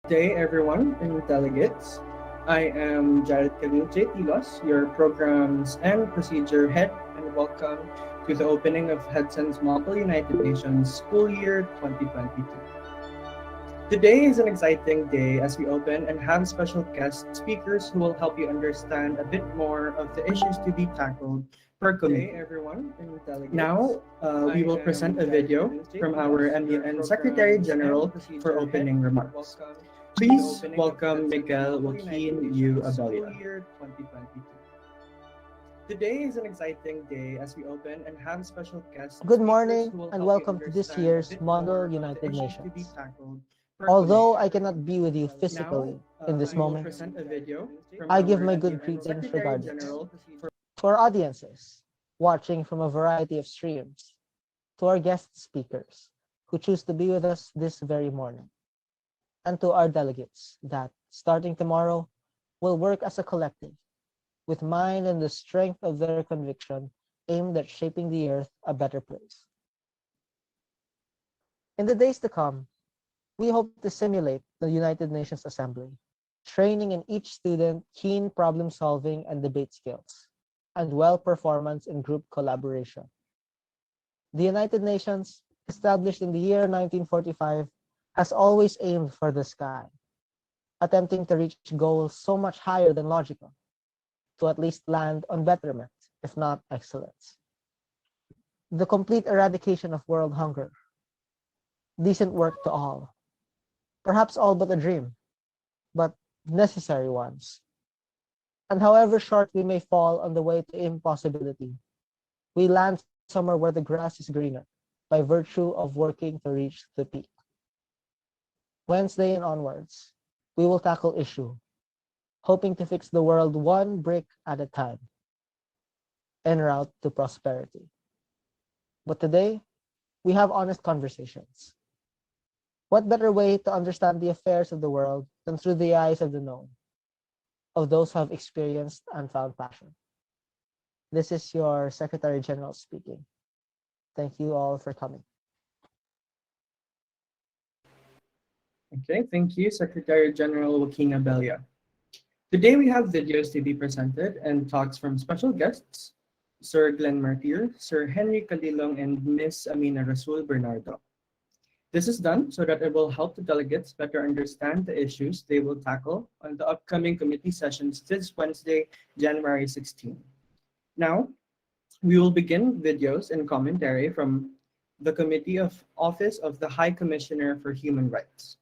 Day, everyone, and delegates. I am Jared Khalil J. Tilos, your Programs and Procedure Head, and welcome to the opening of HEDCen's Model United Nations School Year 2022. Today is an exciting day as we open and have special guest speakers who will help you understand a bit more of the issues to be tackled per committee. Everyone, and delegates. Now, we will present a video from our MUN Secretary General for opening remarks. Please welcome Miguel Joaquin U. Abella. Today is an exciting day as we open and have special guests. Good morning and welcome to this year's Model United Nations. Although I cannot be with you physically in this moment, I give my good greetings regardless. For audiences watching from a variety of streams, to our guest speakers who choose to be with us this very morning, and to our delegates that, starting tomorrow, will work as a collective, with mind and the strength of their conviction aimed at shaping the earth a better place. In the days to come, we hope to simulate the United Nations Assembly, training in each student keen problem-solving and debate skills, and well-performance in group collaboration. The United Nations, established in the year 1945, has always aimed for the sky, attempting to reach goals so much higher than logical, to at least land on betterment, if not excellence. The complete eradication of world hunger, decent work to all, perhaps all but a dream, but necessary ones. And however short we may fall on the way to impossibility, we land somewhere where the grass is greener by virtue of working to reach the peak. Wednesday and onwards, we will tackle issue, hoping to fix the world one brick at a time, en route to prosperity. But today, we have honest conversations. What better way to understand the affairs of the world than through the eyes of the known, of those who have experienced and found passion? This is your Secretary General speaking. Thank you all for coming. Okay, thank you, Secretary General Joaquin Abella. Today we have videos to be presented and talks from special guests, Sir Glenn Martyr, Sir Henry Calilong, and Ms. Amina Rasul Bernardo. This is done so that it will help the delegates better understand the issues they will tackle on the upcoming committee sessions this Wednesday, January 16. Now, we will begin videos and commentary from the Committee of Office of the High Commissioner for Human Rights.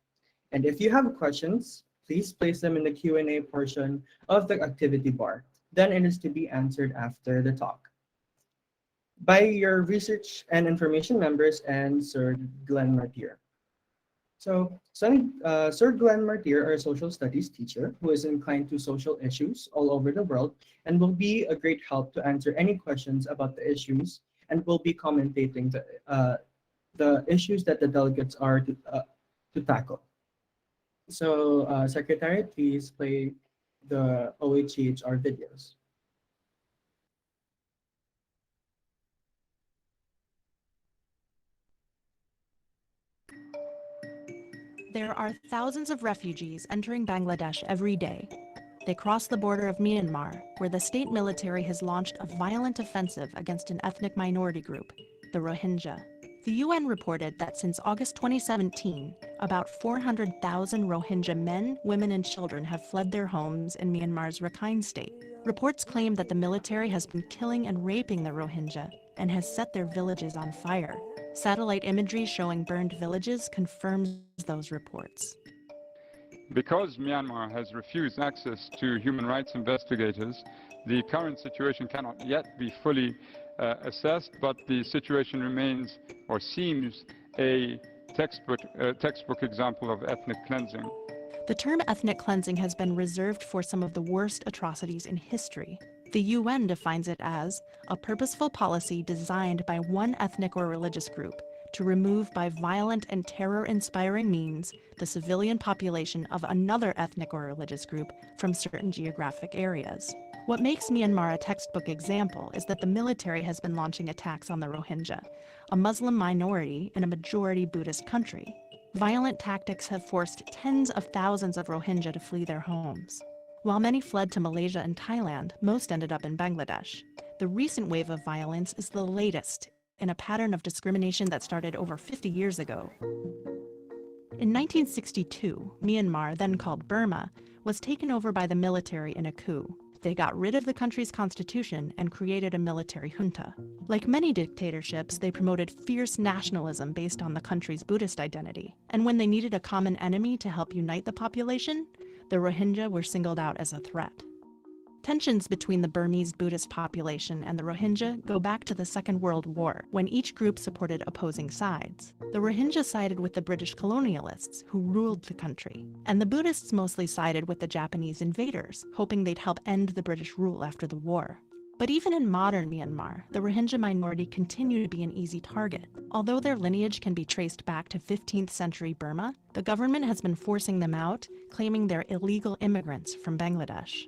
And if you have questions, please place them in the Q&A portion of the activity bar. Then it is to be answered after the talk by your research and information members and Sir Glenn Martyr. So, Sir Glenn Martyr, our social studies teacher, who is inclined to social issues all over the world and will be a great help to answer any questions about the issues and will be commentating the issues that the delegates are to tackle. So, Secretary, please play the OHCHR videos. There are thousands of refugees entering Bangladesh every day. They cross the border of Myanmar, where the state military has launched a violent offensive against an ethnic minority group, the Rohingya. The UN reported that since August 2017, about 400,000 Rohingya men, women, and children have fled their homes in Myanmar's Rakhine state. Reports claim that the military has been killing and raping the Rohingya and has set their villages on fire. Satellite imagery showing burned villages confirms those reports. Because Myanmar has refused access to human rights investigators, the current situation cannot yet be fully assessed, but the situation remains or seems a textbook example of ethnic cleansing. The term ethnic cleansing has been reserved for some of the worst atrocities in history. The UN defines it as a purposeful policy designed by one ethnic or religious group to remove by violent and terror-inspiring means the civilian population of another ethnic or religious group from certain geographic areas. What makes Myanmar a textbook example is that the military has been launching attacks on the Rohingya, a Muslim minority in a majority Buddhist country. Violent tactics have forced tens of thousands of Rohingya to flee their homes. While many fled to Malaysia and Thailand, most ended up in Bangladesh. The recent wave of violence is the latest in a pattern of discrimination that started over 50 years ago. In 1962, Myanmar, then called Burma, was taken over by the military in a coup. They got rid of the country's constitution and created a military junta. Like many dictatorships, they promoted fierce nationalism based on the country's Buddhist identity. And when they needed a common enemy to help unite the population, the Rohingya were singled out as a threat. Tensions between the Burmese Buddhist population and the Rohingya go back to the Second World War, when each group supported opposing sides. The Rohingya sided with the British colonialists, who ruled the country, and the Buddhists mostly sided with the Japanese invaders, hoping they'd help end the British rule after the war. But even in modern Myanmar, the Rohingya minority continue to be an easy target. Although their lineage can be traced back to 15th century Burma, the government has been forcing them out, claiming they're illegal immigrants from Bangladesh.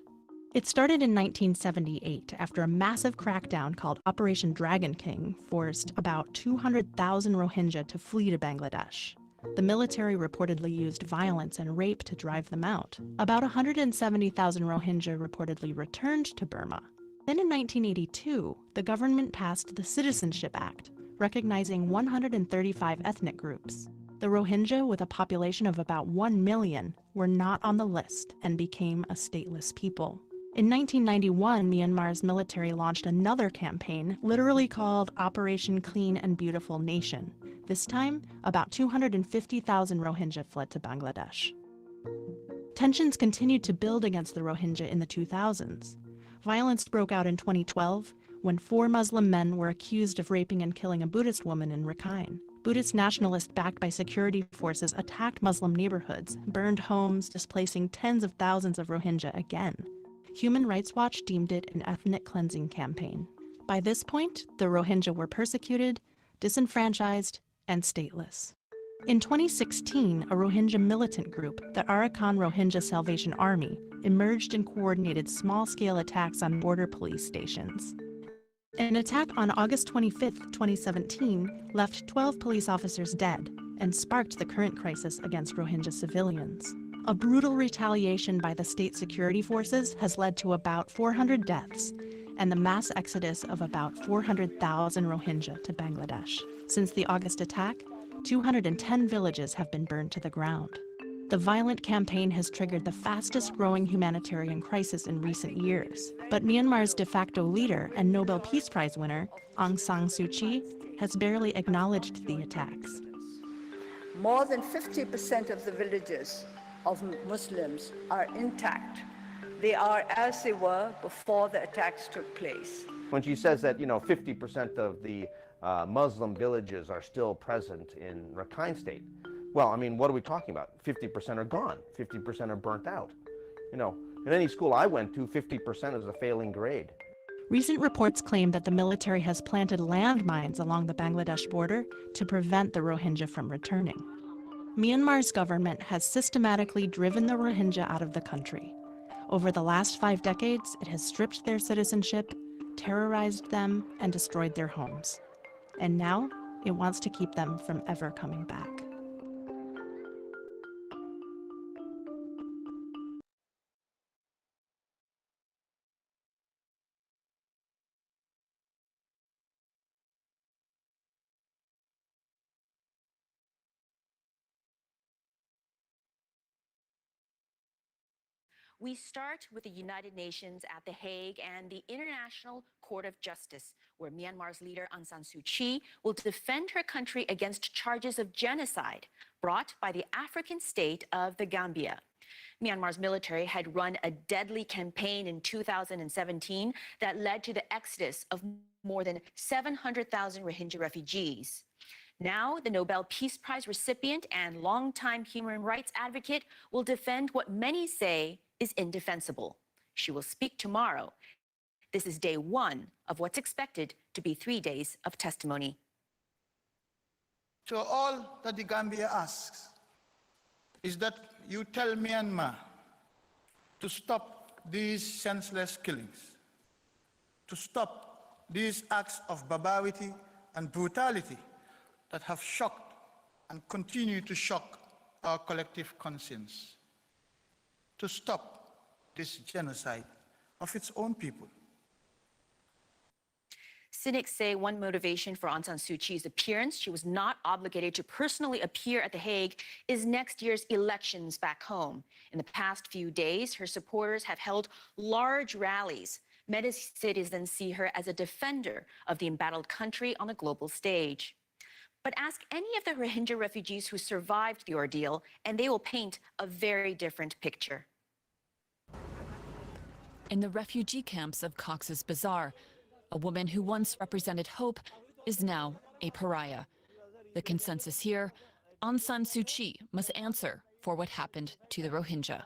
It started in 1978 after a massive crackdown called Operation Dragon King forced about 200,000 Rohingya to flee to Bangladesh. The military reportedly used violence and rape to drive them out. About 170,000 Rohingya reportedly returned to Burma. Then in 1982, the government passed the Citizenship Act, recognizing 135 ethnic groups. The Rohingya, with a population of about 1 million, were not on the list and became a stateless people. In 1991, Myanmar's military launched another campaign, literally called Operation Clean and Beautiful Nation. This time, about 250,000 Rohingya fled to Bangladesh. Tensions continued to build against the Rohingya in the 2000s. Violence broke out in 2012, when 4 Muslim men were accused of raping and killing a Buddhist woman in Rakhine. Buddhist nationalists backed by security forces attacked Muslim neighborhoods, burned homes, displacing tens of thousands of Rohingya again. Human Rights Watch deemed it an ethnic cleansing campaign. By this point, the Rohingya were persecuted, disenfranchised, and stateless. In 2016, a Rohingya militant group, the Arakan Rohingya Salvation Army, emerged and coordinated small-scale attacks on border police stations. An attack on August 25, 2017, left 12 police officers dead and sparked the current crisis against Rohingya civilians. A brutal retaliation by the state security forces has led to about 400 deaths and the mass exodus of about 400,000 Rohingya to Bangladesh. Since the August attack, 210 villages have been burned to the ground. The violent campaign has triggered the fastest-growing humanitarian crisis in recent years. But Myanmar's de facto leader and Nobel Peace Prize winner, Aung San Suu Kyi, has barely acknowledged the attacks. More than 50% of the villages of Muslims are intact. They are as they were before the attacks took place. When she says that, 50% of the Muslim villages are still present in Rakhine State, well, I mean, what are we talking about? 50% are gone, 50% are burnt out. In any school I went to, 50% is a failing grade. Recent reports claim that the military has planted landmines along the Bangladesh border to prevent the Rohingya from returning. Myanmar's government has systematically driven the Rohingya out of the country. Over the last 5 decades, it has stripped their citizenship, terrorized them, and destroyed their homes. And now, it wants to keep them from ever coming back. We start with the United Nations at The Hague and the International Court of Justice, where Myanmar's leader Aung San Suu Kyi will defend her country against charges of genocide brought by the African state of the Gambia. Myanmar's military had run a deadly campaign in 2017 that led to the exodus of more than 700,000 Rohingya refugees. Now, the Nobel Peace Prize recipient and longtime human rights advocate will defend what many say is indefensible. She will speak tomorrow. This is day 1 of what's expected to be 3 days of testimony. So all that the Gambia asks is that you tell Myanmar to stop these senseless killings, to stop these acts of barbarity and brutality that have shocked and continue to shock our collective conscience to stop this genocide of its own people. Cynics say one motivation for Aung San Suu Kyi's appearance, she was not obligated to personally appear at The Hague, is next year's elections back home. In the past few days, her supporters have held large rallies. Many citizens see her as a defender of the embattled country on a global stage. But ask any of the Rohingya refugees who survived the ordeal, and they will paint a very different picture. In the refugee camps of Cox's Bazar, a woman who once represented hope is now a pariah. The consensus here, Aung San Suu Kyi must answer for what happened to the Rohingya.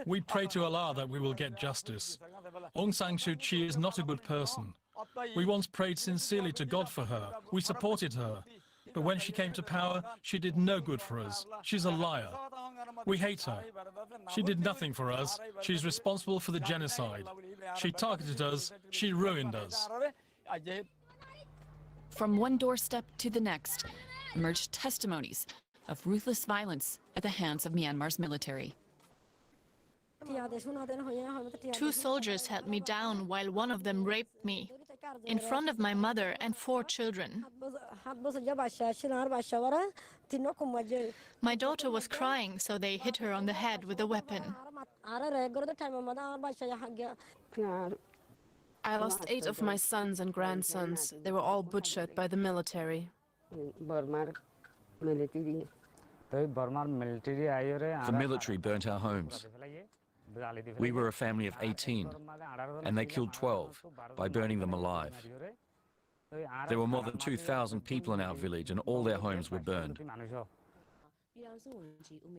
We pray to Allah that we will get justice. Aung San Suu Kyi is not a good person. We once prayed sincerely to God for her. We supported her. But when she came to power, she did no good for us. She's a liar. We hate her. She did nothing for us. She's responsible for the genocide. She targeted us. She ruined us. From one doorstep to the next emerged testimonies of ruthless violence at the hands of Myanmar's military. 2 soldiers held me down while one of them raped me in front of my mother and 4 children. My daughter was crying, so they hit her on the head with a weapon. I lost 8 of my sons and grandsons. They were all butchered by the military. The military burnt our homes. We were a family of 18, and they killed 12 by burning them alive. There were more than 2,000 people in our village, and all their homes were burned.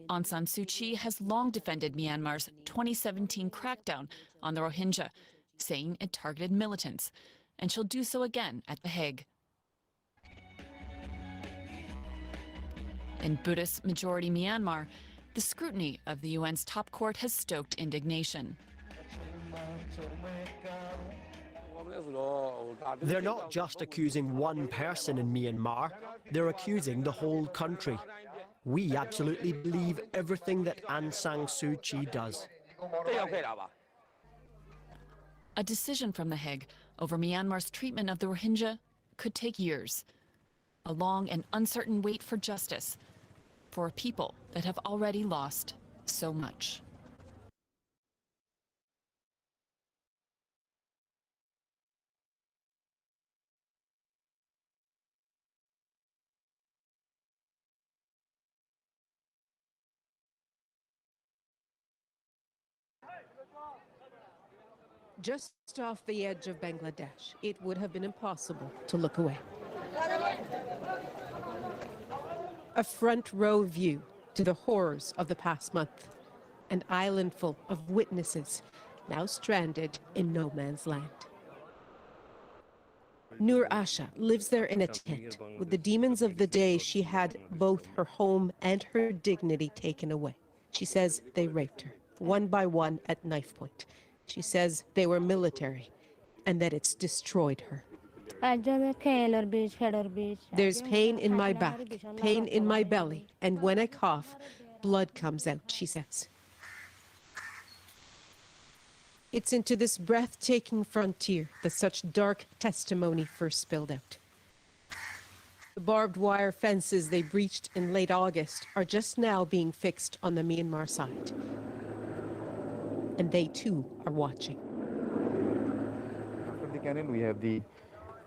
Aung San Suu Kyi has long defended Myanmar's 2017 crackdown on the Rohingya, saying it targeted militants, and she'll do so again at The Hague. In Buddhist-majority Myanmar, the scrutiny of the UN's top court has stoked indignation. They're not just accusing one person in Myanmar, they're accusing the whole country. We absolutely believe everything that Aung San Suu Kyi does. A decision from The Hague over Myanmar's treatment of the Rohingya could take years. A long and uncertain wait for justice for a people that have already lost so much. Just off the edge of Bangladesh, it would have been impossible to look away. A front row view to the horrors of the past month. An island full of witnesses now stranded in no man's land. Nur Asha lives there in a tent. With the demons of the day, she had both her home and her dignity taken away. She says they raped her, one by one at knife point. She says they were military and that it's destroyed her. There's pain in my back, pain in my belly, and when I cough, blood comes out, she says. It's into this breathtaking frontier that such dark testimony first spilled out. The barbed wire fences they breached in late August are just now being fixed on the Myanmar side. And they too are watching. After the canyon, we have the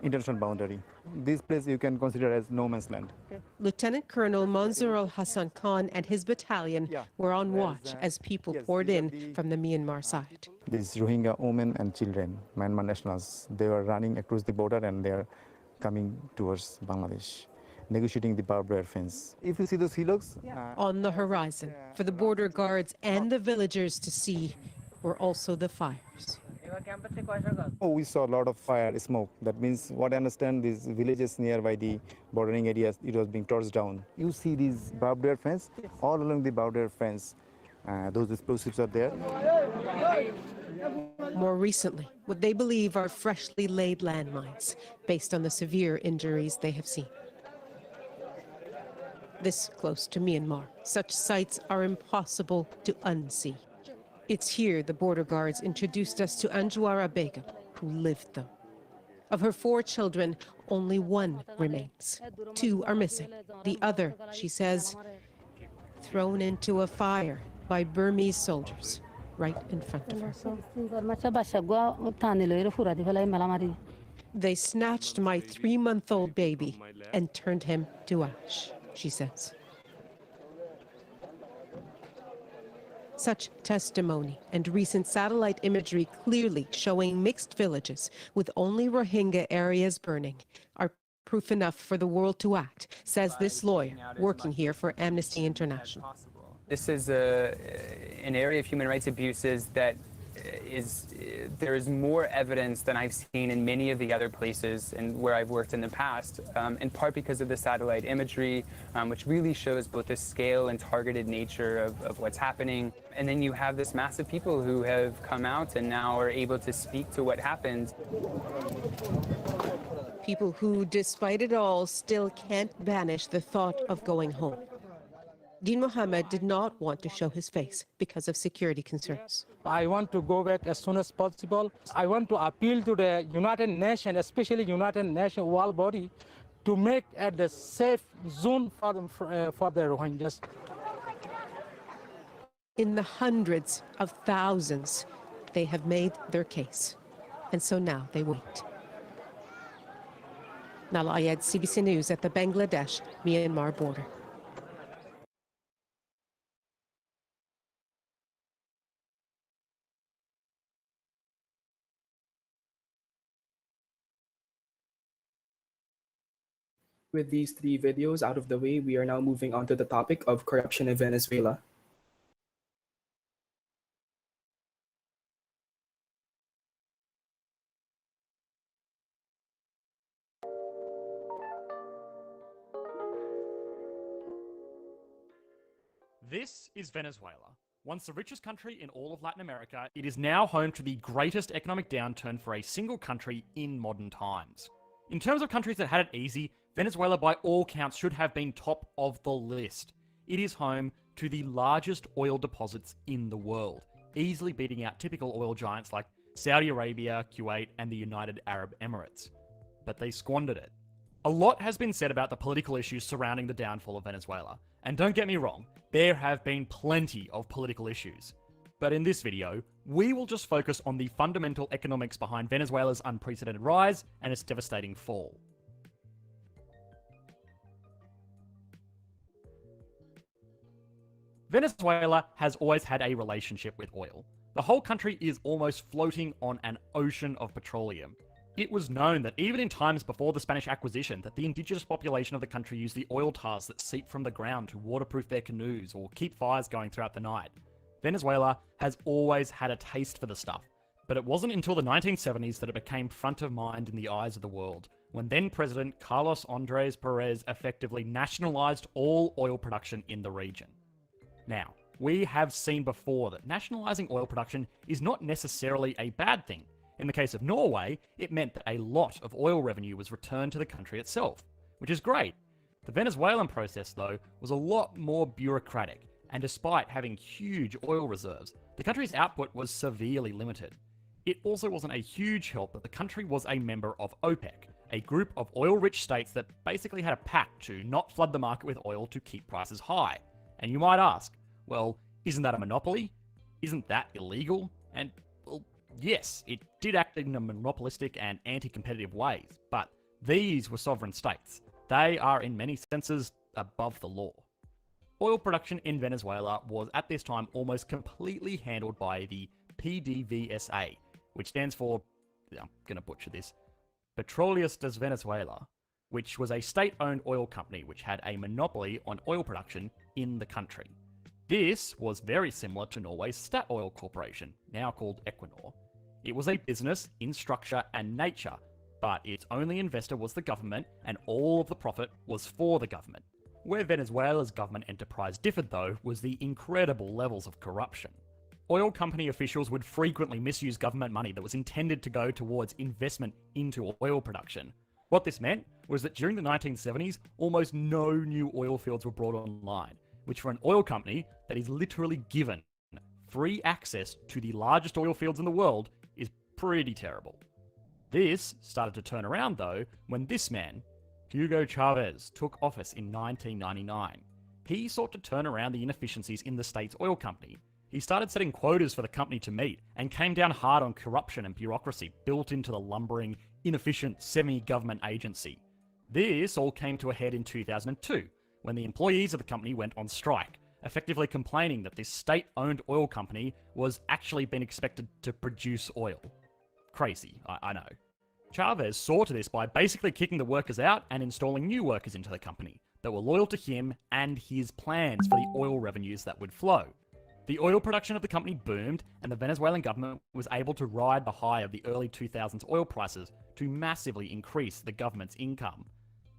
international boundary. This place you can consider as no man's land. Lieutenant Colonel Manzoor al-Hassan Khan and his battalion were on watch as people poured in from the Myanmar side. These Rohingya women and children, Myanmar nationals, they were running across the border and they are coming towards Bangladesh, negotiating the barbed wire fence. If you see those hillocks... On the horizon, for the border guards and the villagers to see, were also the fires. Oh, we saw a lot of fire, smoke. That means, what I understand, these villages nearby the bordering areas, it was being torched down. You see these barbed wire fence, all along the barbed wire fence, those explosives are there. More recently, what they believe are freshly laid landmines based on the severe injuries they have seen. This close to Myanmar, such sites are impossible to unsee. It's here the border guards introduced us to Anjuara Begum, who lived them. Of her 4 children, only 1 remains. 2 are missing. The other, she says, thrown into a fire by Burmese soldiers right in front of her. They snatched my 3-month-old baby and turned him to ash, she says. Such testimony and recent satellite imagery clearly showing mixed villages with only Rohingya areas burning are proof enough for the world to act, says this lawyer working here for Amnesty International. This is an area of human rights abuses that there is more evidence than I've seen in many of the other places and where I've worked in the past, in part because of the satellite imagery, which really shows both the scale and targeted nature of what's happening. And then you have this mass of people who have come out and now are able to speak to what happened. People who, despite it all, still can't banish the thought of going home. Dean Mohammed did not want to show his face because of security concerns. I want to go back as soon as possible. I want to appeal to the United Nations, especially United Nations world body, to make it a safe zone for the Rohingyas. In the hundreds of thousands, they have made their case. And so now they wait. Nala Ayed, CBC News at the Bangladesh-Myanmar border. With these 3 videos out of the way, we are now moving on to the topic of corruption in Venezuela. This is Venezuela. Once the richest country in all of Latin America, it is now home to the greatest economic downturn for a single country in modern times. In terms of countries that had it easy, Venezuela by all counts should have been top of the list. It is home to the largest oil deposits in the world, easily beating out typical oil giants like Saudi Arabia, Kuwait, and the United Arab Emirates. But they squandered it. A lot has been said about the political issues surrounding the downfall of Venezuela. And don't get me wrong, there have been plenty of political issues. But in this video, we will just focus on the fundamental economics behind Venezuela's unprecedented rise and its devastating fall. Venezuela has always had a relationship with oil. The whole country is almost floating on an ocean of petroleum. It was known that even in times before the Spanish acquisition, that the indigenous population of the country used the oil tars that seep from the ground to waterproof their canoes or keep fires going throughout the night. Venezuela has always had a taste for the stuff, but it wasn't until the 1970s that it became front of mind in the eyes of the world, when then President Carlos Andrés Pérez effectively nationalized all oil production in the region. Now, we have seen before that nationalizing oil production is not necessarily a bad thing. In the case of Norway, it meant that a lot of oil revenue was returned to the country itself, which is great. The Venezuelan process, though, was a lot more bureaucratic, and despite having huge oil reserves, the country's output was severely limited. It also wasn't a huge help that the country was a member of OPEC, a group of oil-rich states that basically had a pact to not flood the market with oil to keep prices high. And you might ask, well, isn't that a monopoly? Isn't that illegal? And, well, yes, it did act in a monopolistic and anti-competitive ways, but these were sovereign states. They are, in many senses, above the law. Oil production in Venezuela was at this time almost completely handled by the PDVSA, which stands for, I'm going to butcher this, Petróleos de Venezuela, which was a state-owned oil company which had a monopoly on oil production in the country. This was very similar to Norway's Statoil Corporation, now called Equinor. It was a business in structure and nature, but its only investor was the government, and all of the profit was for the government. Where Venezuela's government enterprise differed, though, was the incredible levels of corruption. oil company officials would frequently misuse government money that was intended to go towards investment into oil production. What this meant was that during the 1970s, almost no new oil fields were brought online, which for an oil company that is literally given free access to the largest oil fields in the world is pretty terrible. This started to turn around though when this man, Hugo Chavez, took office in 1999. He sought to turn around the inefficiencies in the state's oil company. He started setting quotas for the company to meet and came down hard on corruption and bureaucracy built into the lumbering, inefficient semi-government agency. This all came to a head in 2002 when the employees of the company went on strike, effectively complaining that this state-owned oil company was actually being expected to produce oil. Crazy, I know. Chavez saw to this by basically kicking the workers out and installing new workers into the company that were loyal to him and his plans for the oil revenues that would flow. The oil production of the company boomed, and the Venezuelan government was able to ride the high of the early 2000s oil prices to massively increase the government's income.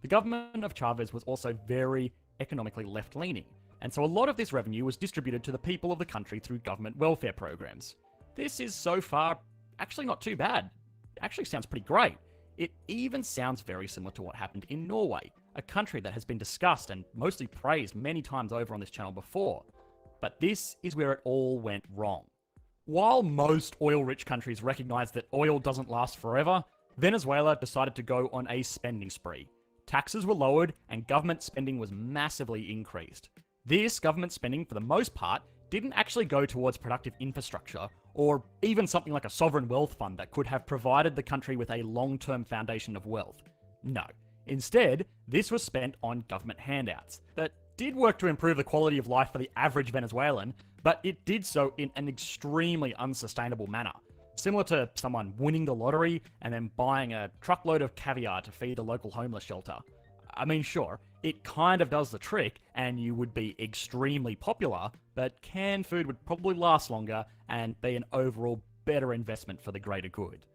The government of Chavez was also very economically left-leaning, and so a lot of this revenue was distributed to the people of the country through government welfare programs. This is so far actually not too bad. It actually sounds pretty great. It even sounds very similar to what happened in Norway, a country that has been discussed and mostly praised many times over on this channel before. But this is where it all went wrong. While most oil-rich countries recognize that oil doesn't last forever, Venezuela decided to go on a spending spree. Taxes were lowered and government spending was massively increased. This government spending, for the most part, didn't actually go towards productive infrastructure or even something like a sovereign wealth fund that could have provided the country with a long-term foundation of wealth. No. Instead, this was spent on government handouts that did work to improve the quality of life for the average Venezuelan, but it did so in an extremely unsustainable manner. Similar to someone winning the lottery and then buying a truckload of caviar to feed the local homeless shelter. I mean, sure, it kind of does the trick and you would be extremely popular, but canned food would probably last longer and be an overall better investment for the greater good.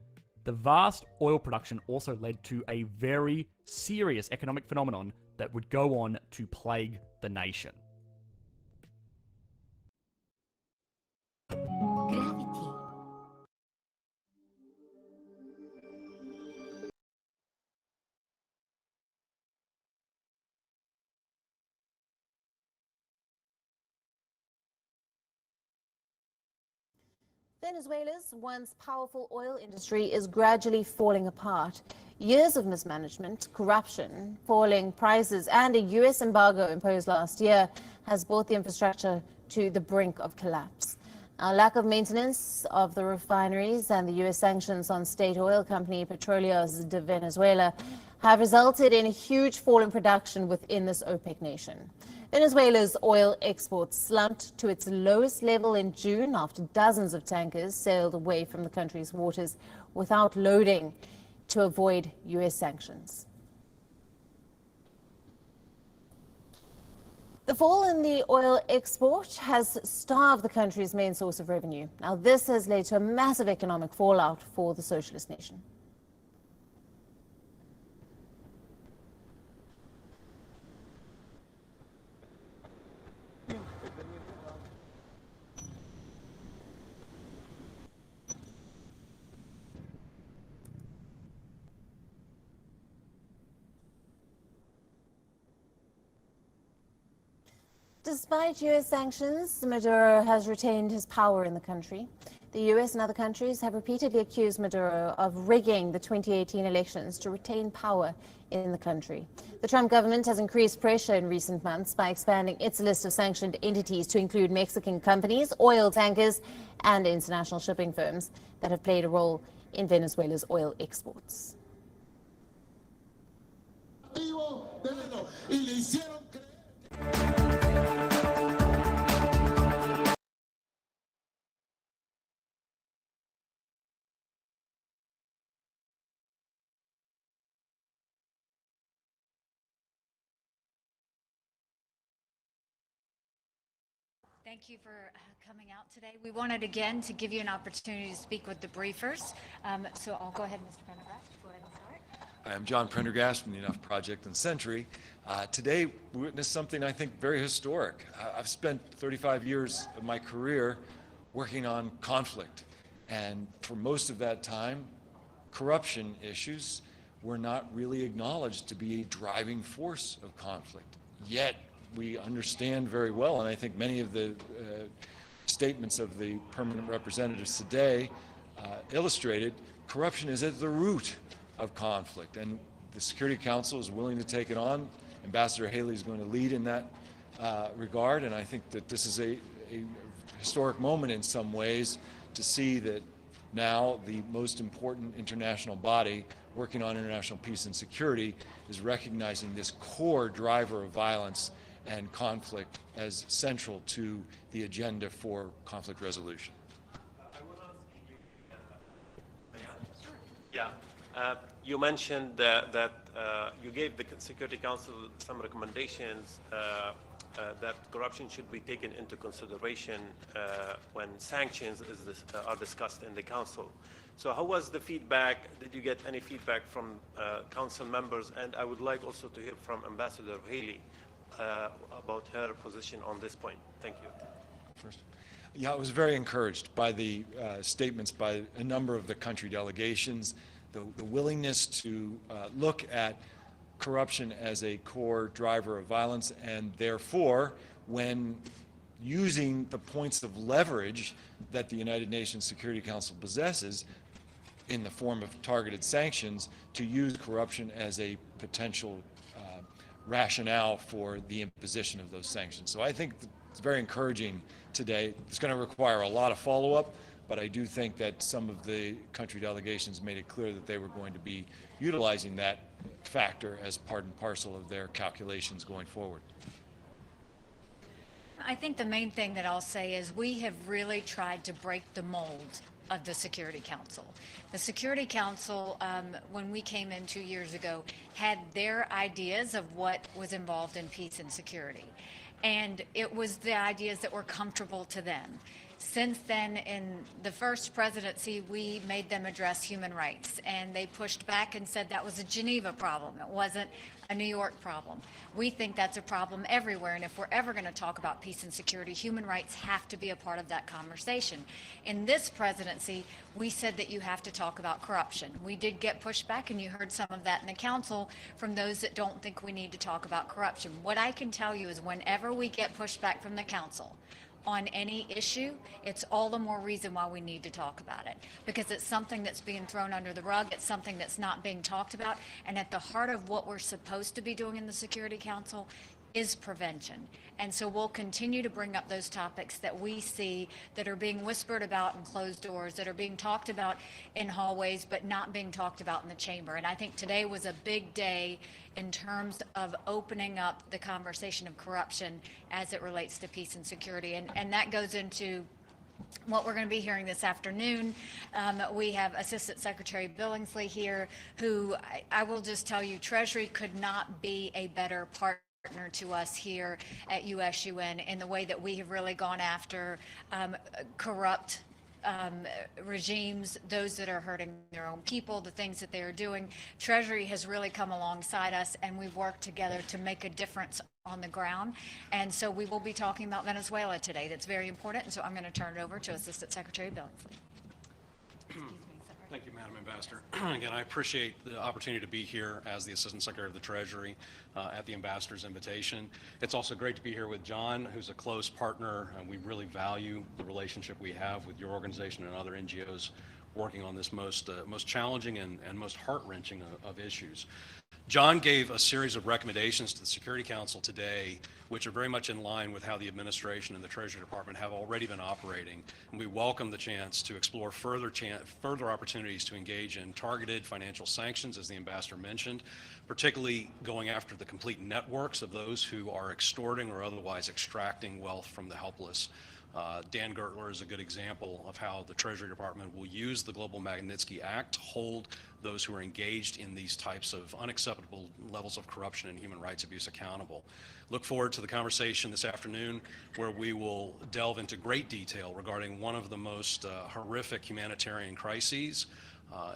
The vast oil production also led to a very serious economic phenomenon that would go on to plague the nation. Venezuela's once powerful oil industry is gradually falling apart. Years of mismanagement, corruption, falling prices, and a U.S. embargo imposed last year has brought the infrastructure to the brink of collapse. A lack of maintenance of the refineries and the U.S. sanctions on state oil company Petróleos de Venezuela have resulted in a huge fall in production within this OPEC nation. Venezuela's oil exports slumped to its lowest level in June after dozens of tankers sailed away from the country's waters without loading to avoid U.S. sanctions. The fall in the oil export has starved the country's main source of revenue. Now, this has led to a massive economic fallout for the socialist nation. Despite U.S. sanctions, Maduro has retained his power in the country. The U.S. and other countries have repeatedly accused Maduro of rigging the 2018 elections to retain power in the country. The Trump government has increased pressure in recent months by expanding its list of sanctioned entities to include Mexican companies, oil tankers, and international shipping firms that have played a role in Venezuela's oil exports. Thank you for coming out today. We wanted again to give you an opportunity to speak with the briefers. So I'll go ahead, Mr. Prendergast. Go ahead and start. Hi, I'm John Prendergast from the Enough Project and Century. Today, we witnessed something I think very historic. I've spent 35 years of my career working on conflict. And for most of that time, corruption issues were not really acknowledged to be a driving force of conflict. Yet we understand very well, and I think many of the statements of the permanent representatives today illustrated, corruption is at the root of conflict. And the Security Council is willing to take it on. Ambassador Haley is going to lead in that regard, and I think that this is a historic moment in some ways to see that now the most important international body working on international peace and security is recognizing this core driver of violence and conflict as central to the agenda for conflict resolution. Yeah, you mentioned that you gave the Security Council some recommendations that corruption should be taken into consideration when sanctions are discussed in the Council. So how was the feedback? Did you get any feedback from Council members? And I would like also to hear from Ambassador Haley about her position on this point. Thank you. First. Yeah, I was very encouraged by the statements by a number of the country delegations, the willingness to look at corruption as a core driver of violence, and therefore, when using the points of leverage that the United Nations Security Council possesses in the form of targeted sanctions, to use corruption as a potential rationale for the imposition of those sanctions. So I think it's very encouraging today. It's going to require a lot of follow-up, but I do think that some of the country delegations made it clear that they were going to be utilizing that factor as part and parcel of their calculations going forward. I think the main thing that I'll say is we have really tried to break the mold of the Security Council. The Security Council, when we came in 2 years ago, had their ideas of what was involved in peace and security. And it was the ideas that were comfortable to them. Since then, in the first presidency, we made them address human rights, and they pushed back and said that was a Geneva problem. It wasn't a New York problem. We think that's a problem everywhere, and if we're ever going to talk about peace and security, human rights have to be a part of that conversation. In this presidency, we said that you have to talk about corruption. We did get pushback, and you heard some of that in the council from those that don't think we need to talk about corruption. What I can tell you is whenever we get pushback from the council on any issue, it's all the more reason why we need to talk about it, because it's something that's being thrown under the rug. It's something that's not being talked about. And at the heart of what we're supposed to be doing in the Security Council is prevention. And so we'll continue to bring up those topics that we see that are being whispered about in closed doors, that are being talked about in hallways, but not being talked about in the chamber. And I think today was a big day in terms of opening up the conversation of corruption as it relates to peace and security. And that goes into what we're going to be hearing this afternoon. We have Assistant Secretary Billingsley here, who I will just tell you, Treasury could not be a better partner to us here at USUN in the way that we have really gone after corrupt regimes, those that are hurting their own people, the things that they are doing. Treasury has really come alongside us, and we've worked together to make a difference on the ground. And so we will be talking about Venezuela today. That's very important. And so I'm going to turn it over to Assistant Secretary Billingsley. Thank you, Madam Ambassador. Again, I appreciate the opportunity to be here as the Assistant Secretary of the Treasury at the Ambassador's invitation. It's also great to be here with John, who's a close partner, and we really value the relationship we have with your organization and other NGOs working on this most challenging and most heart-wrenching of issues. John gave a series of recommendations to the Security Council today, which are very much in line with how the administration and the Treasury Department have already been operating. And we welcome the chance to explore further opportunities to engage in targeted financial sanctions, as the Ambassador mentioned, particularly going after the complete networks of those who are extorting or otherwise extracting wealth from the helpless. Dan Gertler is a good example of how the Treasury Department will use the Global Magnitsky Act to hold those who are engaged in these types of unacceptable levels of corruption and human rights abuse accountable. Look forward to the conversation this afternoon, where we will delve into great detail regarding one of the most horrific humanitarian crises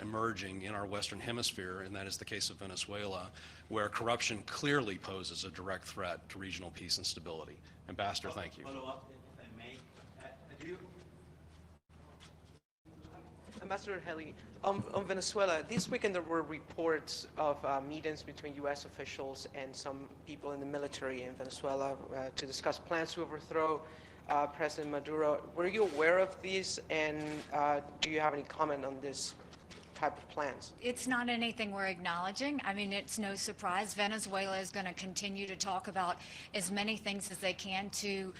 emerging in our Western Hemisphere, and that is the case of Venezuela, where corruption clearly poses a direct threat to regional peace and stability. Ambassador, thank you. Ambassador Haley, on Venezuela, this weekend there were reports of meetings between U.S. officials and some people in the military in Venezuela to discuss plans to overthrow President Maduro. Were you aware of these, and do you have any comment on this type of plans? It's not anything we're acknowledging. I mean, it's no surprise. Venezuela is going to continue to talk about as many things as they can to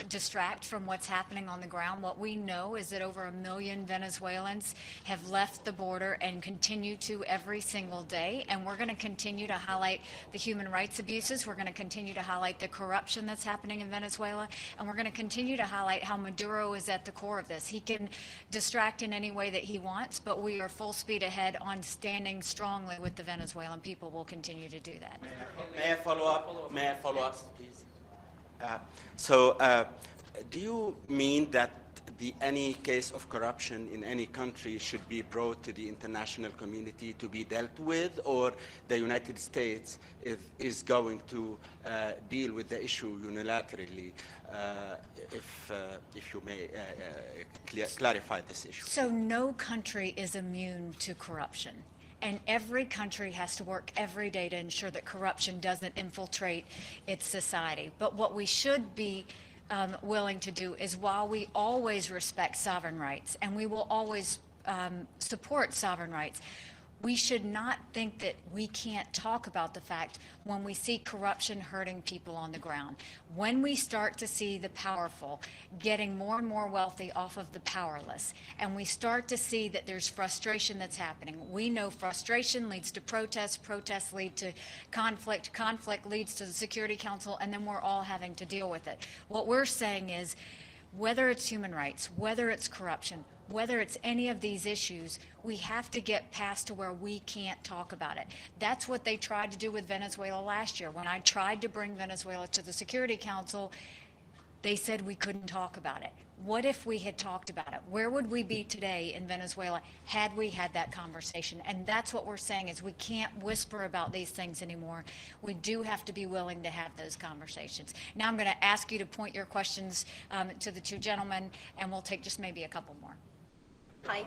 distract from what's happening on the ground. What we know is that over 1 million Venezuelans have left the border and continue to every single day. And we're going to continue to highlight the human rights abuses. We're going to continue to highlight the corruption that's happening in Venezuela. And we're going to continue to highlight how Maduro is at the core of this. He can distract in any way that he wants, but we are full speed ahead on standing strongly with the Venezuelan people. We'll continue to do that. May I follow up? May I follow up, please? Do you mean that any case of corruption in any country should be brought to the international community to be dealt with, or the United States is going to deal with the issue unilaterally? If you may clarify this issue. So no country is immune to corruption. And every country has to work every day to ensure that corruption doesn't infiltrate its society. But what we should be willing to do is, while we always respect sovereign rights and we will always support sovereign rights, we should not think that we can't talk about the fact when we see corruption hurting people on the ground. When we start to see the powerful getting more and more wealthy off of the powerless, and we start to see that there's frustration that's happening. We know frustration leads to protests, protests lead to conflict, conflict leads to the Security Council, and then we're all having to deal with it. What we're saying is, whether it's human rights, whether it's corruption, whether it's any of these issues, we have to get past to where we can't talk about it. That's what they tried to do with Venezuela last year. When I tried to bring Venezuela to the Security Council, they said we couldn't talk about it. What if we had talked about it? Where would we be today in Venezuela had we had that conversation? And that's what we're saying, is we can't whisper about these things anymore. We do have to be willing to have those conversations. Now I'm going to ask you to point your questions to the two gentlemen, and we'll take just maybe a couple more. Hi.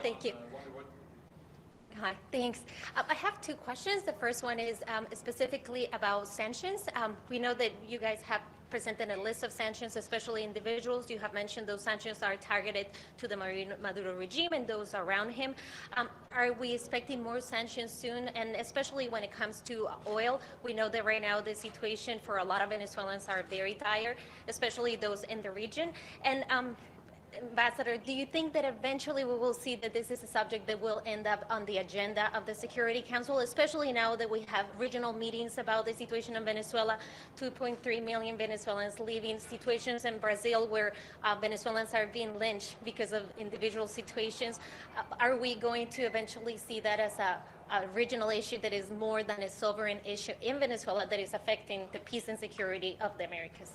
Thank you. Hi, thanks. I have two questions. The first one is specifically about sanctions. We know that you guys have presented a list of sanctions, especially individuals. You have mentioned those sanctions are targeted to the Maduro regime and those around him. Are we expecting more sanctions soon? And especially when it comes to oil, we know that right now the situation for a lot of Venezuelans are very dire, especially those in the region. And Ambassador, do you think that eventually we will see that this is a subject that will end up on the agenda of the Security Council, especially now that we have regional meetings about the situation in Venezuela, 2.3 million Venezuelans leaving, situations in Brazil where Venezuelans are being lynched because of individual situations? Are we going to eventually see that as a regional issue that is more than a sovereign issue in Venezuela that is affecting the peace and security of the Americas?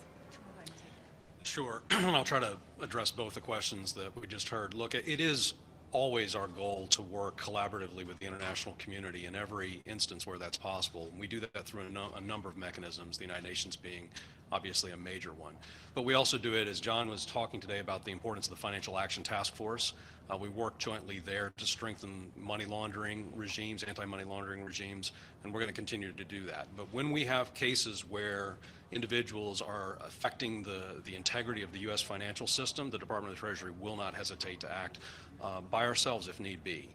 Sure. I'll try to address both the questions that we just heard. Look, it is always our goal to work collaboratively with the international community in every instance where that's possible. And we do that through a number of mechanisms, the United Nations being obviously a major one. But we also do it, as John was talking today about the importance of the Financial Action Task Force. We work jointly there to strengthen money laundering regimes, anti-money laundering regimes, and we're going to continue to do that. But when we have cases where individuals are affecting the integrity of the U.S. financial system, the Department of the Treasury will not hesitate to act by ourselves if need be.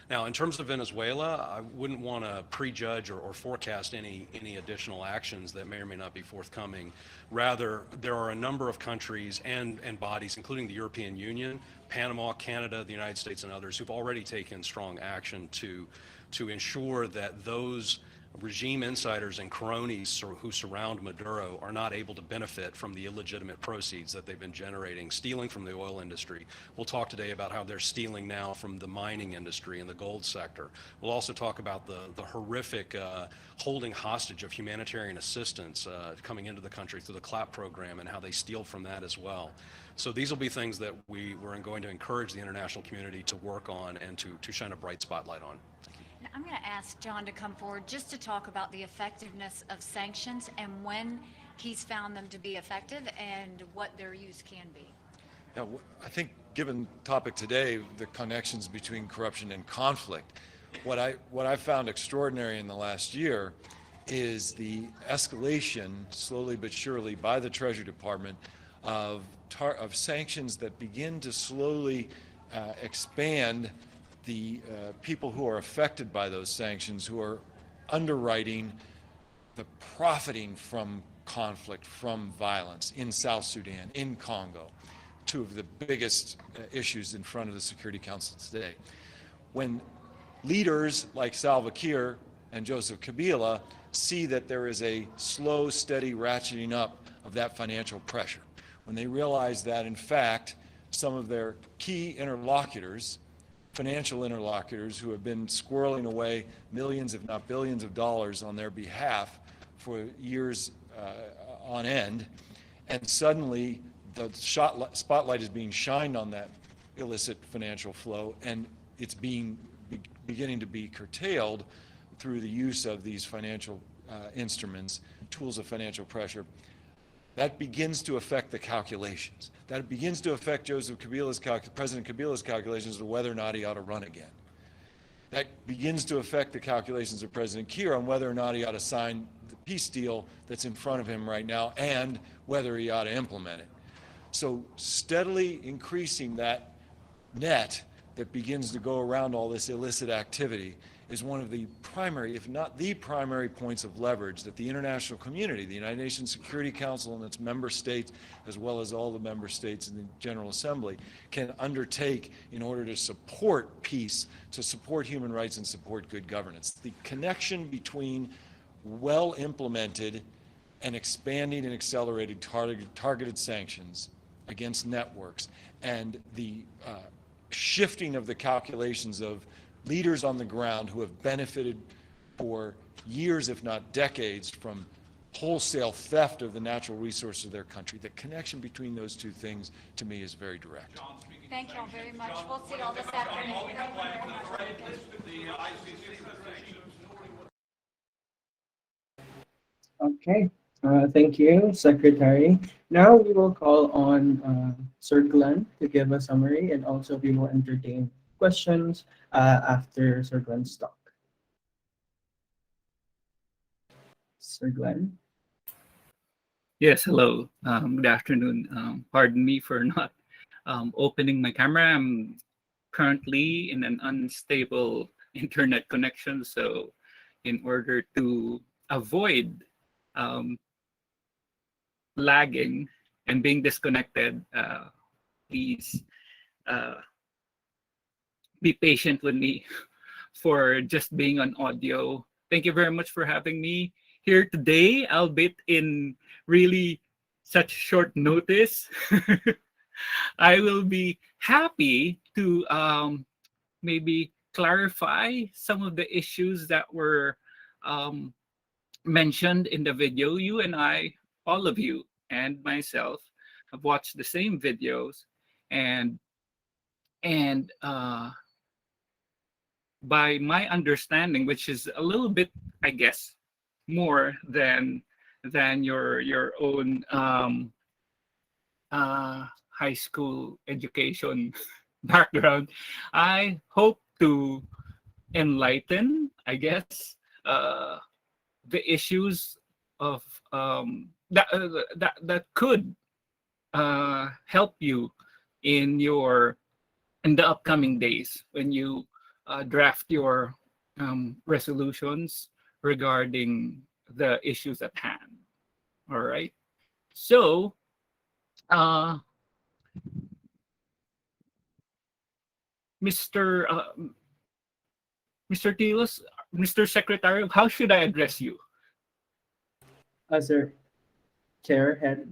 Now, in terms of Venezuela, I wouldn't want to prejudge or forecast any additional actions that may or may not be forthcoming. Rather, there are a number of countries and bodies, including the European Union, Panama, Canada, the United States, and others, who've already taken strong action to ensure that those regime insiders and cronies who surround Maduro are not able to benefit from the illegitimate proceeds that they've been generating, stealing from the oil industry. We'll talk today about how they're stealing now from the mining industry and the gold sector. We'll also talk about the horrific holding hostage of humanitarian assistance coming into the country through the CLAP program and how they steal from that as well. So these will be things that we're going to encourage the international community to work on and to shine a bright spotlight on. I'm going to ask John to come forward just to talk about the effectiveness of sanctions and when he's found them to be effective and what their use can be. Now, I think given topic today, the connections between corruption and conflict, what I found extraordinary in the last year is the escalation, slowly but surely, by the Treasury Department of sanctions that begin to slowly expand the people who are affected by those sanctions, who are underwriting the profiting from conflict, from violence in South Sudan, in Congo, two of the biggest issues in front of the Security Council today. When leaders like Salva Kiir and Joseph Kabila see that there is a slow, steady ratcheting up of that financial pressure, when they realize that, in fact, some of their key interlocutors, financial interlocutors who have been squirreling away millions, if not billions of dollars on their behalf for years on end, and suddenly the spotlight is being shined on that illicit financial flow, and it's beginning to be curtailed through the use of these financial instruments, tools of financial pressure. That begins to affect the calculations. That begins to affect President Kabila's calculations of whether or not he ought to run again. That begins to affect the calculations of President Kiir on whether or not he ought to sign the peace deal that's in front of him right now and whether he ought to implement it. So steadily increasing that net that begins to go around all this illicit activity is one of the primary, if not the primary, points of leverage that the international community, the United Nations Security Council and its member states, as well as all the member states in the General Assembly, can undertake in order to support peace, to support human rights, and support good governance. The connection between well-implemented and expanding and accelerated targeted sanctions against networks and the shifting of the calculations of leaders on the ground who have benefited for years, if not decades, from wholesale theft of the natural resources of their country. The connection between those two things, to me, is very direct. Thank you all very much. We'll see you all this afternoon. Okay, thank you, Secretary. Now we will call on Sir Glenn to give a summary, and also we will entertain questions after Sir Glenn's talk. Sir Glenn? Yes, hello. Good afternoon. Pardon me for not opening my camera. I'm currently in an unstable internet connection, so in order to avoid lagging and being disconnected, please be patient with me for just being on audio. Thank you very much for having me here today, albeit in really such short notice. I will be happy to maybe clarify some of the issues that were mentioned in the video. You and I, all of you and myself, have watched the same videos, and by my understanding, which is a little bit, I guess, more than your own high school education background, I hope to enlighten, I guess, the issues of that could help you in the upcoming days when you draft your resolutions regarding the issues at hand. All right. So, Mr. Tilos, Mr. Secretary, how should I address you? Sir Chairhead.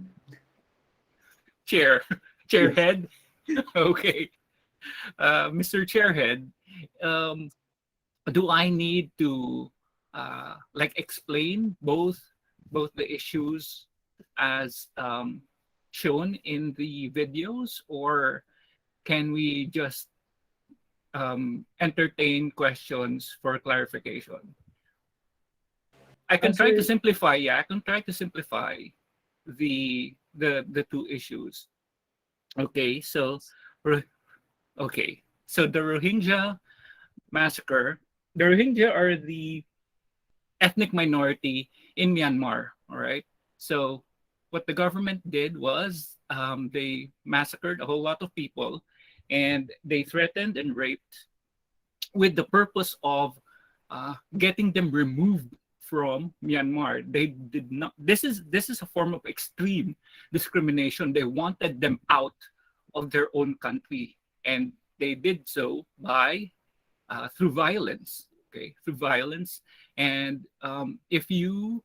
Chairhead. Okay. Mr. Chairhead, do I need to explain both the issues as shown in the videos, or can we just entertain questions for clarification? I can try to simplify. Yeah, I can try to simplify the two issues. Okay, so Okay, so the Rohingya massacre, the Rohingya are the ethnic minority in Myanmar, all right? So what the government did was they massacred a whole lot of people and they threatened and raped with the purpose of getting them removed from Myanmar. They did not. This is a form of extreme discrimination. They wanted them out of their own country, and they did so by through violence. Okay, through violence. And if you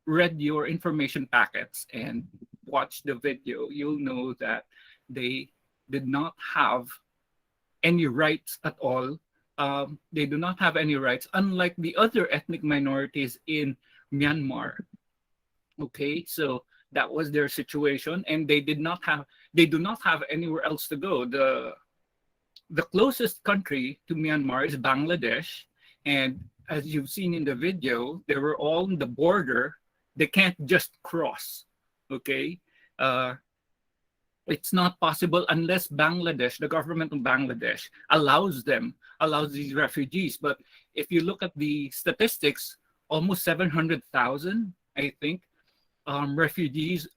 read your information packets and watch the video, you'll know that they did not have any rights at all. They do not have any rights, unlike the other ethnic minorities in Myanmar. Okay, so that was their situation, and they do not have anywhere else to go. The closest country to Myanmar is Bangladesh, and as you've seen in the video, they were all on the border. They can't just cross. Okay, it's not possible unless Bangladesh, the government of Bangladesh, allows these refugees. But if you look at the statistics, almost 700,000, I think, refugees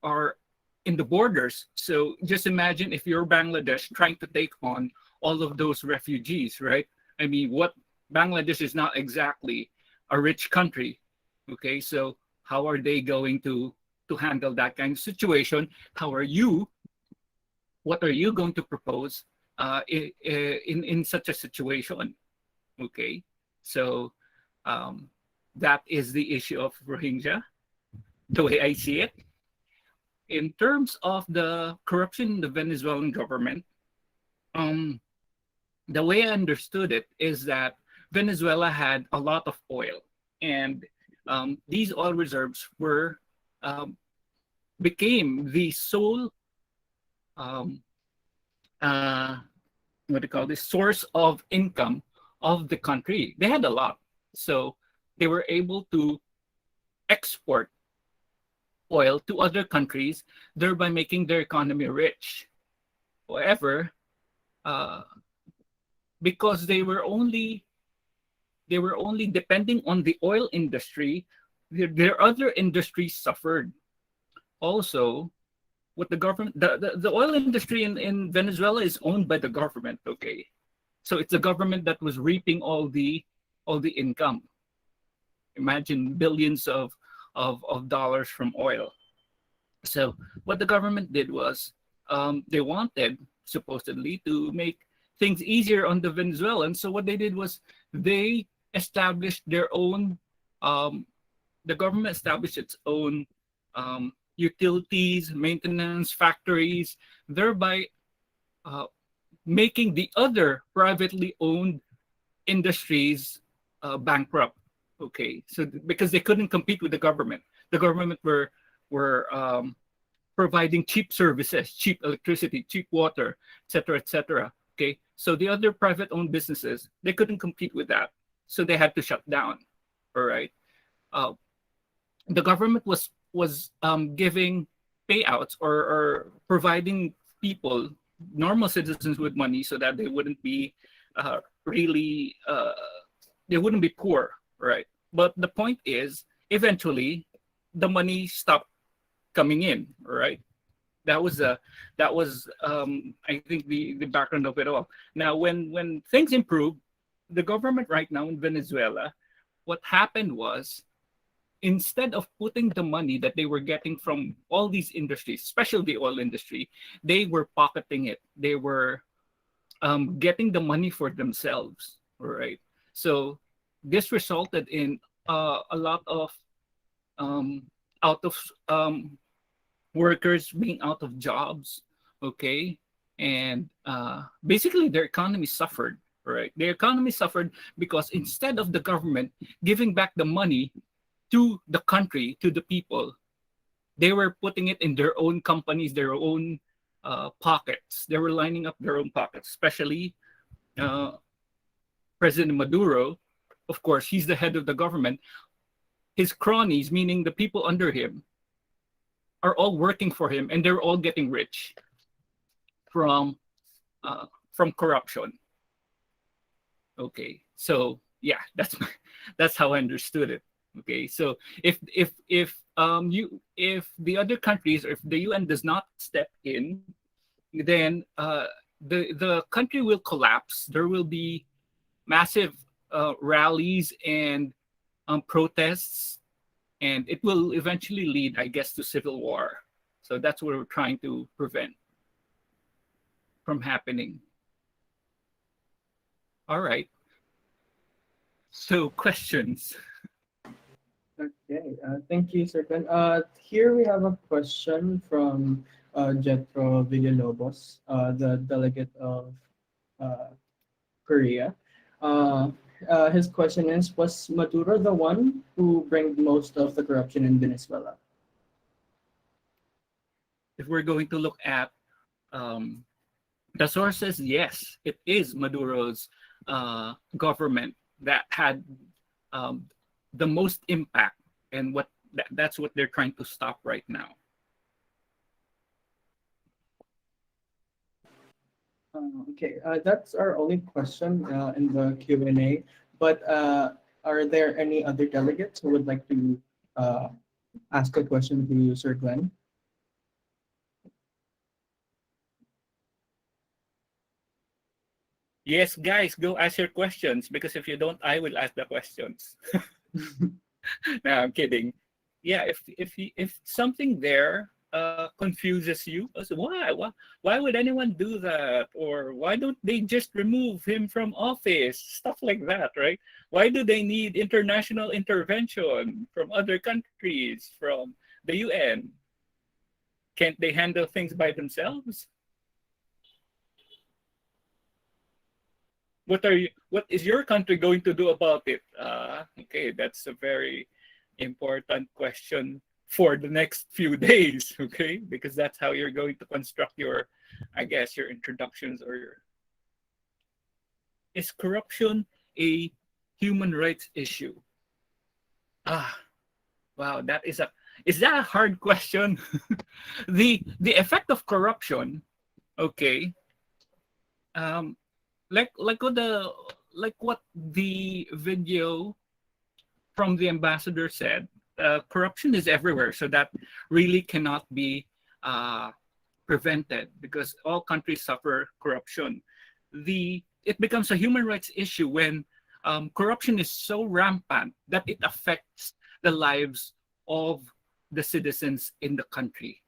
are in the borders. So just imagine if you're Bangladesh trying to take on all of those refugees, right? I mean, Bangladesh is not exactly a rich country. Okay, so how are they going to handle that kind of situation? What are you going to propose in such a situation? Okay, so that is the issue of Rohingya, the way I see it. In terms of the corruption in the Venezuelan government, the way I understood it is that Venezuela had a lot of oil, and these oil reserves became the sole source of income of the country. They had a lot, so they were able to export oil to other countries, thereby making their economy rich. However, because they were only depending on the oil industry, their other industries suffered. Also, what the government, the oil industry in Venezuela is owned by the government. Okay, so it's the government that was reaping all the income. Imagine billions of dollars from oil. So what the government did was they wanted supposedly to make things easier on the Venezuelans. So what they did was they established their own. The government established its own utilities, maintenance, factories, thereby making the other privately owned industries bankrupt. Okay, so because they couldn't compete with the government were providing cheap services, cheap electricity, cheap water, etc., etc. Okay, so the other private-owned businesses, they couldn't compete with that, so they had to shut down. All right, the government was giving payouts or providing people, normal citizens, with money so that they wouldn't be they wouldn't be poor, right? But the point is, eventually, the money stopped coming in, right? That was I think the background of it all. Now, when things improved, the government right now in Venezuela, what happened was, instead of putting the money that they were getting from all these industries, especially the oil industry, they were pocketing it. They were getting the money for themselves, right? So this resulted in a lot of workers being out of jobs, okay? And basically their economy suffered, right? Their economy suffered because instead of the government giving back the money to the country, to the people, they were putting it in their own companies, their own pockets. They were lining up their own pockets, especially President Maduro. Of course, he's the head of the government. His cronies, meaning the people under him, are all working for him, and they're all getting rich. from corruption. Okay, so yeah, that's how I understood it. Okay, so if the other countries, or if the UN does not step in, then the country will collapse. There will be massive rallies and protests, and it will eventually lead, I guess, to civil war. So that's what we're trying to prevent from happening. All right. So questions. Okay, thank you, Sir Glenn. Here we have a question from Jetro Villalobos, the delegate of Korea. His question is, was Maduro the one who brought most of the corruption in Venezuela? If we're going to look at the sources, yes, it is Maduro's government that had the most impact, and that's what they're trying to stop right now. Okay, that's our only question in the Q&A. But are there any other delegates who would like to ask a question to Sir Glenn? Yes, guys, go ask your questions, because if you don't, I will ask the questions. No, I'm kidding. Yeah, if something there confuses you, so why would anyone do that, or why don't they just remove him from office, stuff like that, right? Why do they need international intervention from other countries, from the UN? Can't they handle things by themselves? What is your country going to do about it? Okay, that's a very important question for the next few days, okay? Because that's how you're going to construct your, I guess, your introductions or your... Is corruption a human rights issue? Wow, is that a hard question? The effect of corruption, okay, like what the video from the ambassador said, corruption is everywhere, so that really cannot be prevented, because all countries suffer corruption. It becomes a human rights issue when corruption is so rampant that it affects the lives of the citizens in the country.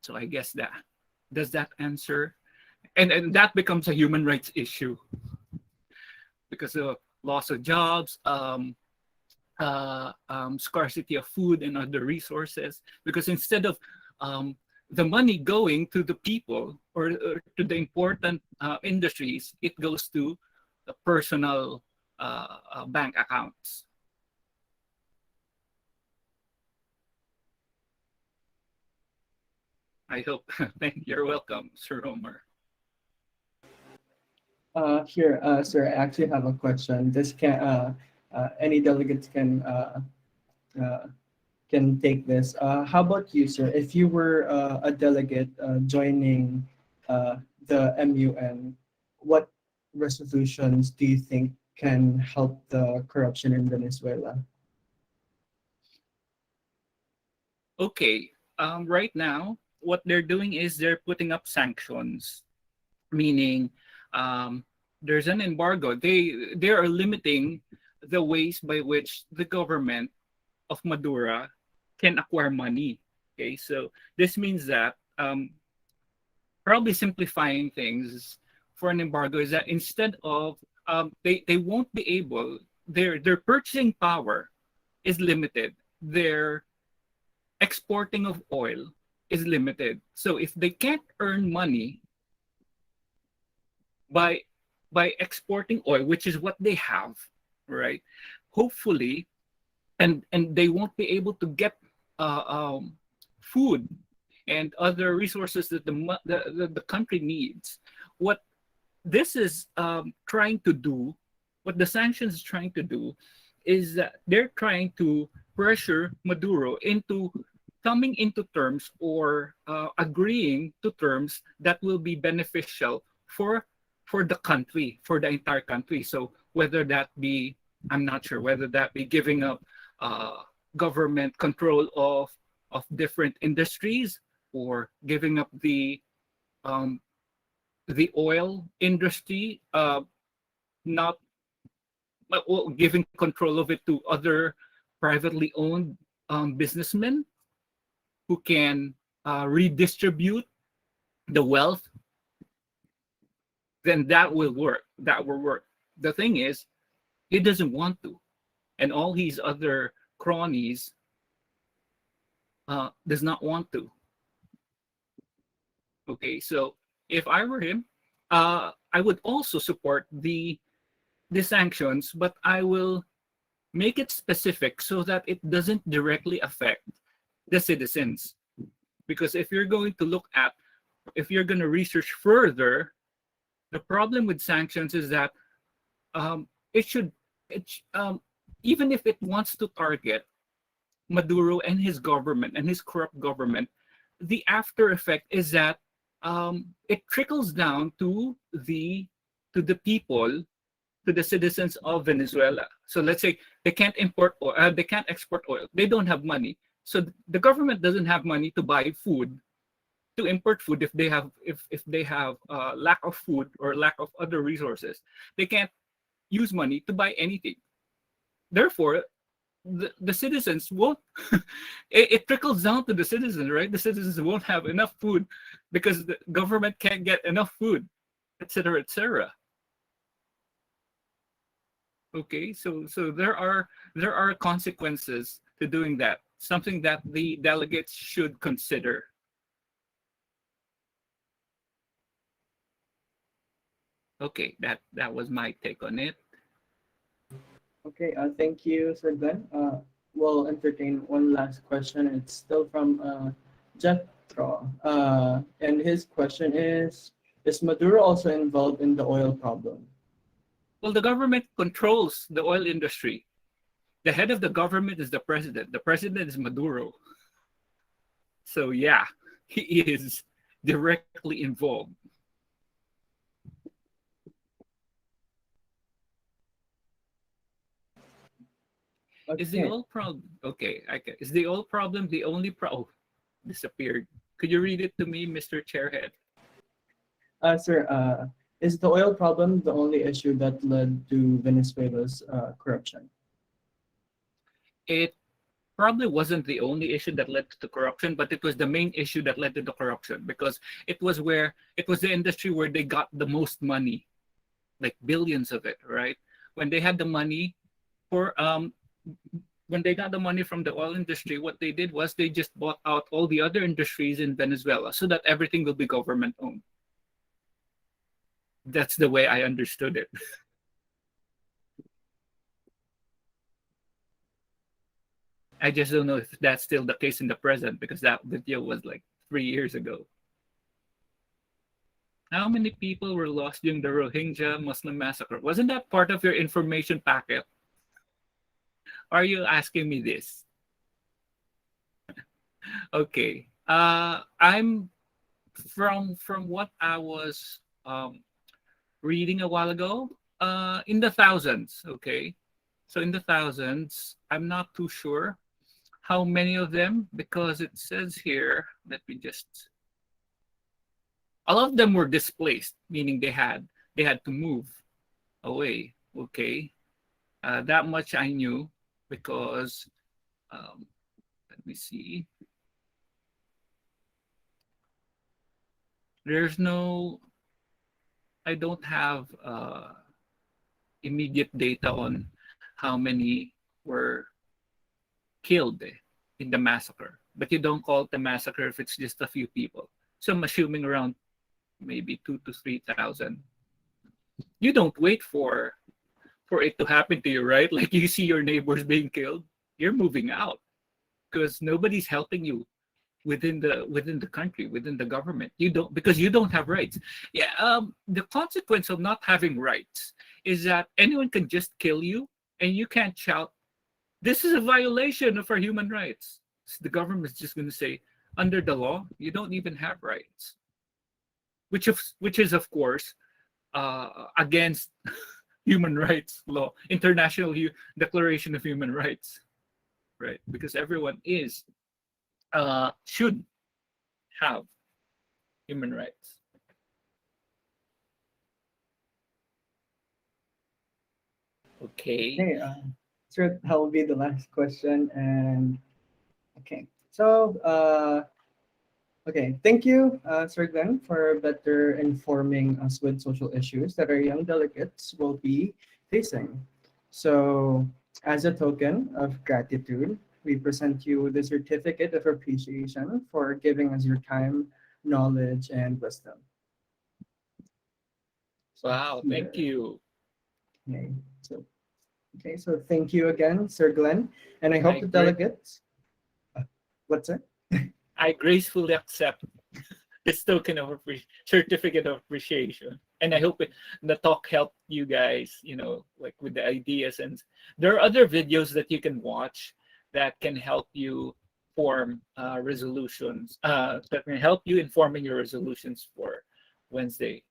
So I guess does that answer? And that becomes a human rights issue because of loss of jobs, scarcity of food and other resources. Because instead of the money going to the people or to the important industries, it goes to the personal bank accounts. I hope. You're welcome, Sir Omar. Here, sir, I actually have a question. This can any delegates can take this. How about you, sir? If you were a delegate joining the MUN, what resolutions do you think can help the corruption in Venezuela? Okay, right now, what they're doing is they're putting up sanctions, meaning there's an embargo. They are limiting the ways by which the government of Maduro can acquire money. Okay, so this means that probably simplifying things for an embargo is that instead of they won't be able, their purchasing power is limited. Their exporting of oil is limited. So if they can't earn money by exporting oil, which is what they have, right? Hopefully, and they won't be able to get food and other resources that the country needs. What this is trying to do, what the sanctions is trying to do, is that they're trying to pressure Maduro into coming into terms or agreeing to terms that will be beneficial for the country, for the entire country. So whether that be, I'm not sure, whether that be giving up government control of different industries, or giving up the oil industry, not well, giving control of it to other privately owned businessmen who can redistribute the wealth, then that will work. That will work. The thing is, he doesn't want to, and all his other cronies does not want to. Okay, so if I were him, I would also support the sanctions, but I will make it specific so that it doesn't directly affect the citizens. Because if you're going to look at, if you're going to research further, the problem with sanctions is that even if it wants to target Maduro and his government and his corrupt government, the after effect is that it trickles down to the people, to the citizens of Venezuela. So let's say they can't import oil, they can't export oil. They don't have money. So the government doesn't have money to buy food, to import food if they have lack of food or lack of other resources. They can't use money to buy anything. Therefore, the citizens won't. it trickles down to the citizens, right? The citizens won't have enough food because the government can't get enough food, etc., etc. Okay, so there are consequences to doing that. Something that the delegates should consider. Okay, that was my take on it. Okay, thank you, Sir Glenn. We'll entertain one last question. It's still from Jethro. And his question is Maduro also involved in the oil problem? Well, the government controls the oil industry. The head of the government is the president. The president is Maduro. So yeah, he is directly involved. Okay. Is the oil problem okay? Is the oil problem the only problem? Disappeared. Could you read it to me, Mr. Chairhead? Sir, is the oil problem the only issue that led to Venezuela's corruption? It probably wasn't the only issue that led to the corruption, but it was the main issue that led to the corruption, because it was the industry where they got the most money, like billions of it, right? When they had the money for when they got the money from the oil industry, what they did was they just bought out all the other industries in Venezuela so that everything will be government owned. That's the way I understood it. I just don't know if that's still the case in the present, because that video was like 3 years ago. How many people were lost during the Rohingya Muslim massacre? Wasn't that part of your information packet? Are you asking me this? Okay. I'm from what I was reading a while ago, in the thousands. Okay, so in the thousands. I'm not too sure how many of them, because it says here, let me just, a lot of them were displaced, meaning they had to move away. Okay, that much I knew, because let me see, I don't have immediate data on how many were killed in the massacre, but you don't call it a massacre if it's just a few people. So I'm assuming around maybe 2,000 to 3,000. You don't wait for it to happen to you, right? Like you see your neighbors being killed, you're moving out, because nobody's helping you within the country, within the government. You don't, because you don't have rights. Yeah, the consequence of not having rights is that anyone can just kill you, and you can't shout, "This is a violation of our human rights." So the government is just going to say, under the law, you don't even have rights, which is of course against human rights law, International Declaration of Human Rights, right? Because everyone should have human rights. Okay. Okay, so that will be the last question. And okay, so okay, thank you, Sir Glenn, for better informing us with social issues that our young delegates will be facing. So, as a token of gratitude, we present you the certificate of appreciation for giving us your time, knowledge, and wisdom. Wow, thank you. Okay, so thank you again, Sir Glenn, and I hope the delegates. What's that? I gracefully accept this token of certificate of appreciation, and I hope the talk helped you guys, like with the ideas. And there are other videos that you can watch that can help you form resolutions. That can help you in forming your resolutions for Wednesday.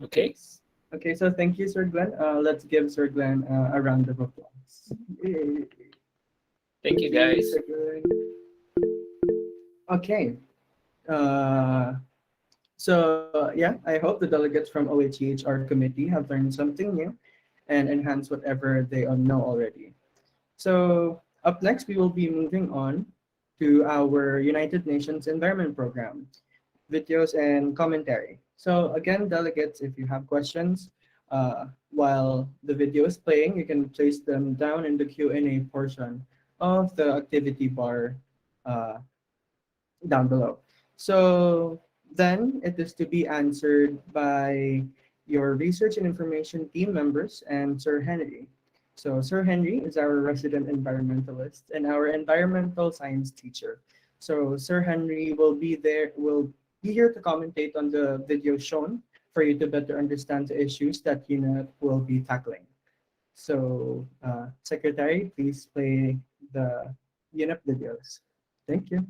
Okay. Okay, so thank you, Sir Glenn. Let's give Sir Glenn a round of applause. Yay. Thank you, guys. Sir Glenn. Okay. So yeah, I hope the delegates from OHEHR committee have learned something new and enhanced whatever they know already. So up next, we will be moving on to our United Nations Environment Program, videos and commentary. So again, delegates, if you have questions while the video is playing, you can place them down in the Q&A portion of the activity bar down below. So then it is to be answered by your research and information team members and Sir Henry. So Sir Henry is our resident environmentalist and our environmental science teacher. So Sir Henry will be here to commentate on the video shown for you to better understand the issues that UNEP will be tackling. So Secretary, please play the UNEP videos. Thank you.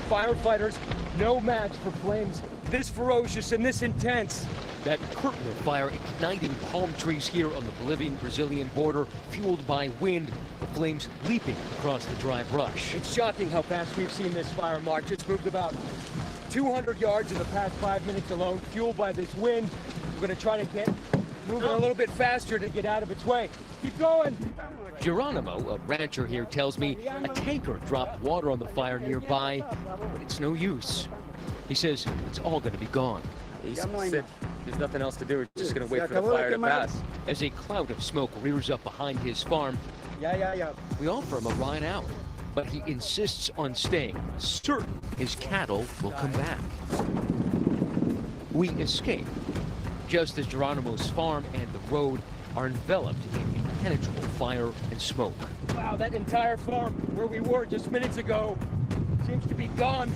Firefighters, no match for flames this ferocious and this intense. That curtain of fire igniting palm trees here on the Bolivian-Brazilian border, fueled by wind, the flames leaping across the dry brush. It's shocking how fast we've seen this fire march. It's moved about 200 yards in the past 5 minutes alone, fueled by this wind. We're going to try to get moving a little bit faster to get out of its way. Keep going. Geronimo, a rancher here, tells me a tanker dropped water on the fire nearby, but it's no use. He says it's all going to be gone. He said there's nothing else to do. We're just going to wait for the fire to pass. As a cloud of smoke rears up behind his farm, we offer him a ride out, but he insists on staying, certain his cattle will come back. We escape, just as Geronimo's farm and the road are enveloped in impenetrable fire and smoke. Wow, that entire farm where we were just minutes ago seems to be gone.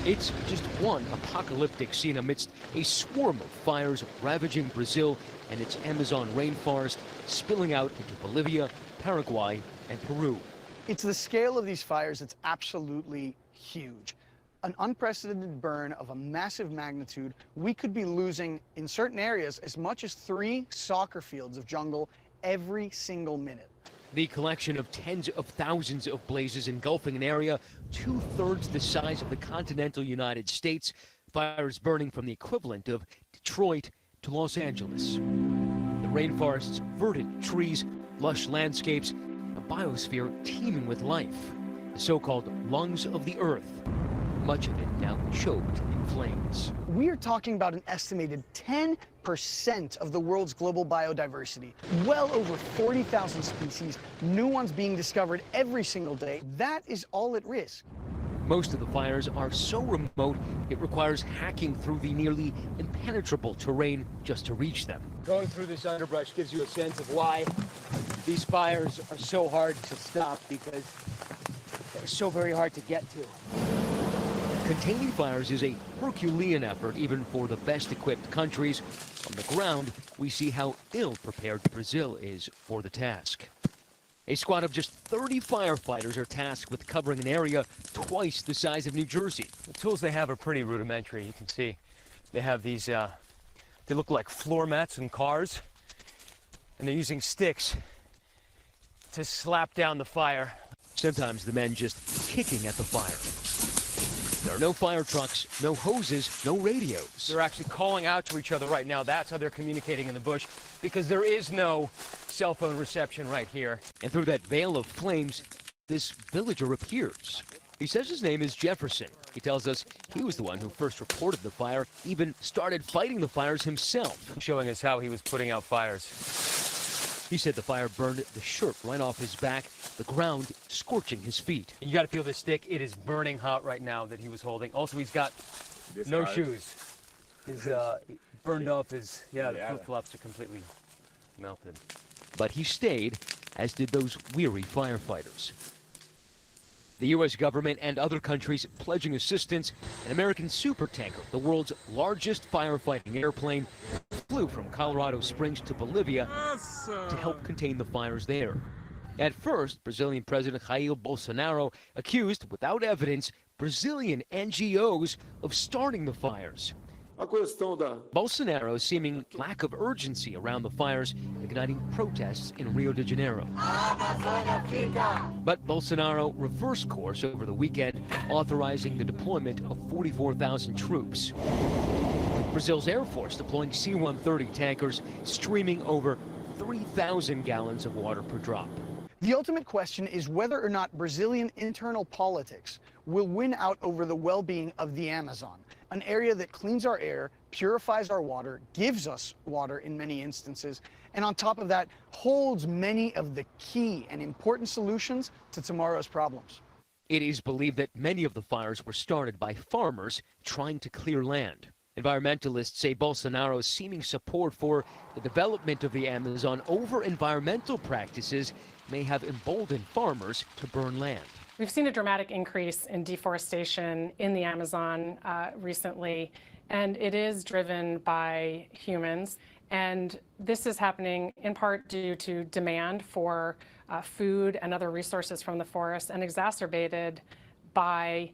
It's just one apocalyptic scene amidst a swarm of fires ravaging Brazil and its Amazon rainforest, spilling out into Bolivia, Paraguay, and Peru. It's the scale of these fires that's absolutely huge. An unprecedented burn of a massive magnitude. We could be losing, in certain areas, as much as 3 soccer fields of jungle every single minute. The collection of tens of thousands of blazes engulfing an area 2/3 the size of the continental United States, fires burning from the equivalent of Detroit to Los Angeles. The rainforest's verdant trees, lush landscapes, a biosphere teeming with life, the so-called lungs of the earth, much of it now choked in flames. We are talking about an estimated 10% of the world's global biodiversity. Well over 40,000 species, new ones being discovered every single day. That is all at risk. Most of the fires are so remote, it requires hacking through the nearly impenetrable terrain just to reach them. Going through this underbrush gives you a sense of why these fires are so hard to stop, because they're so very hard to get to. Containing fires is a Herculean effort even for the best equipped countries. On the ground, we see how ill prepared Brazil is for the task. A squad of just 30 firefighters are tasked with covering an area twice the size of New Jersey. The tools they have are pretty rudimentary. You can see they have these, they look like floor mats in cars, and they're using sticks to slap down the fire. Sometimes the men just kicking at the fire. There are no fire trucks, no hoses, no radios. They're actually calling out to each other right now. That's how they're communicating in the bush, because there is no cell phone reception right here. And through that veil of flames, this villager appears. He says his name is Jefferson. He tells us he was the one who first reported the fire, even started fighting the fires himself. Showing us how he was putting out fires. He said the fire burned the shirt right off his back, the ground scorching his feet. You got to feel the stick. It is burning hot right now that he was holding. Also, he's got no shoes. His burned off his, the flip-flops are completely melted. But he stayed, as did those weary firefighters. The U.S. government and other countries pledging assistance. An American supertanker, the world's largest firefighting airplane, flew from Colorado Springs to Bolivia to help contain the fires there. At first, Brazilian President Jair Bolsonaro accused, without evidence, Brazilian NGOs of starting the fires. Bolsonaro's seeming lack of urgency around the fires igniting protests in Rio de Janeiro. But Bolsonaro reversed course over the weekend, authorizing the deployment of 44,000 troops. Brazil's Air Force deploying C-130 tankers, streaming over 3,000 gallons of water per drop. The ultimate question is whether or not Brazilian internal politics will win out over the well-being of the Amazon, an area that cleans our air, purifies our water, gives us water in many instances, and on top of that, holds many of the key and important solutions to tomorrow's problems. It is believed that many of the fires were started by farmers trying to clear land. Environmentalists say Bolsonaro's seeming support for the development of the Amazon over environmental practices may have emboldened farmers to burn land. We've seen a dramatic increase in deforestation in the Amazon recently, and it is driven by humans. And this is happening in part due to demand for food and other resources from the forest, and exacerbated by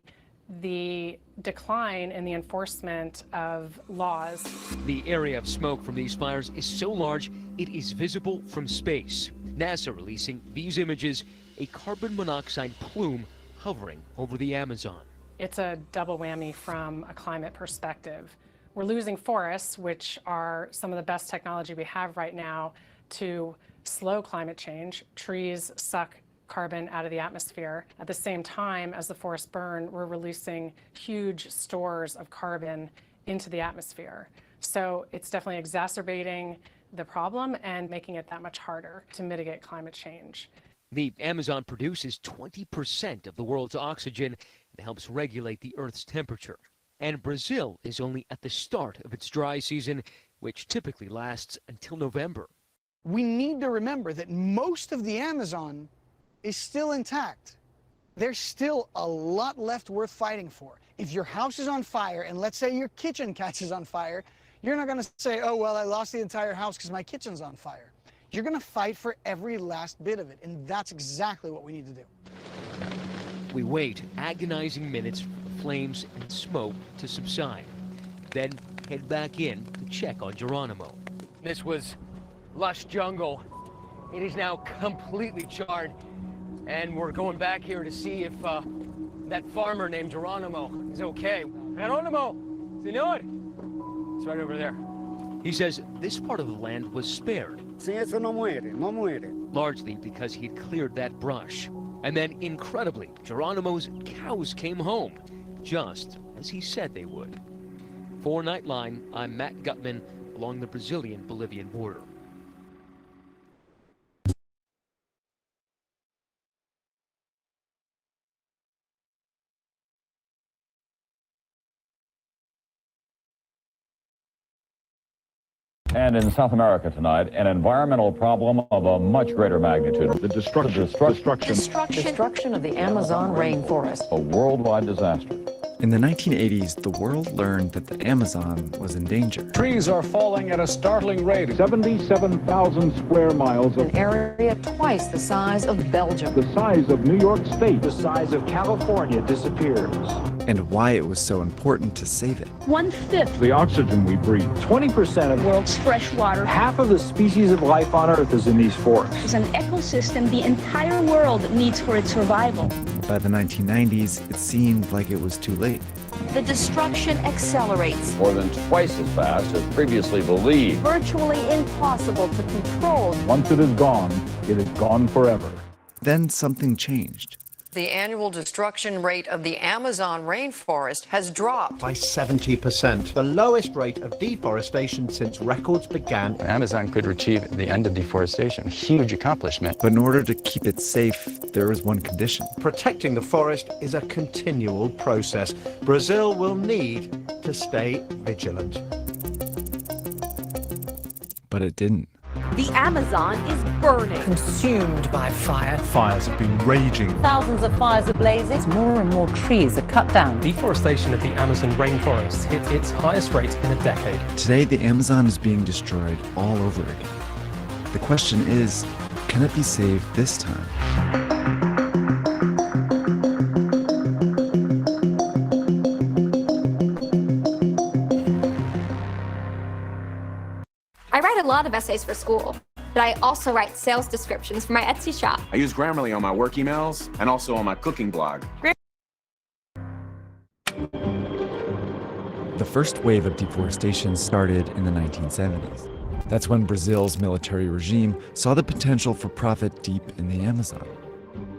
the decline in the enforcement of laws. The area of smoke from these fires is so large it is visible from space. NASA releasing these images, a carbon monoxide plume hovering over the Amazon. It's a double whammy from a climate perspective. We're losing forests, which are some of the best technology we have right now to slow climate change. Trees suck carbon out of the atmosphere. At the same time as the forests burn, we're releasing huge stores of carbon into the atmosphere. So it's definitely exacerbating the problem and making it that much harder to mitigate climate change. The Amazon produces 20% of the world's oxygen and helps regulate the Earth's temperature. And Brazil is only at the start of its dry season, which typically lasts until November. We need to remember that most of the Amazon is still intact. There's still a lot left worth fighting for. If your house is on fire, and let's say your kitchen catches on fire, you're not going to say, oh, well, I lost the entire house because my kitchen's on fire. You're going to fight for every last bit of it, and that's exactly what we need to do. We wait agonizing minutes for the flames and smoke to subside, then head back in to check on Geronimo. This was lush jungle. It is now completely charred, and we're going back here to see if that farmer named Geronimo is okay. Geronimo, senor! It's right over there. He says this part of the land was spared, largely because he had cleared that brush. And then, incredibly, Geronimo's cows came home, just as he said they would. For Nightline, I'm Matt Gutman, along the Brazilian-Bolivian border. And in South America tonight, an environmental problem of a much greater magnitude. The destruction of the Amazon rainforest. A worldwide disaster. In the 1980s, the world learned that the Amazon was in danger. Trees are falling at a startling rate. 77,000 square miles of an area twice the size of Belgium. The size of New York State. The size of California disappears. And why it was so important to save it. 1/5 the oxygen we breathe. 20% of the world's fresh water. Half of the species of life on Earth is in these forests. It's an ecosystem the entire world needs for its survival. By the 1990s, it seemed like it was too late. The destruction accelerates. More than twice as fast as previously believed. Virtually impossible to control. Once it is gone forever. Then something changed. The annual destruction rate of the Amazon rainforest has dropped by 70%, the lowest rate of deforestation since records began. The Amazon could achieve the end of deforestation, a huge accomplishment. But in order to keep it safe, there was one condition. Protecting the forest is a continual process. Brazil will need to stay vigilant. But it didn't. The Amazon is burning. Consumed by fire. Fires have been raging. Thousands of fires ablaze. More and more trees are cut down. Deforestation of the Amazon rainforest hit its highest rate in a decade. Today, the Amazon is being destroyed all over again. The question is, can it be saved this time? I write a lot of essays for school, but I also write sales descriptions for my Etsy shop. I use Grammarly on my work emails and also on my cooking blog. The first wave of deforestation started in the 1970s. That's when Brazil's military regime saw the potential for profit deep in the Amazon.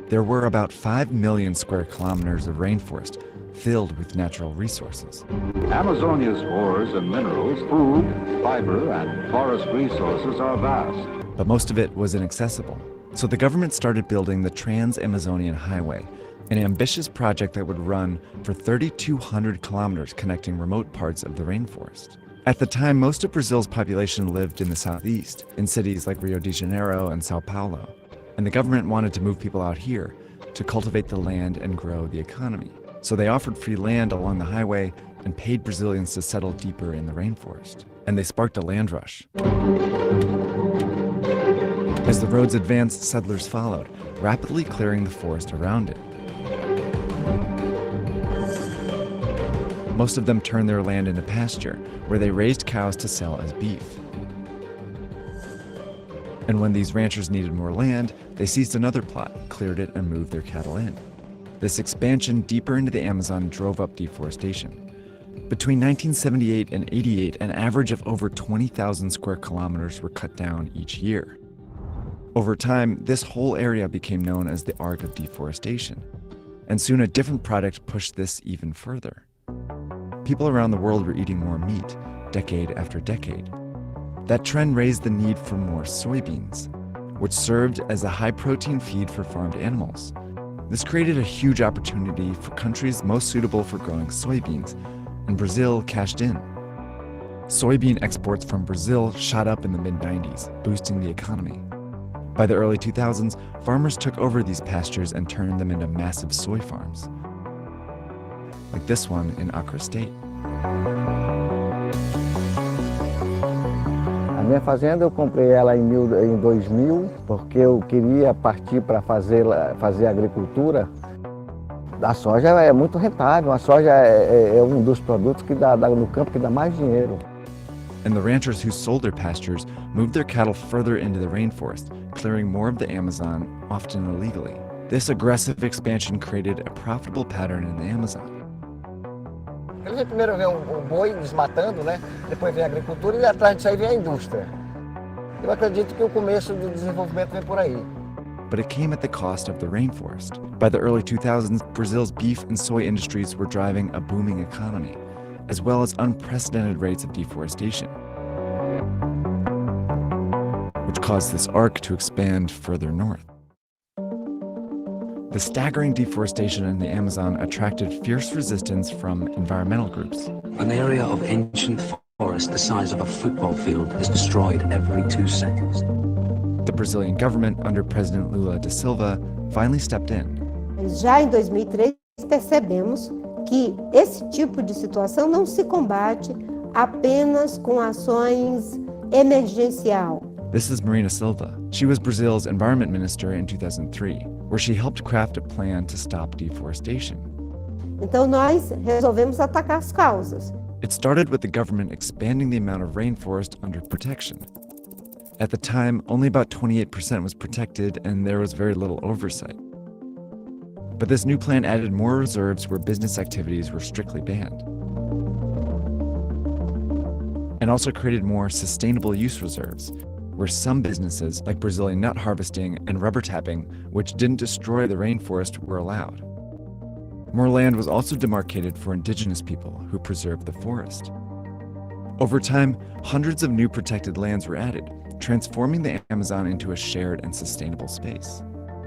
There were about 5 million square kilometers of rainforest filled with natural resources. Amazonia's ores and minerals, food, fiber, and forest resources are vast. But most of it was inaccessible. So the government started building the Trans-Amazonian Highway, an ambitious project that would run for 3,200 kilometers connecting remote parts of the rainforest. At the time, most of Brazil's population lived in the southeast, in cities like Rio de Janeiro and Sao Paulo. And the government wanted to move people out here to cultivate the land and grow the economy. So they offered free land along the highway and paid Brazilians to settle deeper in the rainforest. And they sparked a land rush. As the roads advanced, settlers followed, rapidly clearing the forest around it. Most of them turned their land into pasture, where they raised cows to sell as beef. And when these ranchers needed more land, they seized another plot, cleared it, and moved their cattle in. This expansion deeper into the Amazon drove up deforestation. Between 1978 and 88, an average of over 20,000 square kilometers were cut down each year. Over time, this whole area became known as the arc of deforestation. And soon a different product pushed this even further. People around the world were eating more meat, decade after decade. That trend raised the need for more soybeans, which served as a high-protein feed for farmed animals. This created a huge opportunity for countries most suitable for growing soybeans, and Brazil cashed in. Soybean exports from Brazil shot up in the mid-90s, boosting the economy. By the early 2000s, farmers took over these pastures and turned them into massive soy farms, like this one in Acre State. A minha fazenda eu comprei ela em 2000 porque eu queria partir para fazer agricultura. A soja é muito rentável, a soja é dos produtos que dá no campo que dá mais dinheiro. And the ranchers who sold their pastures moved their cattle further into the rainforest, clearing more of the Amazon, often illegally. This aggressive expansion created a profitable pattern in the Amazon. A gente primeiro vê boi desmatando, né? Depois vem a agricultura e atrás disso aí vem a indústria. Eu acredito que o começo do desenvolvimento vem por aí. But it came at the cost of the rainforest. By the early 2000s, Brazil's beef and soy industries were driving a booming economy, as well as unprecedented rates of deforestation, which caused this arc to expand further north. The staggering deforestation in the Amazon attracted fierce resistance from environmental groups. An area of ancient forest the size of a football field is destroyed every 2 seconds. The Brazilian government, under President Lula da Silva, finally stepped in. Já em 2003, percebemos que esse tipo de situação não se combate apenas com ações emergencial. This is Marina Silva. She was Brazil's environment minister in 2003, where she helped craft a plan to stop deforestation. Então nós resolvemos atacar as causas. It started with the government expanding the amount of rainforest under protection. At the time, only about 28% was protected and there was very little oversight. But this new plan added more reserves where business activities were strictly banned. And also created more sustainable use reserves, where some businesses, like Brazilian nut harvesting and rubber tapping, which didn't destroy the rainforest, were allowed. More land was also demarcated for indigenous people who preserved the forest. Over time, hundreds of new protected lands were added, transforming the Amazon into a shared and sustainable space.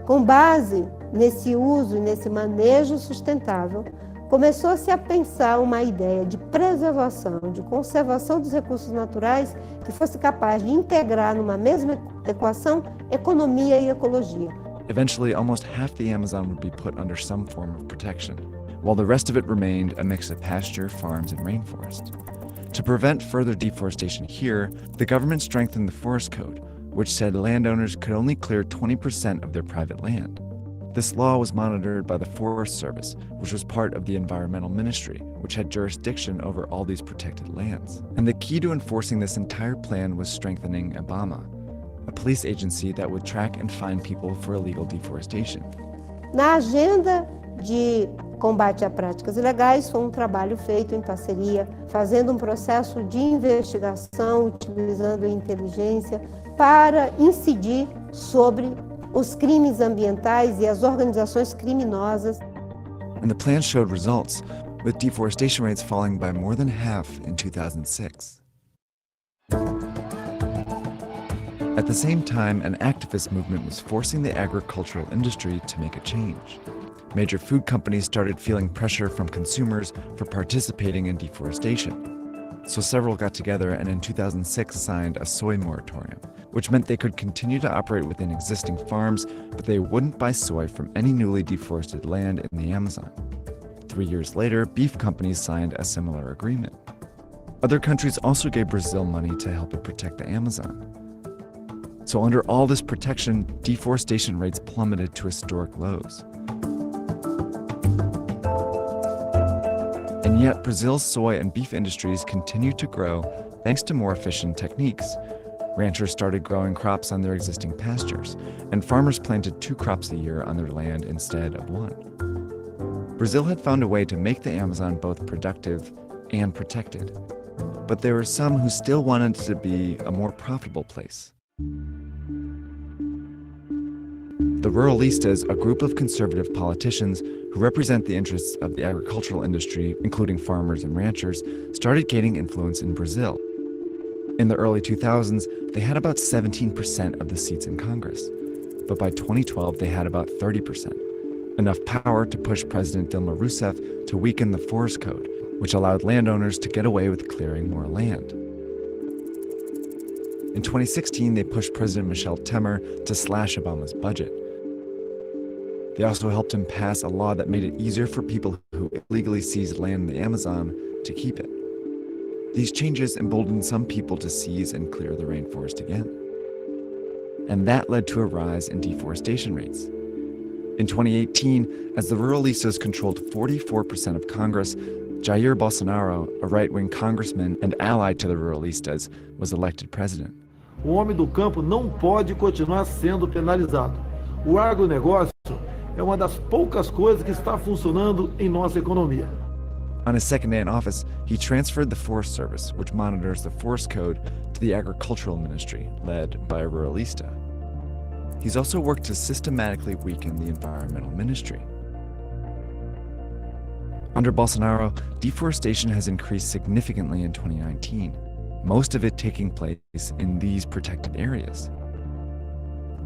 Com base nesse uso e nesse manejo sustentável, começou-se a pensar uma ideia de preservação, de conservação dos recursos naturais que fosse capaz de integrar numa mesma equação economia e ecologia. Eventually, almost half the Amazon would be put under some form of protection, while the rest of it remained a mix of pasture, farms, and rainforest. To prevent further deforestation here, the government strengthened the forest code, which said landowners could only clear 20% of their private land. This law was monitored by the Forest Service, which was part of the Environmental Ministry, which had jurisdiction over all these protected lands. And the key to enforcing this entire plan was strengthening IBAMA, a police agency that would track and fine people for illegal deforestation. Na agenda de combate a práticas ilegais foi um trabalho feito em parceria, fazendo um processo de investigação, utilizando a inteligência para incidir sobre os crimes ambientais e as organizações criminosas. And the plan showed results, with deforestation rates falling by more than half in 2006. At the same time, an activist movement was forcing the agricultural industry to make a change. Major food companies started feeling pressure from consumers for participating in deforestation. So several got together and in 2006 signed a Soy Moratorium, which meant they could continue to operate within existing farms, but they wouldn't buy soy from any newly deforested land in the Amazon. 3 years later, beef companies signed a similar agreement. Other countries also gave Brazil money to help it protect the Amazon. So under all this protection, deforestation rates plummeted to historic lows. And yet, Brazil's soy and beef industries continued to grow thanks to more efficient techniques. Ranchers started growing crops on their existing pastures, and farmers planted 2 crops a year on their land instead of 1. Brazil had found a way to make the Amazon both productive and protected. But there were some who still wanted it to be a more profitable place. The Ruralistas, a group of conservative politicians who represent the interests of the agricultural industry, including farmers and ranchers, started gaining influence in Brazil. In the early 2000s, they had about 17% of the seats in Congress. But by 2012, they had about 30%, enough power to push President Dilma Rousseff to weaken the forest code, which allowed landowners to get away with clearing more land. In 2016, they pushed President Michel Temer to slash Obama's budget. They also helped him pass a law that made it easier for people who illegally seized land in the Amazon to keep it. These changes emboldened some people to seize and clear the rainforest again. And that led to a rise in deforestation rates. In 2018, as the Ruralistas controlled 44% of Congress, Jair Bolsonaro, a right-wing congressman and ally to the Ruralistas, was elected president. O homem do campo não pode continuar sendo penalizado. O agronegócio é uma das poucas coisas que está funcionando em nossa economia. On his second day in office, he transferred the Forest Service, which monitors the forest code, to the Agricultural Ministry, led by a Ruralista. He's also worked to systematically weaken the Environmental Ministry. Under Bolsonaro, deforestation has increased significantly in 2019, most of it taking place in these protected areas.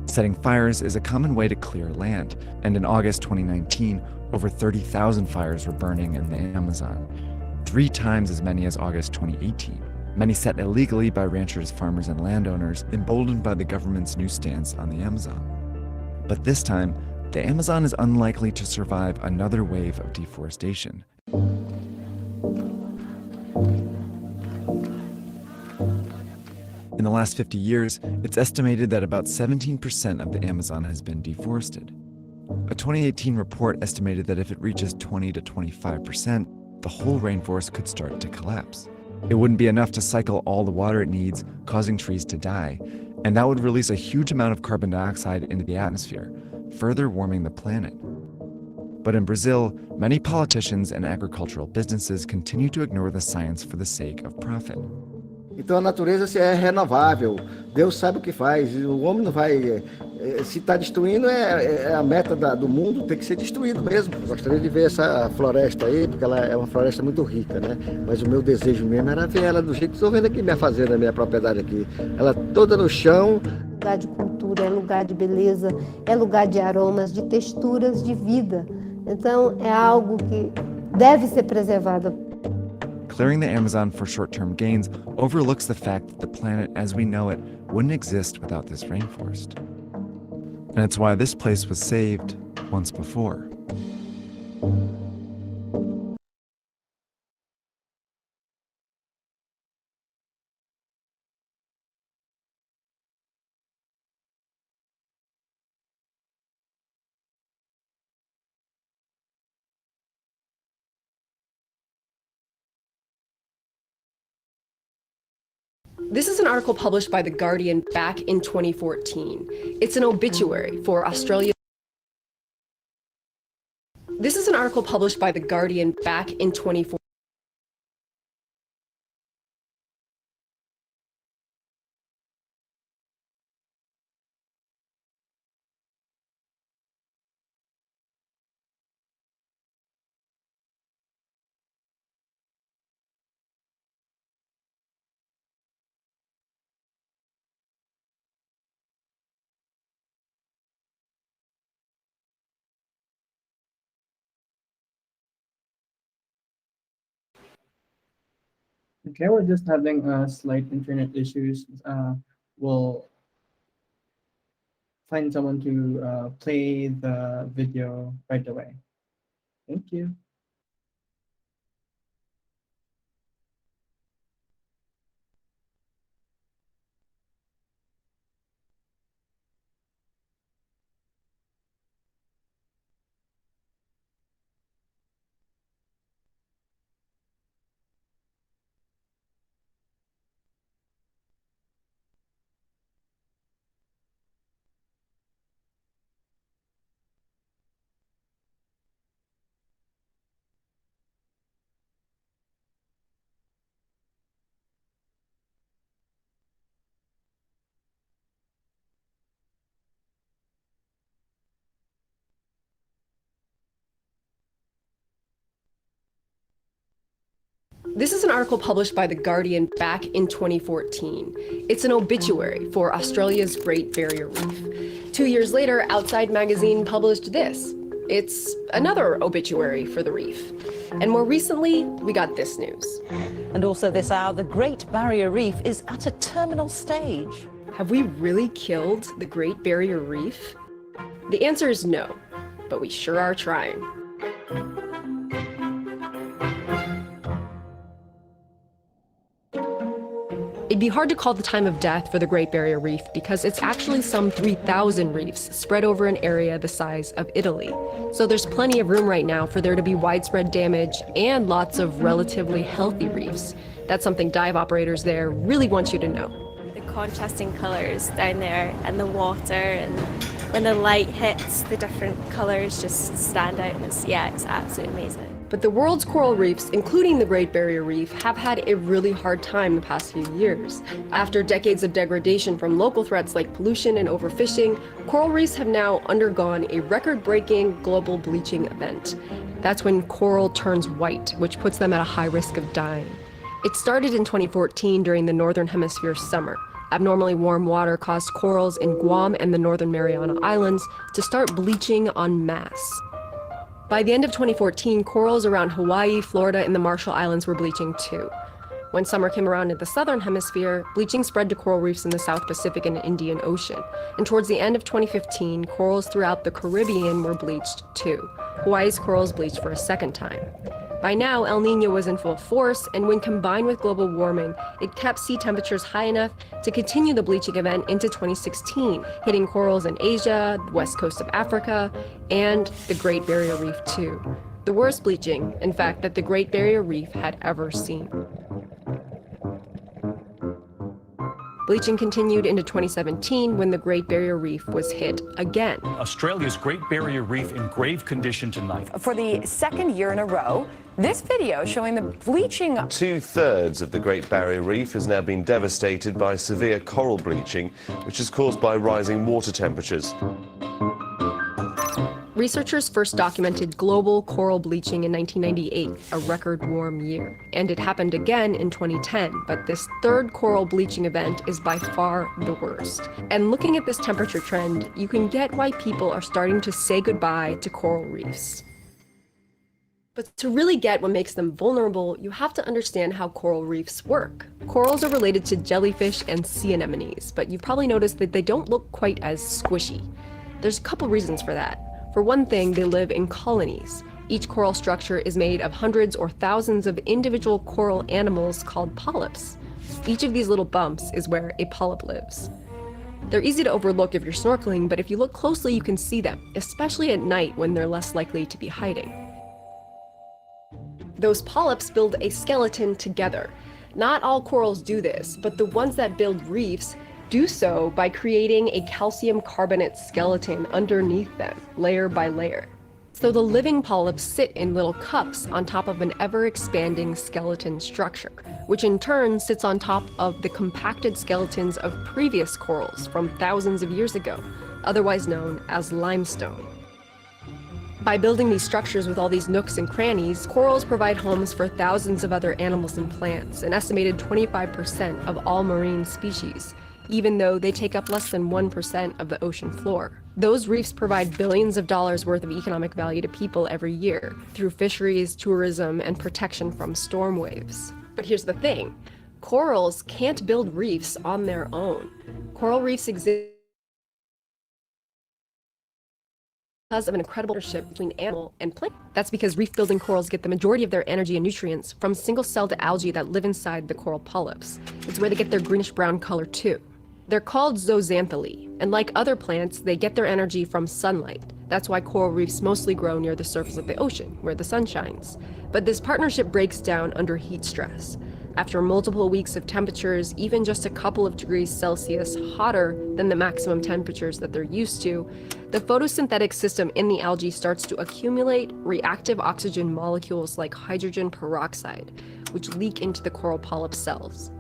Setting fires is a common way to clear land, and in August 2019, over 30,000 fires were burning in the Amazon, 3 times as many as August 2018. Many set illegally by ranchers, farmers, and landowners, emboldened by the government's new stance on the Amazon. But this time, the Amazon is unlikely to survive another wave of deforestation. In the last 50 years, it's estimated that about 17% of the Amazon has been deforested. A 2018 report estimated that if it reaches 20 to 25%, the whole rainforest could start to collapse. It wouldn't be enough to cycle all the water it needs, causing trees to die, and that would release a huge amount of carbon dioxide into the atmosphere, further warming the planet. But in Brazil, many politicians and agricultural businesses continue to ignore the science for the sake of profit. Então a natureza é renovável, Deus sabe o que faz, o homem não vai, se está destruindo é a meta do mundo, tem que ser destruído mesmo. Gostaria de ver essa floresta aí, porque ela é uma floresta muito rica, né? Mas o meu desejo mesmo era ver ela do jeito que estou vendo aqui minha fazenda, minha propriedade aqui, ela toda no chão. É lugar de cultura, é lugar de beleza, é lugar de aromas, de texturas, de vida. Então é algo que deve ser preservado. Clearing the Amazon for short-term gains overlooks the fact that the planet as we know it wouldn't exist without this rainforest. And it's why this place was saved once before. This is an article published by The Guardian back in 2014. It's an obituary for Australia. This is an article published by The Guardian back in 2014. Okay, we're just having slight internet issues. We'll find someone to play the video right away. Thank you. This is an article published by The Guardian back in 2014. It's an obituary for Australia's Great Barrier Reef. 2 years later, Outside magazine published this. It's another obituary for the reef. And more recently, we got this news. And also this hour, the Great Barrier Reef is at a terminal stage. Have we really killed the Great Barrier Reef? The answer is no, but we sure are trying. It'd be hard to call the time of death for the Great Barrier Reef because it's actually some 3,000 reefs spread over an area the size of Italy. So there's plenty of room right now for there to be widespread damage and lots of relatively healthy reefs. That's something dive operators there really want you to know. The contrasting colors down there and the water, and when the light hits, the different colors just stand out, and it's absolutely amazing. But the world's coral reefs, including the Great Barrier Reef, have had a really hard time the past few years. After decades of degradation from local threats like pollution and overfishing, coral reefs have now undergone a record-breaking global bleaching event. That's when coral turns white, which puts them at a high risk of dying. It started in 2014 during the Northern Hemisphere summer. Abnormally warm water caused corals in Guam and the Northern Mariana Islands to start bleaching en masse. By the end of 2014, corals around Hawaii, Florida, and the Marshall Islands were bleaching too. When summer came around in the Southern Hemisphere, bleaching spread to coral reefs in the South Pacific and Indian Ocean. And towards the end of 2015, corals throughout the Caribbean were bleached too. Hawaii's corals bleached for a second time. By now, El Niño was in full force, and when combined with global warming, it kept sea temperatures high enough to continue the bleaching event into 2016, hitting corals in Asia, the west coast of Africa, and the Great Barrier Reef too. The worst bleaching, in fact, that the Great Barrier Reef had ever seen. Bleaching continued into 2017 when the Great Barrier Reef was hit again. Australia's Great Barrier Reef in grave condition tonight. For the second year in a row, this video showing the bleaching. 2/3 of the Great Barrier Reef has now been devastated by severe coral bleaching, which is caused by rising water temperatures. Researchers first documented global coral bleaching in 1998, a record warm year. And it happened again in 2010, but this third coral bleaching event is by far the worst. And looking at this temperature trend, you can get why people are starting to say goodbye to coral reefs. But to really get what makes them vulnerable, you have to understand how coral reefs work. Corals are related to jellyfish and sea anemones, but you've probably noticed that they don't look quite as squishy. There's a couple reasons for that. For one thing, they live in colonies. Each coral structure is made of hundreds or thousands of individual coral animals called polyps. Each of these little bumps is where a polyp lives. They're easy to overlook if you're snorkeling, but if you look closely, you can see them, especially at night when they're less likely to be hiding. Those polyps build a skeleton together. Not all corals do this, but the ones that build reefs do so by creating a calcium carbonate skeleton underneath them, layer by layer. So the living polyps sit in little cups on top of an ever-expanding skeleton structure, which in turn sits on top of the compacted skeletons of previous corals from thousands of years ago, otherwise known as limestone. By building these structures with all these nooks and crannies, corals provide homes for thousands of other animals and plants, an estimated 25% of all marine species, even though they take up less than 1% of the ocean floor. Those reefs provide billions of dollars worth of economic value to people every year through fisheries, tourism, and protection from storm waves. But here's the thing, corals can't build reefs on their own. Coral reefs exist because of an incredible partnership between animal and plant. That's because reef-building corals get the majority of their energy and nutrients from single-celled algae that live inside the coral polyps. It's where they get their greenish-brown color too. They're called zooxanthellae, and like other plants, they get their energy from sunlight. That's why coral reefs mostly grow near the surface of the ocean, where the sun shines. But this partnership breaks down under heat stress. After multiple weeks of temperatures, even just a couple of degrees Celsius hotter than the maximum temperatures that they're used to, the photosynthetic system in the algae starts to accumulate reactive oxygen molecules like hydrogen peroxide, which leak into the coral polyp cells.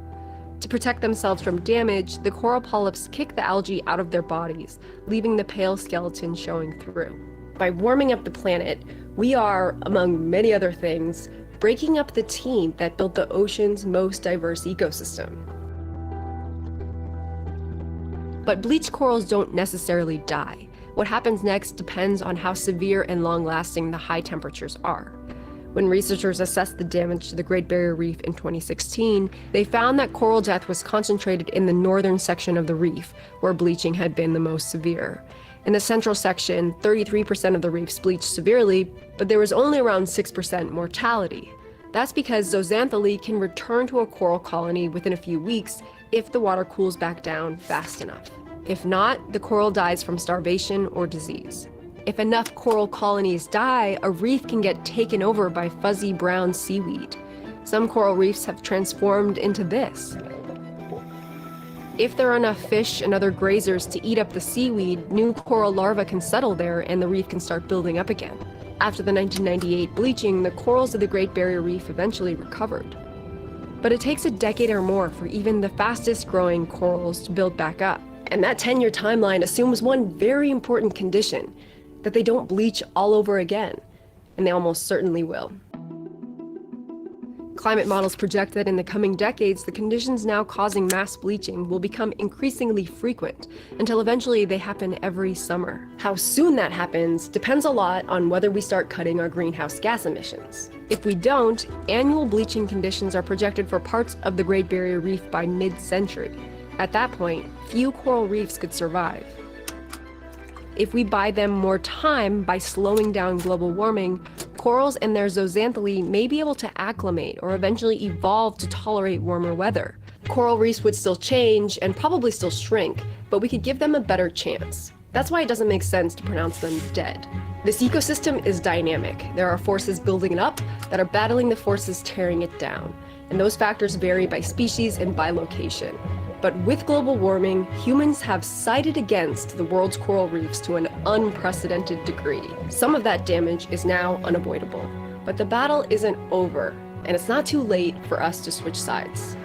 To protect themselves from damage, the coral polyps kick the algae out of their bodies, leaving the pale skeleton showing through. By warming up the planet, we are, among many other things, breaking up the team that built the ocean's most diverse ecosystem. But bleached corals don't necessarily die. What happens next depends on how severe and long-lasting the high temperatures are. When researchers assessed the damage to the Great Barrier Reef in 2016, they found that coral death was concentrated in the northern section of the reef, where bleaching had been the most severe. In the central section, 33% of the reefs bleached severely, but there was only around 6% mortality. That's because zooxanthellae can return to a coral colony within a few weeks if the water cools back down fast enough. If not, the coral dies from starvation or disease. If enough coral colonies die, a reef can get taken over by fuzzy brown seaweed. Some coral reefs have transformed into this. If there are enough fish and other grazers to eat up the seaweed, new coral larvae can settle there and the reef can start building up again. After the 1998 bleaching, the corals of the Great Barrier Reef eventually recovered. But it takes a decade or more for even the fastest growing corals to build back up. And that 10-year timeline assumes one very important condition, that they don't bleach all over again, and they almost certainly will. Climate models project that in the coming decades, the conditions now causing mass bleaching will become increasingly frequent, until eventually they happen every summer. How soon that happens depends a lot on whether we start cutting our greenhouse gas emissions. If we don't, annual bleaching conditions are projected for parts of the Great Barrier Reef by mid-century. At that point, few coral reefs could survive. If we buy them more time by slowing down global warming, corals and their zooxanthellae may be able to acclimate or eventually evolve to tolerate warmer weather. Coral reefs would still change and probably still shrink, but we could give them a better chance. That's why it doesn't make sense to pronounce them dead. This ecosystem is dynamic. There are forces building it up that are battling the forces tearing it down, and those factors vary by species and by location. But with global warming, humans have sided against the world's coral reefs to an unprecedented degree. Some of that damage is now unavoidable, but the battle isn't over, and it's not too late for us to switch sides.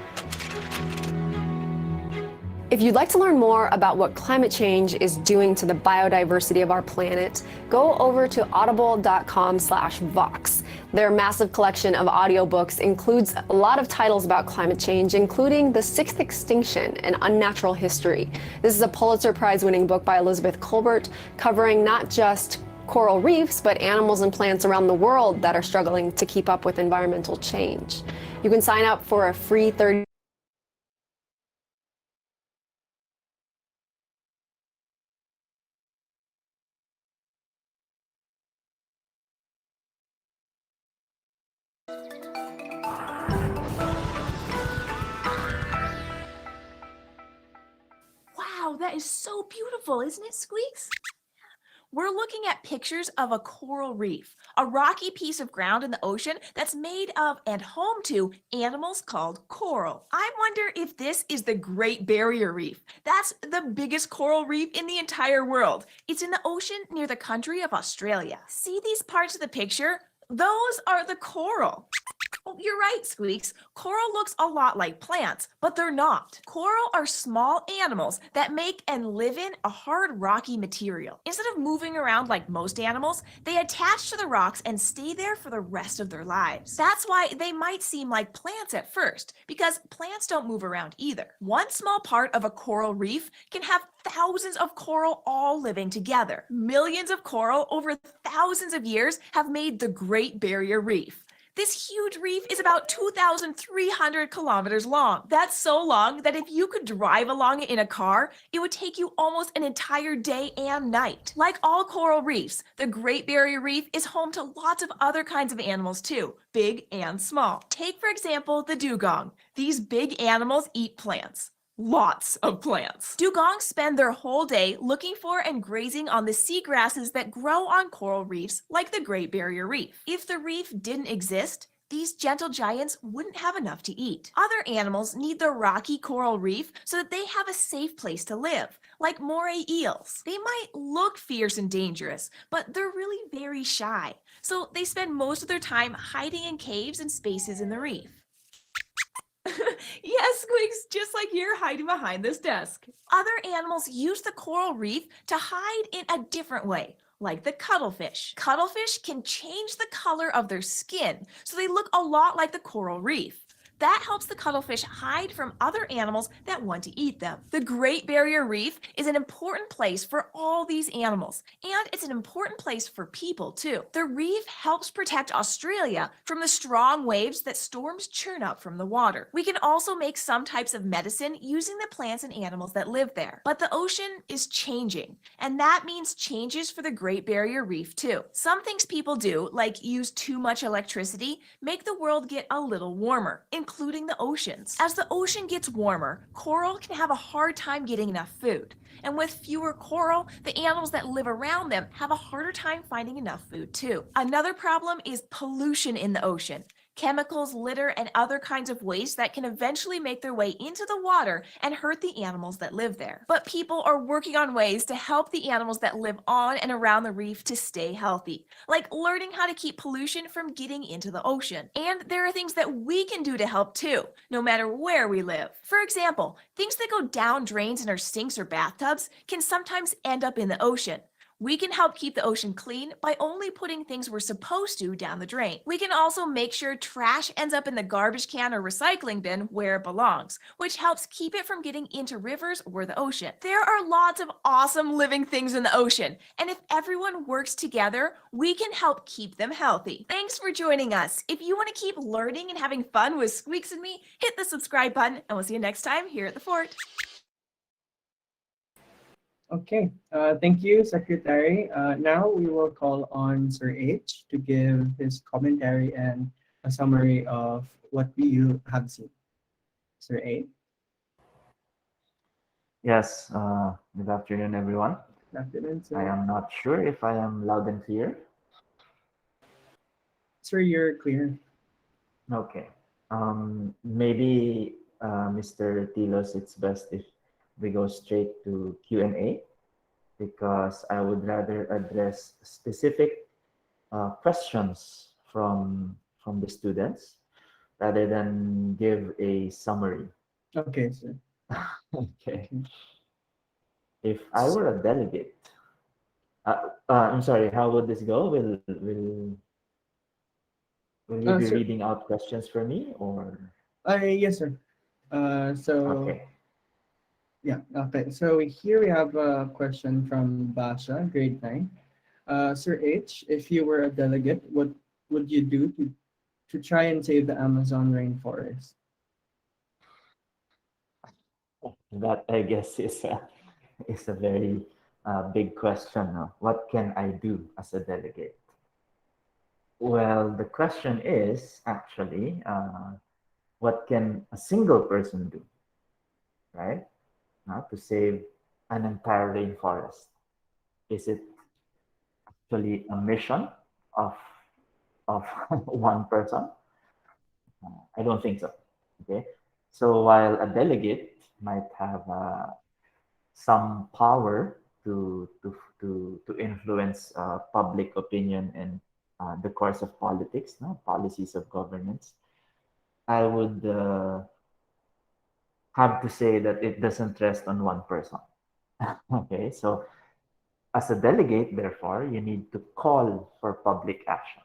If you'd like to learn more about what climate change is doing to the biodiversity of our planet, go over to audible.com/Vox. Their massive collection of audiobooks includes a lot of titles about climate change, including The Sixth Extinction, An Unnatural History. This is a Pulitzer Prize-winning book by Elizabeth Kolbert, covering not just coral reefs, but animals and plants around the world that are struggling to keep up with environmental change. You can sign up for a free 30 Wow, that is so beautiful, isn't it, Squeaks? We're looking at pictures of a coral reef, a rocky piece of ground in the ocean that's made of and home to animals called coral. I wonder if this is the Great Barrier Reef. That's the biggest coral reef in the entire world. It's in the ocean near the country of Australia. See these parts of the picture? Those are the coral. Oh, you're right, Squeaks. Coral looks a lot like plants, but they're not. Coral are small animals that make and live in a hard, rocky material. Instead of moving around like most animals, they attach to the rocks and stay there for the rest of their lives. That's why they might seem like plants at first, because plants don't move around either. One small part of a coral reef can have thousands of coral all living together. Millions of coral over thousands of years have made the Great Barrier Reef. This huge reef is about 2,300 kilometers long. That's so long that if you could drive along it in a car, it would take you almost an entire day and night. Like all coral reefs, the Great Barrier Reef is home to lots of other kinds of animals too, big and small. Take, for example, the dugong. These big animals eat plants. Lots of plants. Dugongs spend their whole day looking for and grazing on the seagrasses that grow on coral reefs like the Great Barrier Reef. If the reef didn't exist, these gentle giants wouldn't have enough to eat. Other animals need the rocky coral reef so that they have a safe place to live, like moray eels. They might look fierce and dangerous, but they're really very shy, so they spend most of their time hiding in caves and spaces in the reef. Yes, Squeaks, just like you're hiding behind this desk. Other animals use the coral reef to hide in a different way, like the cuttlefish. Cuttlefish can change the color of their skin so they look a lot like the coral reef. That helps the cuttlefish hide from other animals that want to eat them. The Great Barrier Reef is an important place for all these animals, and it's an important place for people too. The reef helps protect Australia from the strong waves that storms churn up from the water. We can also make some types of medicine using the plants and animals that live there. But the ocean is changing, and that means changes for the Great Barrier Reef too. Some things people do, like use too much electricity, make the world get a little warmer, including the oceans. As the ocean gets warmer, coral can have a hard time getting enough food. And with fewer coral, the animals that live around them have a harder time finding enough food too. Another problem is pollution in the ocean. Chemicals, litter, and other kinds of waste that can eventually make their way into the water and hurt the animals that live there. But people are working on ways to help the animals that live on and around the reef to stay healthy, like learning how to keep pollution from getting into the ocean. And there are things that we can do to help too, no matter where we live. For example, things that go down drains in our sinks or bathtubs can sometimes end up in the ocean. We can help keep the ocean clean by only putting things we're supposed to down the drain. We can also make sure trash ends up in the garbage can or recycling bin where it belongs, which helps keep it from getting into rivers or the ocean. There are lots of awesome living things in the ocean, and if everyone works together, we can help keep them healthy. Thanks for joining us. If you want to keep learning and having fun with Squeaks and me, hit the subscribe button, and we'll see you next time here at the Fort. Okay, thank you, Secretary. Now we will call on Sir H to give his commentary and a summary of what we have seen. Sir H. Yes, good afternoon, everyone. Good afternoon, I sir. am not sure if I am loud and clear. Sir, you're clear. Okay. Maybe, Mr. Tilos, it's best if we go straight to Q&A because I would rather address specific questions from the students rather than give a summary. Okay, sir. Okay. If I were a delegate, I'm sorry, how would this go? Will you be Sir, reading out questions for me or? yes, sir. So Okay. yeah, okay. So here we have a question from Basha, grade 9. Sir H, if you were a delegate, what would you do to try and save the Amazon rainforest? That I guess is a very big question. No? What can I do as a delegate? Well, the question is actually, what can a single person do, right? To save an entire rainforest? Is it actually a mission of of one person? I don't think so. Okay, so while a delegate might have some power to influence public opinion and the course of politics, no? Policies of governance, I would have to say that it doesn't rest on one person. Okay, so as a delegate, therefore, you need to call for public action,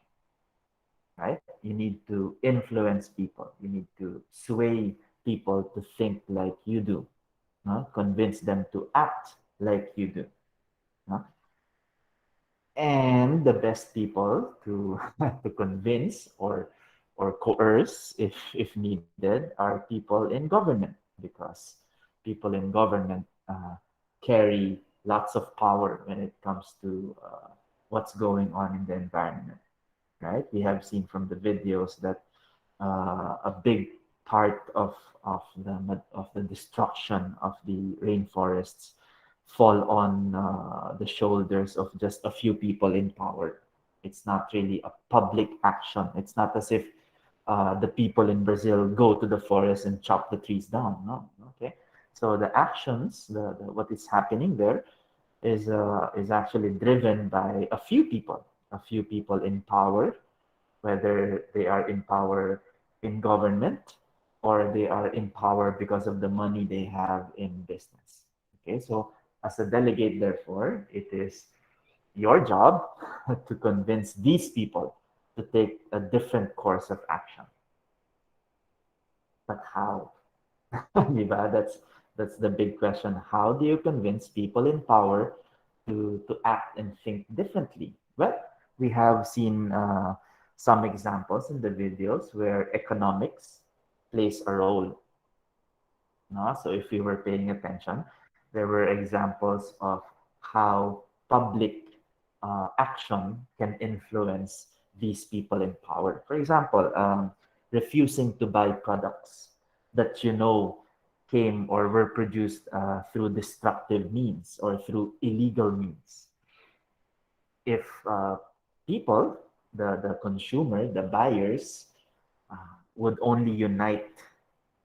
right? You need to influence people. You need to sway people to think like you do, no? Convince them to act like you do. No? And the best people to to convince or coerce if needed are people in government because people in government carry lots of power when it comes to what's going on in the environment, right? We have seen from the videos that a big part of the destruction of the rainforests fall on the shoulders of just a few people in power. It's not really a public action. It's not as if the people in Brazil go to the forest and chop the trees down. No, okay. So the actions, what is happening there, is actually driven by a few people in power, whether they are in power in government or they are in power because of the money they have in business. Okay, so as a delegate, therefore, it is your job to convince these people to take a different course of action. But how? Diba? That's the big question. How do you convince people in power to act and think differently? Well, we have seen some examples in the videos where economics plays a role. No? So if you were paying attention, there were examples of how public action can influence these people in power. For example, refusing to buy products that you know came or were produced through destructive means or through illegal means. If people, the consumer, the buyers, would only unite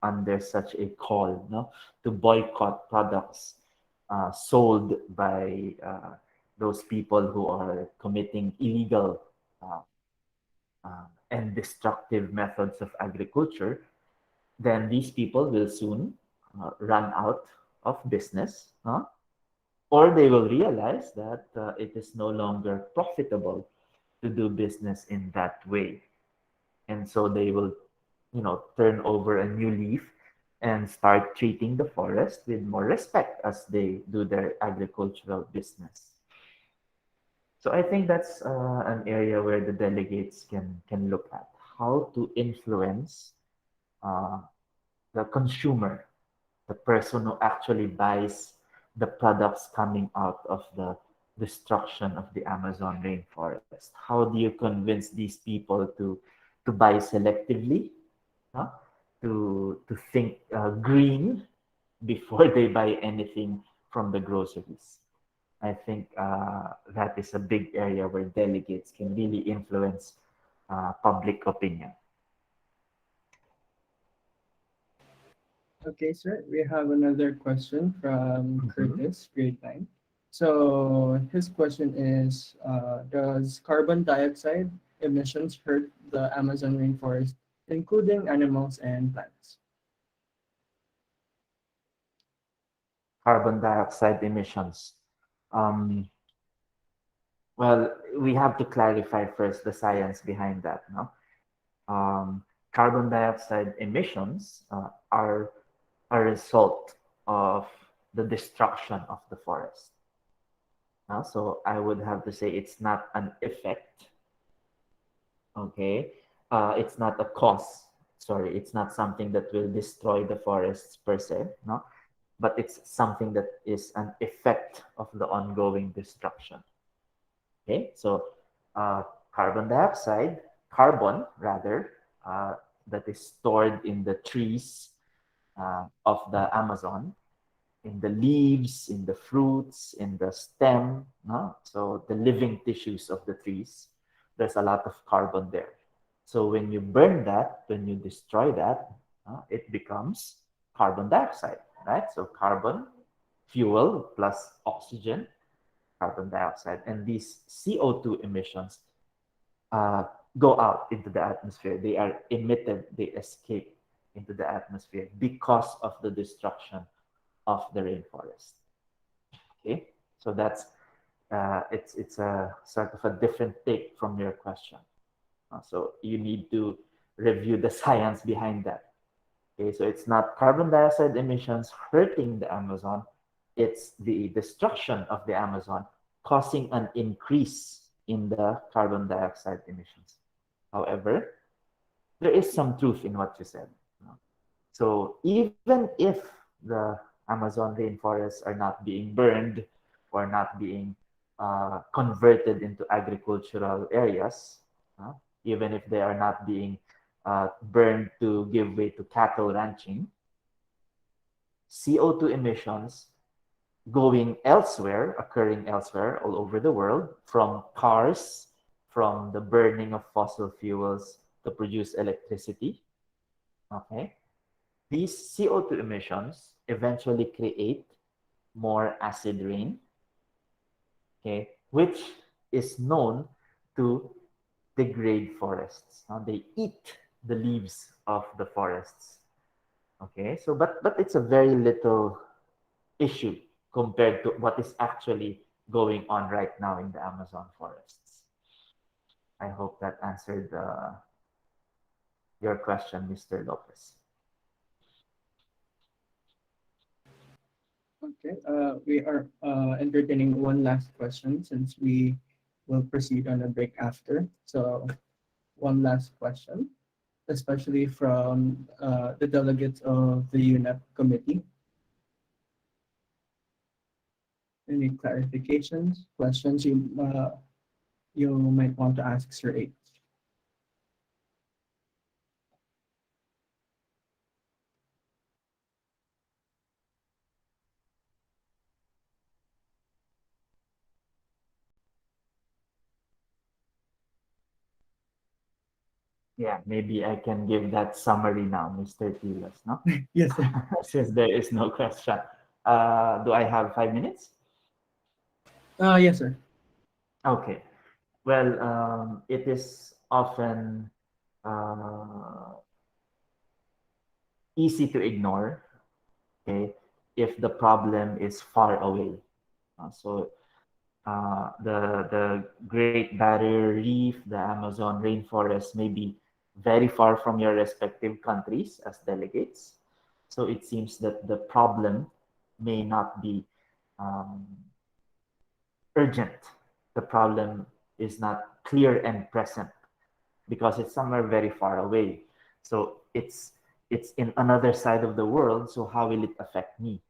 under such a call, no, to boycott products sold by those people who are committing illegal and destructive methods of agriculture, then these people will soon run out of business, huh? Or they will realize that it is no longer profitable to do business in that way. And so they will, turn over a new leaf and start treating the forest with more respect as they do their agricultural business. So I think that's an area where the delegates can look at how to influence uh, the consumer, the person who actually buys the products coming out of the destruction of the Amazon rainforest. How do you convince these people to buy selectively, huh? To think green before they buy anything from the groceries? I think that is a big area where delegates can really influence public opinion. Okay, sir. We have another question from Curtis, grade 9. So his question is, does carbon dioxide emissions hurt the Amazon rainforest, including animals and plants? Carbon dioxide emissions. Well, we have to clarify first the science behind that. No? Carbon dioxide emissions are a result of the destruction of the forest. So I would have to say it's not an effect. Okay, it's not a cause. Sorry, it's not something that will destroy the forests per se. No, but it's something that is an effect of the ongoing destruction. Okay, so carbon dioxide, carbon rather, that is stored in the trees of the Amazon, in the leaves, in the fruits, in the stem, no? So the living tissues of the trees, there's a lot of carbon there. So when you burn that, when you destroy that, it becomes carbon dioxide, right? So carbon, fuel plus oxygen, carbon dioxide. And these CO2 emissions go out into the atmosphere. They are emitted, they escape into the atmosphere because of the destruction of the rainforest. Okay, so that's it's a sort of a different take from your question. So you need to review the science behind that. Okay, so it's not carbon dioxide emissions hurting the Amazon, it's the destruction of the Amazon causing an increase in the carbon dioxide emissions. However, there is some truth in what you said. So even if the Amazon rainforests are not being burned or not being converted into agricultural areas, even if they are not being burned to give way to cattle ranching, CO2 emissions going elsewhere, occurring elsewhere all over the world, from cars, from the burning of fossil fuels to produce electricity, okay? These CO2 emissions eventually create more acid rain, okay, which is known to degrade forests. They eat the leaves of the forests, okay? So, but it's a very little issue compared to what is actually going on right now in the Amazon forests. I hope that answered your question, Mr. Lopez. Okay, we are entertaining one last question since we will proceed on a break after. So one last question, especially from the delegates of the UNEP committee. Any clarifications, questions you might want to ask Sir H? Yeah, maybe I can give that summary now, Mr. Tilas, no? Yes, sir. Since there is no question. Do I have 5 minutes? Yes, sir. Okay. Well, it is often easy to ignore, okay, if the problem is far away. The Great Barrier Reef, the Amazon rainforest may be very far from your respective countries as delegates. So it seems that the problem may not be urgent. The problem is not clear and present because it's somewhere very far away. So it's in another side of the world. So how will it affect me?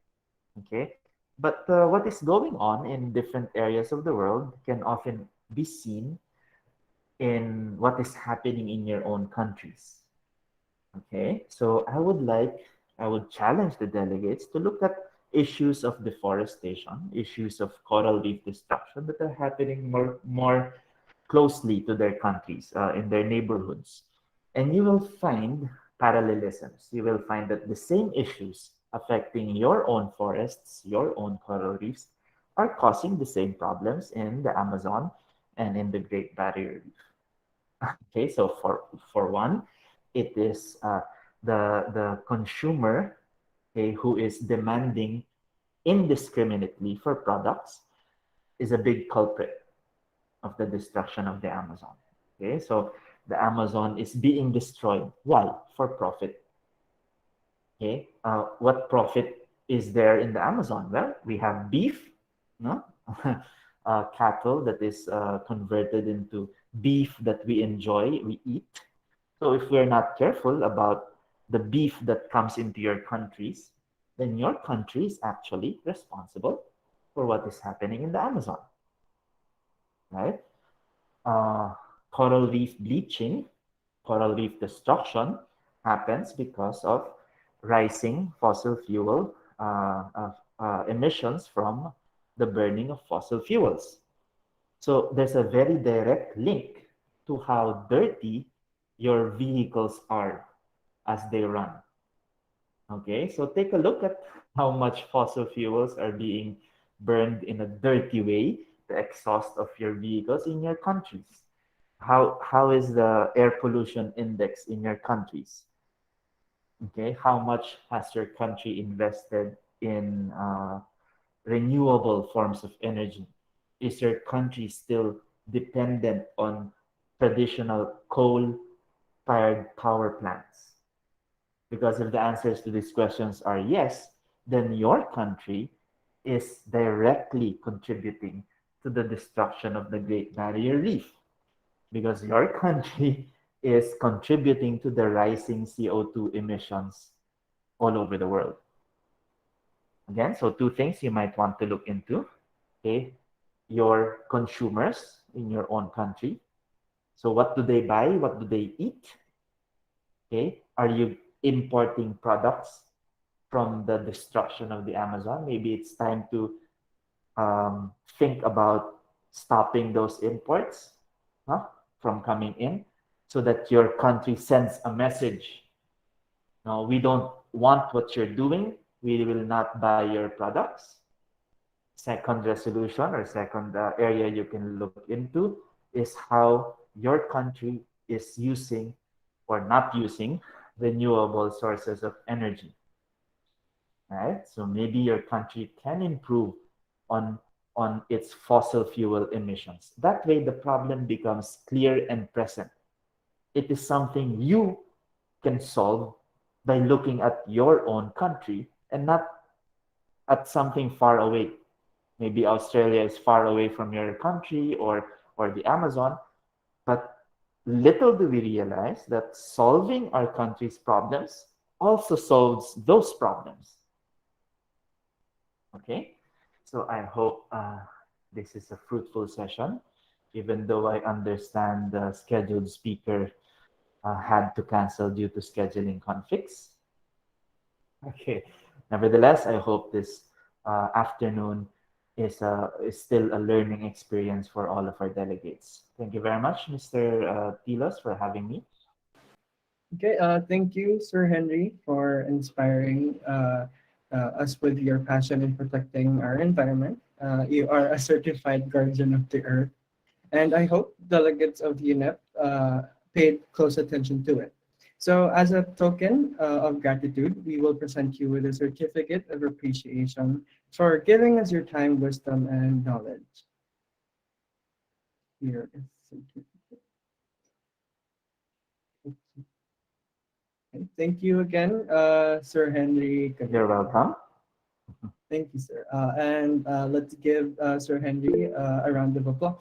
Okay. But what is going on in different areas of the world can often be seen in what is happening in your own countries. Okay, so I would challenge the delegates to look at issues of deforestation, issues of coral reef destruction that are happening more closely to their countries, in their neighborhoods. And you will find parallelisms. You will find that the same issues affecting your own forests, your own coral reefs, are causing the same problems in the Amazon and in the Great Barrier Reef. Okay, so for one, it is the consumer, okay, who is demanding indiscriminately for products is a big culprit of the destruction of the Amazon. Okay, so the Amazon is being destroyed. Why? For profit. Okay, what profit is there in the Amazon? Well, we have beef, no? Cattle that is converted into beef that we enjoy, we eat. So if we're not careful about the beef that comes into your countries, then your country is actually responsible for what is happening in the Amazon, right? Coral reef bleaching, coral reef destruction happens because of rising fossil fuel emissions from the burning of fossil fuels. So there's a very direct link to how dirty your vehicles are as they run. Okay, so take a look at how much fossil fuels are being burned in a dirty way, the exhaust of your vehicles in your countries. How is the air pollution index in your countries? Okay, how much has your country invested in renewable forms of energy? Is your country still dependent on traditional coal-fired power plants? Because if the answers to these questions are yes, then your country is directly contributing to the destruction of the Great Barrier Reef. Because your country is contributing to the rising CO2 emissions all over the world. Again, so two things you might want to look into. Okay, your consumers in your own country. So what do they buy? What do they eat? Okay, are you importing products from the destruction of the Amazon? Maybe it's time to think about stopping those imports from coming in, so that your country sends a message. No, we don't want what you're doing. We will not buy your products. Second resolution or second area you can look into is how your country is using or not using renewable sources of energy. Right? So maybe your country can improve on its fossil fuel emissions. That way the problem becomes clear and present. It is something you can solve by looking at your own country and not at something far away. Maybe Australia is far away from your country or the Amazon, but little do we realize that solving our country's problems also solves those problems. Okay, so I hope this is a fruitful session, even though I understand the scheduled speaker had to cancel due to scheduling conflicts. Okay, nevertheless, I hope this afternoon is still a learning experience for all of our delegates. Thank you very much, Mr. Tilos, for having me. Okay, thank you, Sir Henry, for inspiring us with your passion in protecting our environment. You are a certified guardian of the earth, and I hope delegates of UNEP paid close attention to it. So as a token of gratitude, we will present you with a certificate of appreciation for giving us your time, wisdom, and knowledge. Here is certificate. Okay. Thank you again, Sir Henry. You're welcome. Thank you, sir. And let's give Sir Henry a round of applause.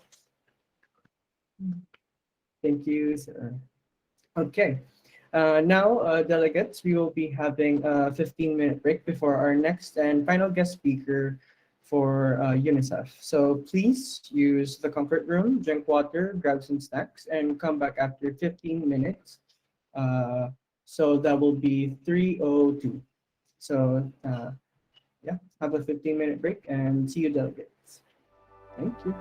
Thank you, sir. Okay. Now, delegates, we will be having a 15-minute break before our next and final guest speaker for UNICEF. So please use the comfort room, drink water, grab some snacks, and come back after 15 minutes. So that will be 3:02. So yeah, have a 15-minute break and see you delegates. Thank you.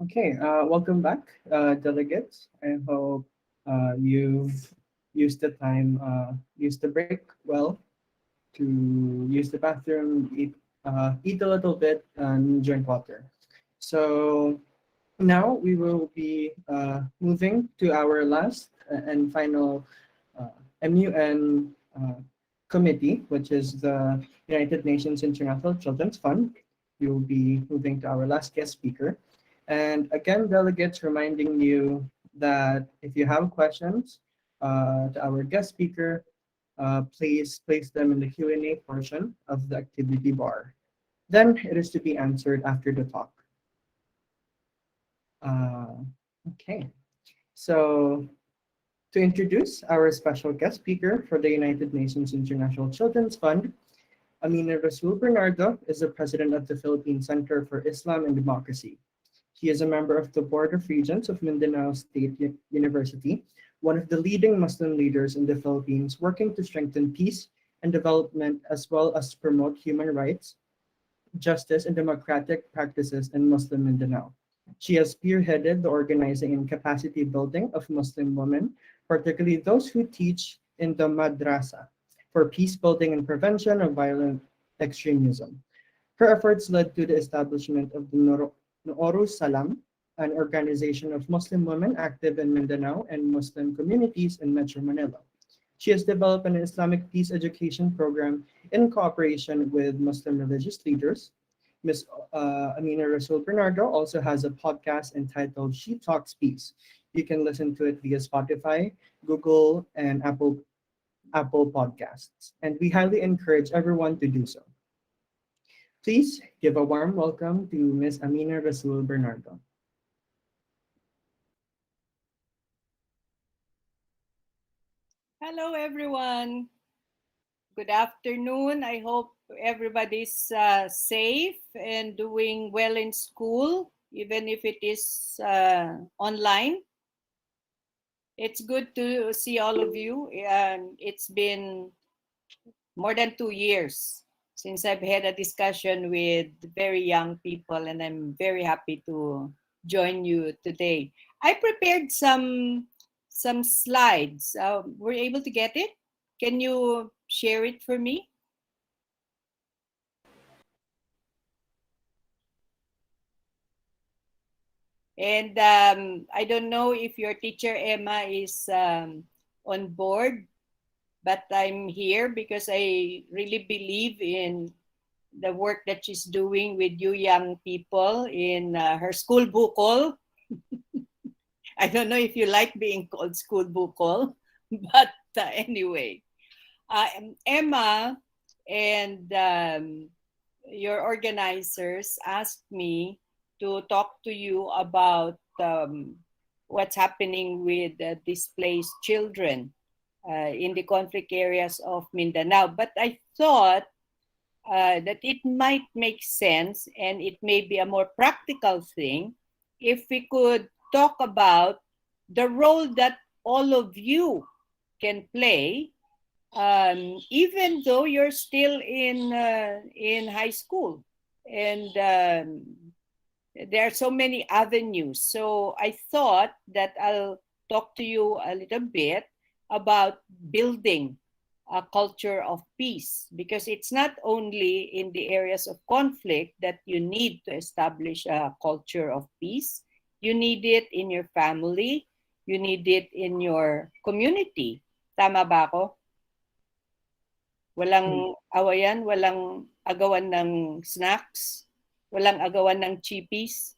Okay, welcome back, delegates. I hope you've use the time, use the break well to use the bathroom, eat a little bit, and drink water. So now we will be moving to our last and final MUN committee, which is the United Nations International Children's Fund. We will be moving to our last guest speaker. And again, delegates, reminding you that if you have questions to our guest speaker, please place them in the Q&A portion of the activity bar. Then it is to be answered after the talk. Okay, so to introduce our special guest speaker for the United Nations International Children's Fund, Amina Rasul Bernardo is the president of the Philippine Center for Islam and Democracy. He is a member of the Board of Regents of Mindanao State University, one of the leading Muslim leaders in the Philippines working to strengthen peace and development as well as promote human rights, justice, and democratic practices in Muslim Mindanao. She has spearheaded the organizing and capacity building of Muslim women, particularly those who teach in the madrasa, for peace building and prevention of violent extremism. Her efforts led to the establishment of the Nooru Salam, an organization of Muslim women active in Mindanao and Muslim communities in Metro Manila. She has developed an Islamic peace education program in cooperation with Muslim religious leaders. Ms. Amina Rasul Bernardo also has a podcast entitled She Talks Peace. You can listen to it via Spotify, Google, and Apple Podcasts. And we highly encourage everyone to do so. Please give a warm welcome to Ms. Amina Rasul Bernardo. Hello, everyone. Good afternoon. I hope everybody's safe and doing well in school, even if it is online. It's good to see all of you. It's been more than 2 years since I've had a discussion with very young people, and I'm very happy to join you today. I prepared some slides. Were you able to get it? Can you share it for me? And I don't know if your teacher Emma is on board, but I'm here because I really believe in the work that she's doing with you young people in her school bukol. I don't know if you like being called school bukol, but anyway. Emma and your organizers asked me to talk to you about what's happening with displaced children in the conflict areas of Mindanao. But I thought that it might make sense, and it may be a more practical thing if we could talk about the role that all of you can play, even though you're still in high school, and there are so many avenues. So I thought that I'll talk to you a little bit about building a culture of peace, because it's not only in the areas of conflict that you need to establish a culture of peace. You need it in your family. You need it in your community. Tama ba ako? Walang awayan, walang agawan ng snacks, walang agawan ng chippies.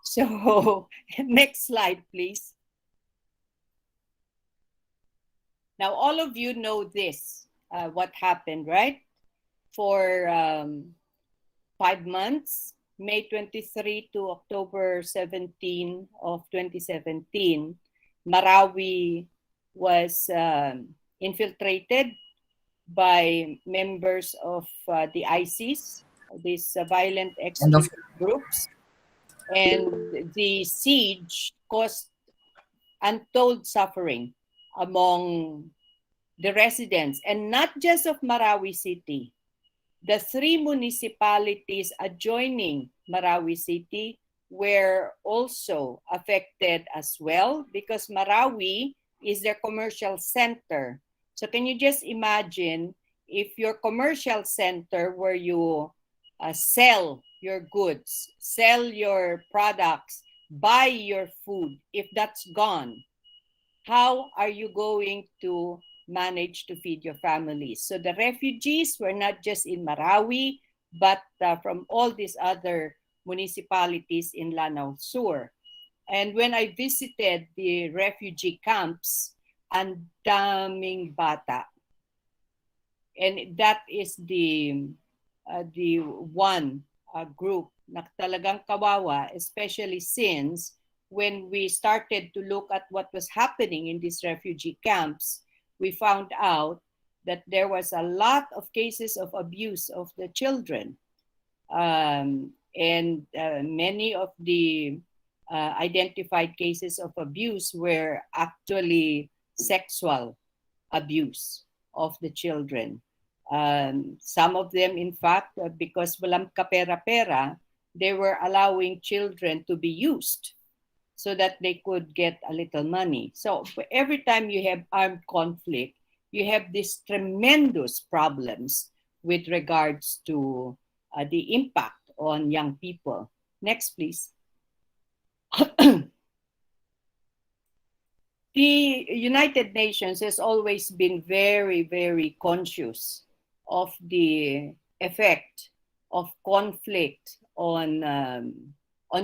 So, next slide, please. Now, all of you know this, what happened, right? For 5 months, May 23 to October 17 of 2017, Marawi was infiltrated by members of the ISIS, these violent extremist groups, and the siege caused untold suffering among the residents, and not just of Marawi City. The 3 municipalities adjoining Marawi City were also affected as well, because Marawi is their commercial center. So can you just imagine if your commercial center where you sell your goods, sell your products, buy your food, if that's gone, how are you going to manage to feed your families? So the refugees were not just in Marawi, but from all these other municipalities in Lanao Sur. And when I visited the refugee camps, ang daming bata. And that is the one group na talagang kawawa, especially since when we started to look at what was happening in these refugee camps, we found out that there was a lot of cases of abuse of the children. And many of the identified cases of abuse were actually sexual abuse of the children. Some of them, in fact, because walang kapera-pera, they were allowing children to be used so that they could get a little money. So every time you have armed conflict, you have these tremendous problems with regards to the impact on young people. Next, please. The United Nations has always been very, very conscious of the effect of conflict on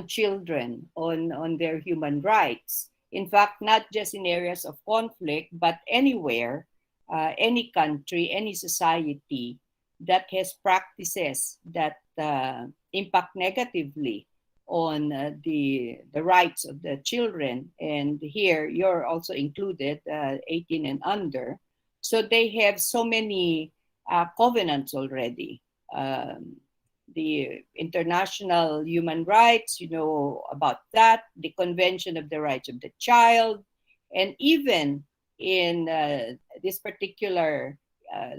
children, on their human rights. In fact, not just in areas of conflict, but anywhere, any country, any society that has practices that impact negatively on the rights of the children. And here you're also included, 18 and under. So they have so many covenants already. The international human rights, you know about that, the Convention of the Rights of the Child, and even in this particular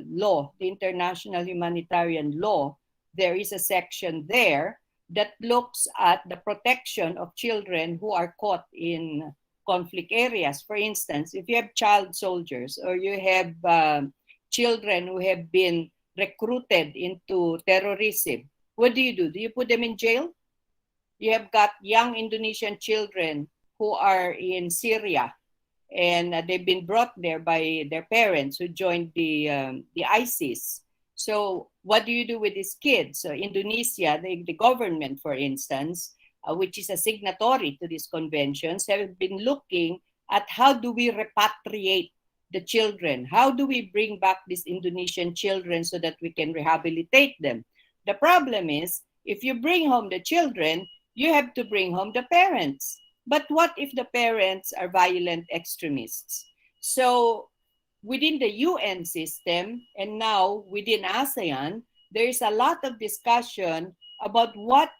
law, the international humanitarian law, there is a section there that looks at the protection of children who are caught in conflict areas. For instance, if you have child soldiers or you have children who have been recruited into terrorism, what do? Do you put them in jail? You have got young Indonesian children who are in Syria and they've been brought there by their parents who joined the ISIS. So what do you do with these kids? So Indonesia, the government, for instance, which is a signatory to these conventions, have been looking at how do we repatriate the children? How do we bring back these Indonesian children so that we can rehabilitate them? The problem is, if you bring home the children, you have to bring home the parents. But what if the parents are violent extremists? So within the UN system and now within ASEAN, there is a lot of discussion about what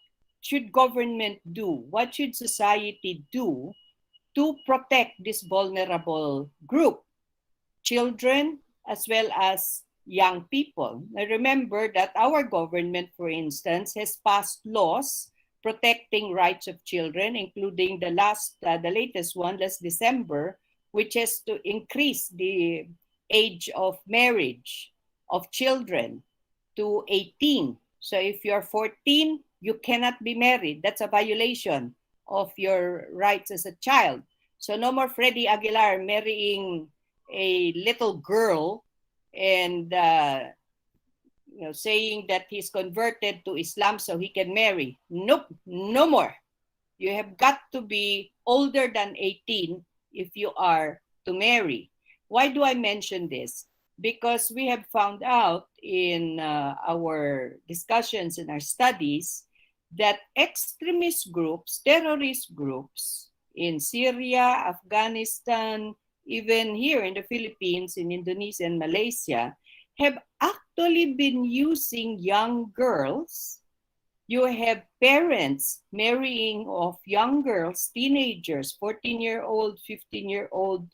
should government do, what should society do to protect this vulnerable group, children as well as young people. Now remember that our government, for instance, has passed laws protecting rights of children, including the latest one last December, which has to increase the age of marriage of children to 18. So if you're 14, you cannot be married. That's a violation of your rights as a child. So no more Freddie Aguilar marrying a little girl and saying that he's converted to Islam so he can marry. Nope, no more. You have got to be older than 18 if you are to marry. Why do I mention this? Because we have found out in our discussions and our studies that extremist groups, terrorist groups in Syria, Afghanistan, even here in the Philippines, in Indonesia and Malaysia, have actually been using young girls. You have parents marrying of young girls, teenagers, 14-year-old, 15-year-old,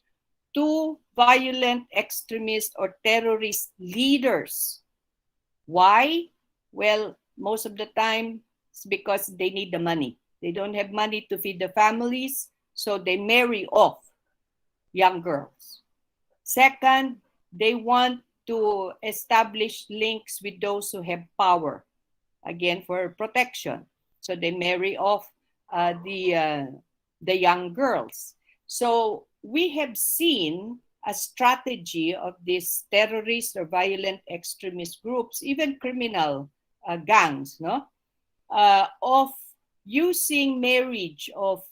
to violent extremist or terrorist leaders. Why? Well, most of the time, it's because they need the money. They don't have money to feed the families, so they marry off young girls. Second, they want to establish links with those who have power, again for protection. So they marry off the young girls. So we have seen a strategy of these terrorist or violent extremist groups, even criminal gangs, no, of using marriage of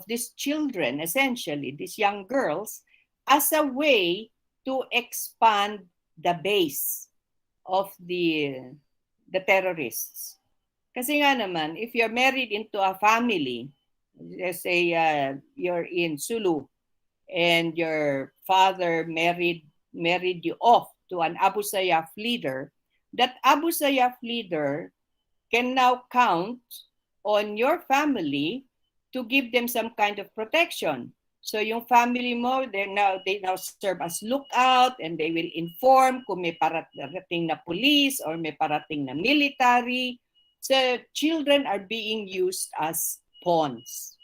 these children, essentially these young girls, as a way to expand the base of the terrorists. Kasi nga naman, if you're married into a family, let's say you're in Sulu, and your father married you off to an Abu Sayyaf leader, that Abu Sayyaf leader can now count on your family to give them some kind of protection. So yung family mo, they now serve as lookout, and they will inform kung may parating na police or may parating na military. So children are being used as pawns.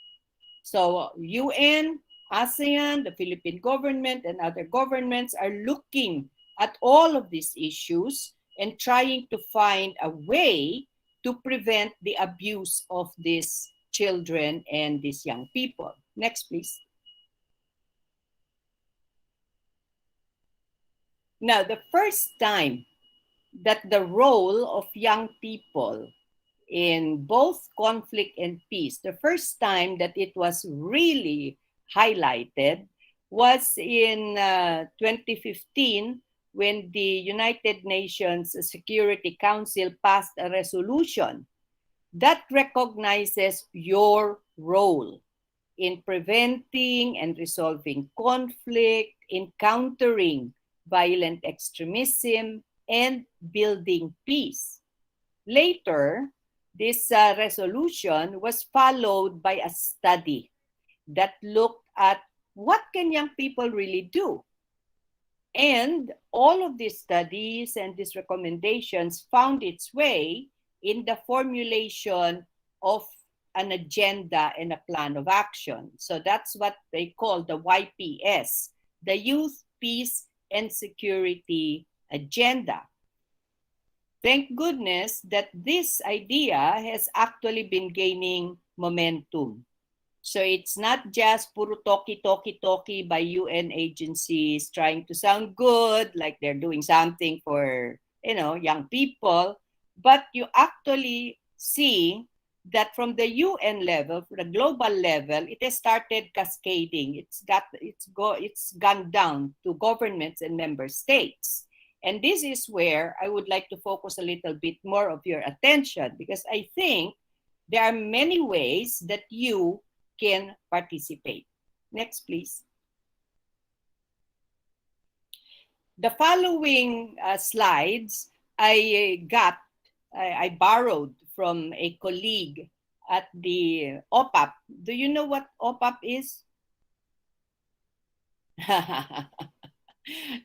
So UN, ASEAN, the Philippine government, and other governments are looking at all of these issues and trying to find a way to prevent the abuse of these children and these young people. Next, please. Now, the first time that the role of young people in both conflict and peace, the first time that it was really highlighted was in 2015, when the United Nations Security Council passed a resolution that recognizes your role in preventing and resolving conflict, in countering violent extremism, and building peace. Later, this resolution was followed by a study that looked at what can young people really do. And all of these studies and these recommendations found its way in the formulation of an agenda and a plan of action. So that's what they call the YPS, the Youth, Peace, and Security Agenda. Thank goodness that this idea has actually been gaining momentum. So it's not just puro talky by UN agencies trying to sound good, like they're doing something for, young people, but you actually see that from the UN level, from the global level, it has started cascading. It's gone down to governments and member states. And this is where I would like to focus a little bit more of your attention, because I think there are many ways that you can participate. Next, please. The following slides I borrowed from a colleague at the OPAP. Do you know what OPAP is?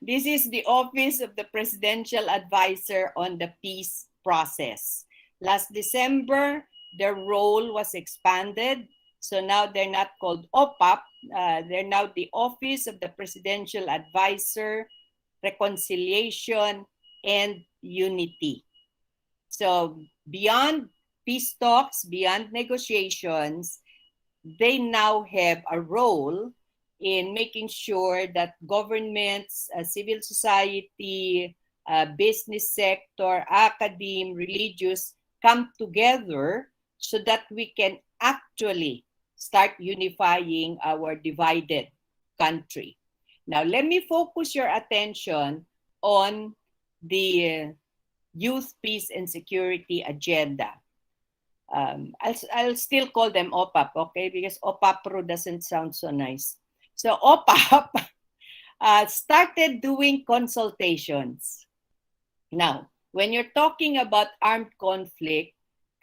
This is the Office of the Presidential Advisor on the Peace Process. Last December, their role was expanded. So now they're not called OPAP. They're now the Office of the Presidential Advisor, Reconciliation, and Unity. So beyond peace talks, beyond negotiations, they now have a role in making sure that governments, civil society, business sector, academe, religious come together so that we can actually start unifying our divided country. Now, let me focus your attention on the Youth, Peace, and Security Agenda. I'll still call them OPAP, okay? Because OPAPRO doesn't sound so nice. So OPAP started doing consultations. Now, when you're talking about armed conflict,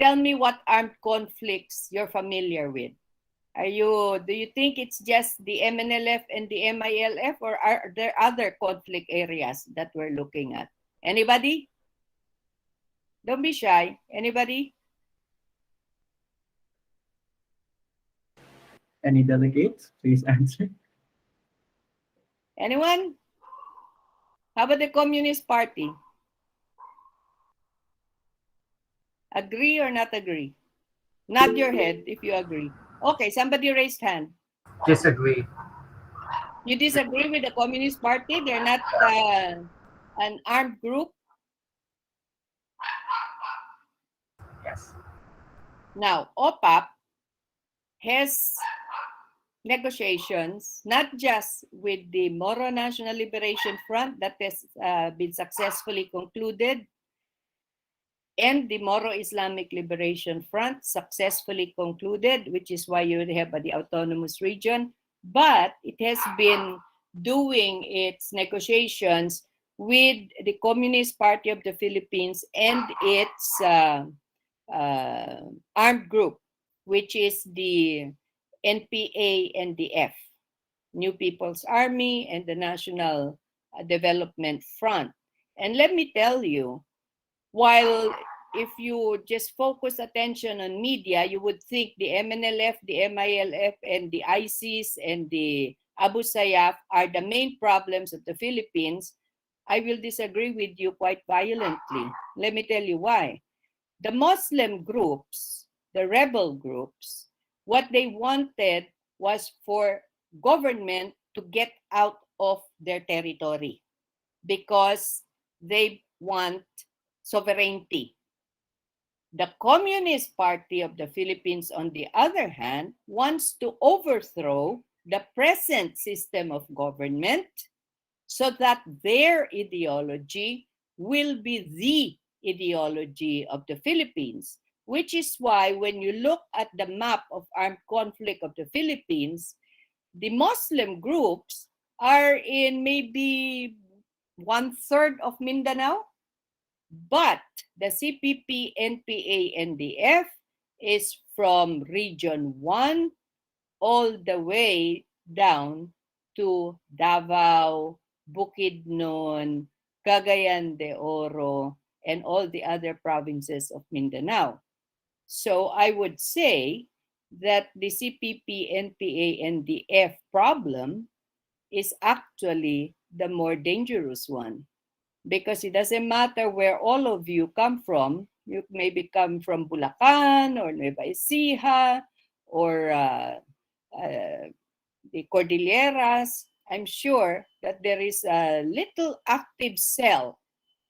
tell me what armed conflicts you're familiar with. Do you think it's just the MNLF and the MILF, or are there other conflict areas that we're looking at? Anybody? Don't be shy. Anybody? Any delegates? Please answer. Anyone? How about the Communist Party? Agree or not agree? Nod your head if you agree. Okay, somebody raised hand. Disagree. You disagree with the Communist Party? They're not an armed group? Yes. Now, OPAP has negotiations, not just with the Moro National Liberation Front that has been successfully concluded, and the Moro Islamic Liberation Front successfully concluded, which is why you have the autonomous region, but it has been doing its negotiations with the Communist Party of the Philippines and its armed group, which is the NPA-NDF, New People's Army, and the National Development Front. And let me tell you, while if you just focus attention on media, you would think the MNLF, the MILF, and the ISIS and the Abu Sayyaf are the main problems of the Philippines. I will disagree with you quite violently. Let me tell you why. The Muslim groups, the rebel groups, what they wanted was for government to get out of their territory because they want sovereignty. The Communist Party of the Philippines, on the other hand, wants to overthrow the present system of government so that their ideology will be the ideology of the Philippines, which is why when you look at the map of armed conflict of the Philippines, the Muslim groups are in maybe 1/3 of Mindanao, but the CPP, NPA, NDF is from Region 1 all the way down to Davao, Bukidnon, Cagayan de Oro, and all the other provinces of Mindanao. So I would say that the CPP, NPA, NDF problem is actually the more dangerous one, because it doesn't matter where all of you come from. You maybe come from Bulacan or Nueva Ecija or the Cordilleras. I'm sure that there is a little active cell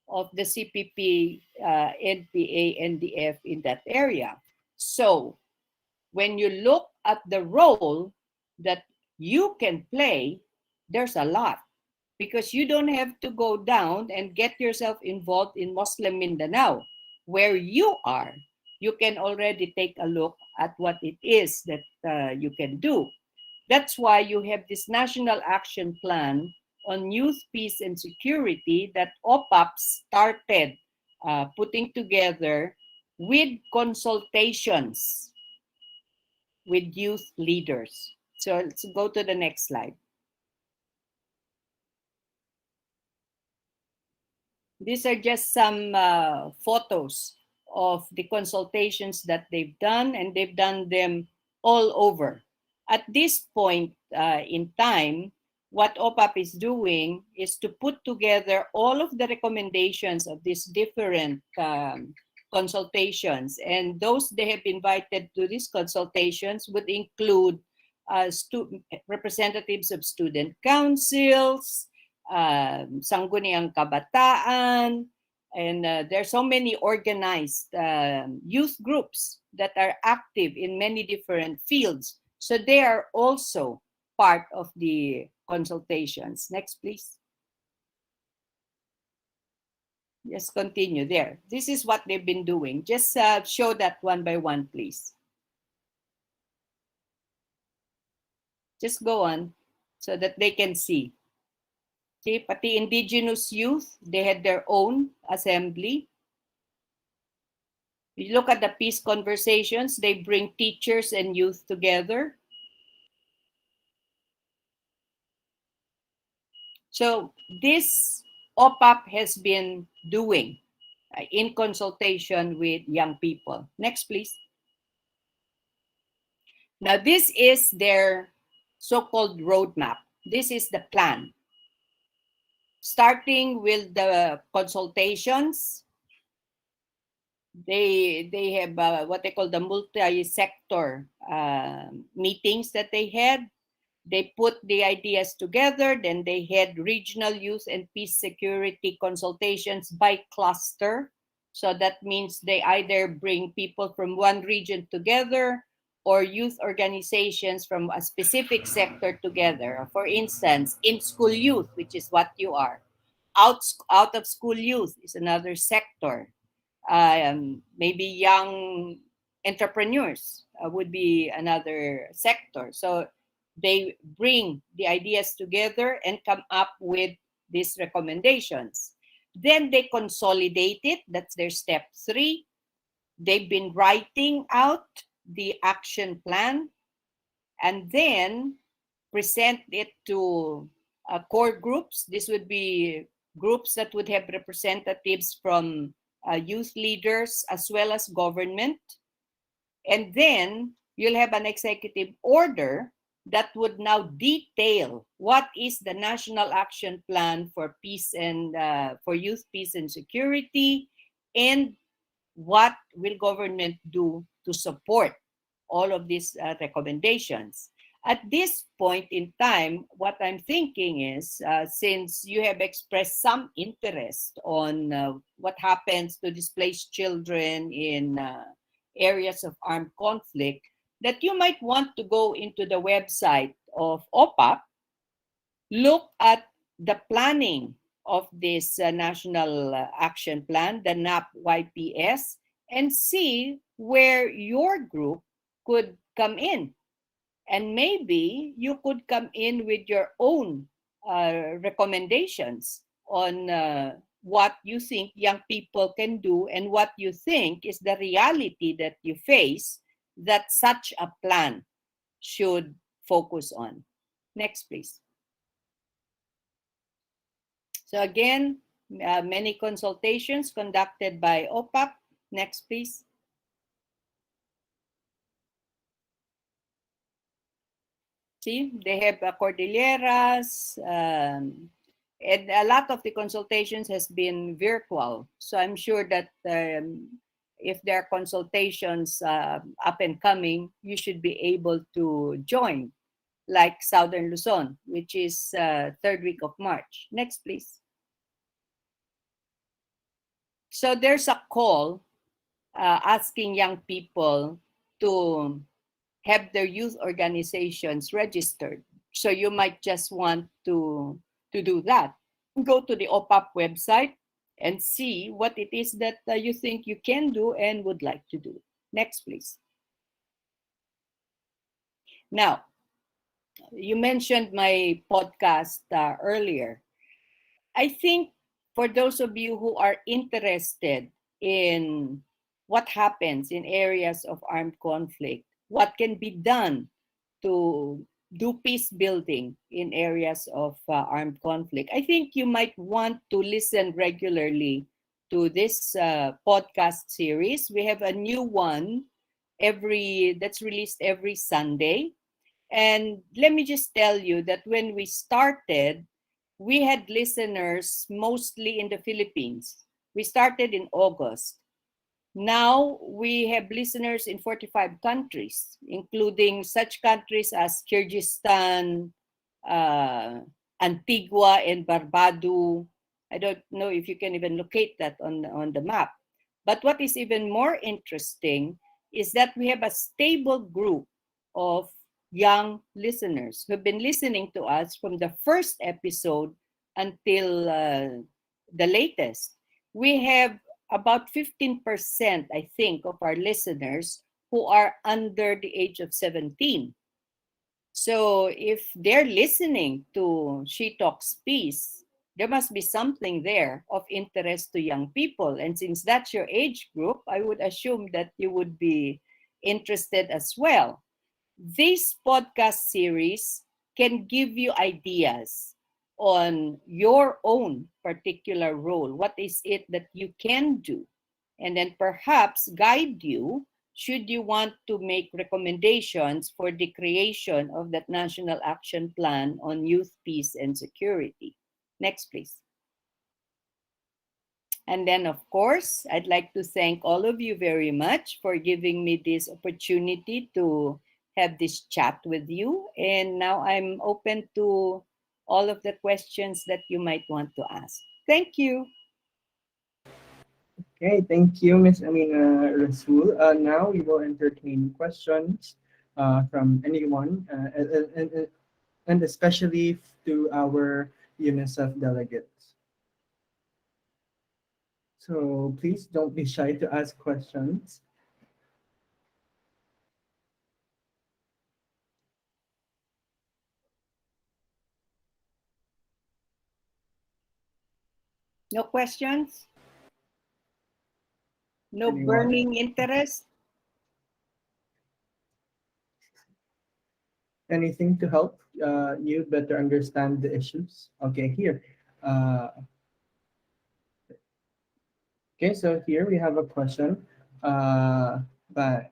of the CPP, NPA, NDF in that area. So when you look at the role that you can play, there's a lot, because you don't have to go down and get yourself involved in Muslim Mindanao. Where you are, you can already take a look at what it is that you can do. That's why you have this National Action Plan on Youth, Peace, and Security that OPAP started putting together with consultations with youth leaders. So let's go to the next slide. These are just some photos of the consultations that they've done, and they've done them all over. At this point in time, what OPAP is doing is to put together all of the recommendations of these different consultations, and those they have invited to these consultations would include representatives of student councils, Sangguniang Kabataan, and there are so many organized youth groups that are active in many different fields. So they are also part of the consultations. Next, please. Just continue there. This is what they've been doing. Just show that one by one, please. Just go on so that they can see. See, pati indigenous youth, they had their own assembly. You look at the peace conversations, they bring teachers and youth together. So this OPAP has been doing in consultation with young people. Next, please. Now, this is their so-called roadmap. This is the plan. starting with the consultations. They have what they call the multi-sector meetings that they had. They put the ideas together, then they had regional youth and peace security consultations by cluster. So that means they either bring people from one region together or youth organizations from a specific sector together. For instance, in-school youth, which is what you are. Out of school youth is another sector. Maybe young entrepreneurs would be another sector. So they bring the ideas together and come up with these recommendations. Then they consolidate it. That's their step 3. They've been writing out the action plan and then present it to core groups. This would be groups that would have representatives from youth leaders as well as government. And then you'll have an executive order that would now detail what is the national action plan for peace and for youth, peace and security, and what will government do to support all of these recommendations. At this point in time, what I'm thinking is, since you have expressed some interest on what happens to displaced children in areas of armed conflict, that you might want to go into the website of OPAP, look at the planning of this National Action Plan, the NAP-YPS, and see where your group could come in. And maybe you could come in with your own recommendations on what you think young people can do and what you think is the reality that you face that such a plan should focus on. Next, please. So again, many consultations conducted by OPAP. Next, please. See, they have cordilleras, and a lot of the consultations has been virtual. So I'm sure that if there are consultations up and coming, you should be able to join, like Southern Luzon, which is 3rd week of March. Next, please. So there's a call asking young people to have their youth organizations registered. So you might just want to do that. Go to the OPAP website and see what it is that you think you can do and would like to do. Next, please. Now, you mentioned my podcast earlier. I think for those of you who are interested in what happens in areas of armed conflict, what can be done to do peace building in areas of armed conflict, I think you might want to listen regularly to this podcast series. We have a new one that's released every Sunday. And let me just tell you that when we started, we had listeners mostly in the Philippines. We started in August. Now we have listeners in 45 countries, including such countries as Kyrgyzstan, Antigua and Barbados. I don't know if you can even locate that on the map. But what is even more interesting is that we have a stable group of young listeners who've been listening to us from the first episode until the latest. We have about 15%, I think, of our listeners who are under the age of 17. So if they're listening to She Talks Peace, there must be something there of interest to young people. And since that's your age group, I would assume that you would be interested as well. This podcast series can give you ideas on your own particular role. What is it that you can do? And then perhaps guide you should you want to make recommendations for the creation of that National Action Plan on Youth, Peace, and Security. Next, please. And then, of course, I'd like to thank all of you very much for giving me this opportunity to have this chat with you. And now I'm open to all of the questions that you might want to ask. Thank you. Okay, thank you, Ms. Amina Rasul. Now we will entertain questions from anyone, and especially to our UNICEF delegates. So please don't be shy to ask questions. No questions? No Anyone? burning interest? Anything to help you better understand the issues? Okay, here. Okay, so here we have a question. But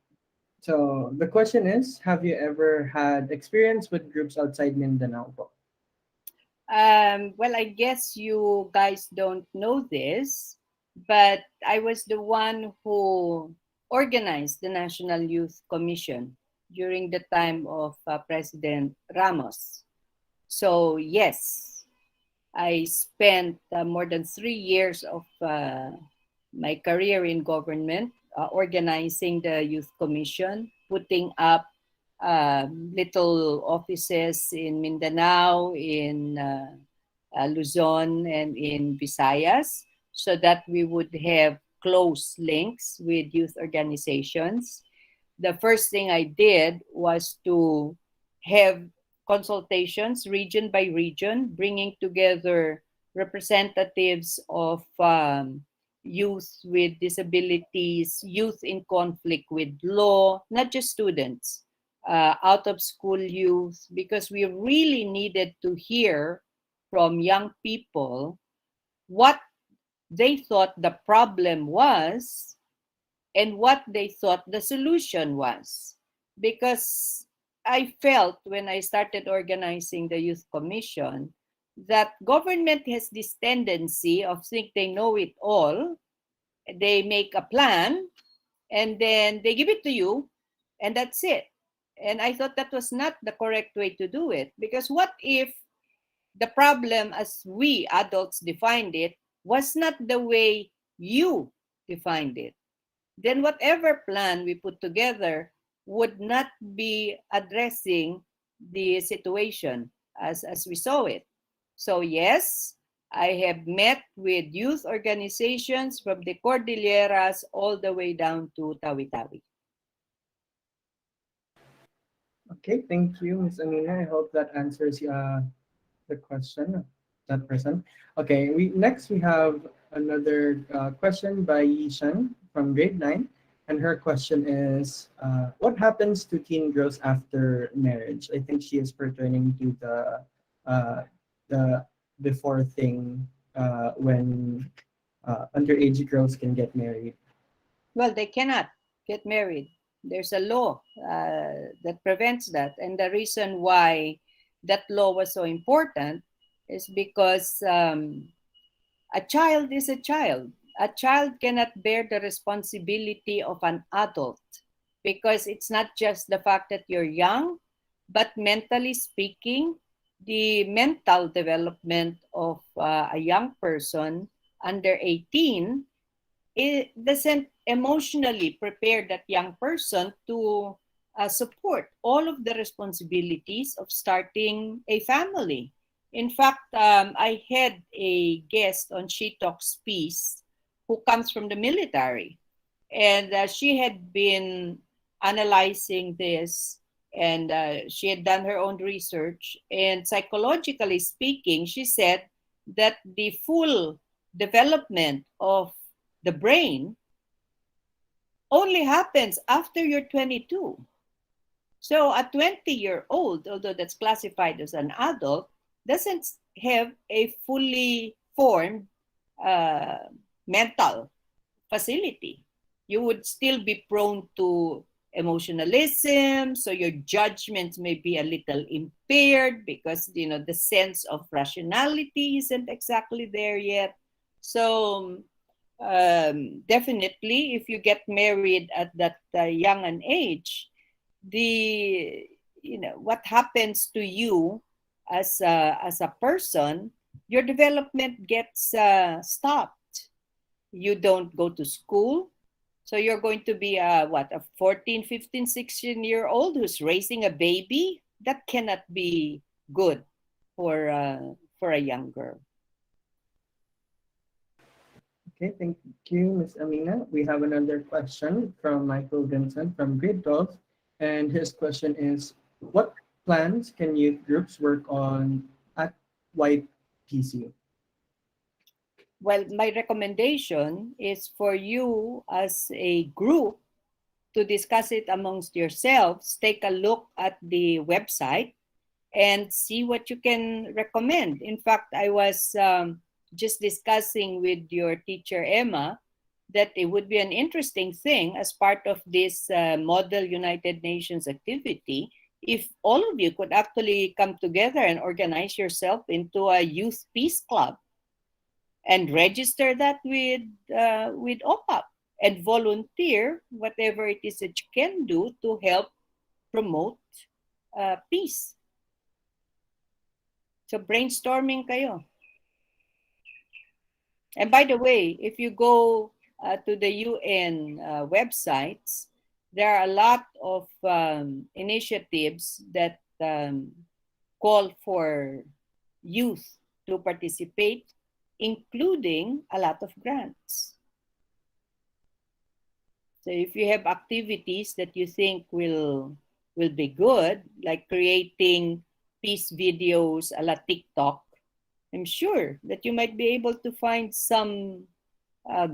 so the question is, have you ever had experience with groups outside Mindanao? Well, I guess you guys don't know this, but I was the one who organized the National Youth Commission during the time of President Ramos. So yes, I spent more than 3 years of my career in government organizing the Youth Commission, putting up little offices in Mindanao, in Luzon, and in Visayas, so that we would have close links with youth organizations. The first thing I did was to have consultations region by region, bringing together representatives of youth with disabilities, youth in conflict with law, not just students, out of school youth, because we really needed to hear from young people what they thought the problem was and what they thought the solution was. Because I felt when I started organizing the Youth Commission that government has this tendency of think they know it all. They make a plan and then they give it to you and that's it. And I thought that was not the correct way to do it, because what if the problem as we adults defined it was not the way you defined it? Then whatever plan we put together would not be addressing the situation as we saw it. So yes, I have met with youth organizations from the Cordilleras all the way down to Tawi-Tawi. Okay, thank you, Ms. Amina. I hope that answers the question of that person. Okay, next we have another question by Yishan from grade 9. And her question is, what happens to teen girls after marriage? I think she is pertaining to the before thing when underage girls can get married. Well, they cannot get married. There's a law that prevents that. And the reason why that law was so important is because a child is a child. A child cannot bear the responsibility of an adult, because it's not just the fact that you're young, but mentally speaking, the mental development of a young person under 18, it doesn't emotionally prepare that young person to support all of the responsibilities of starting a family. In fact, I had a guest on She Talks piece who comes from the military, and she had been analyzing this, and she had done her own research, and psychologically speaking, she said that the full development of the brain only happens after you're 22. So a 20-year-old, although that's classified as an adult, doesn't have a fully formed mental facility. You would still be prone to emotionalism, so your judgments may be a little impaired because the sense of rationality isn't exactly there yet. So definitely, if you get married at that young an age, what happens to you as a person, your development gets stopped. You don't go to school. So you're going to be a 14, 15, 16-year-old who's raising a baby? That cannot be good for a young girl. Okay, thank you, Ms. Amina. We have another question from Michael Vincent from grade 12. And his question is, what plans can youth groups work on at YPC? Well, my recommendation is for you as a group to discuss it amongst yourselves. Take a look at the website and see what you can recommend. In fact, I was just discussing with your teacher, Emma, that it would be an interesting thing as part of this Model United Nations activity if all of you could actually come together and organize yourself into a youth peace club and register that with OPAP and volunteer whatever it is that you can do to help promote peace. So brainstorming kayo. And by the way, if you go to the UN websites, there are a lot of initiatives that call for youth to participate, including a lot of grants. So if you have activities that you think will be good, like creating peace videos a la TikTok, I'm sure that you might be able to find some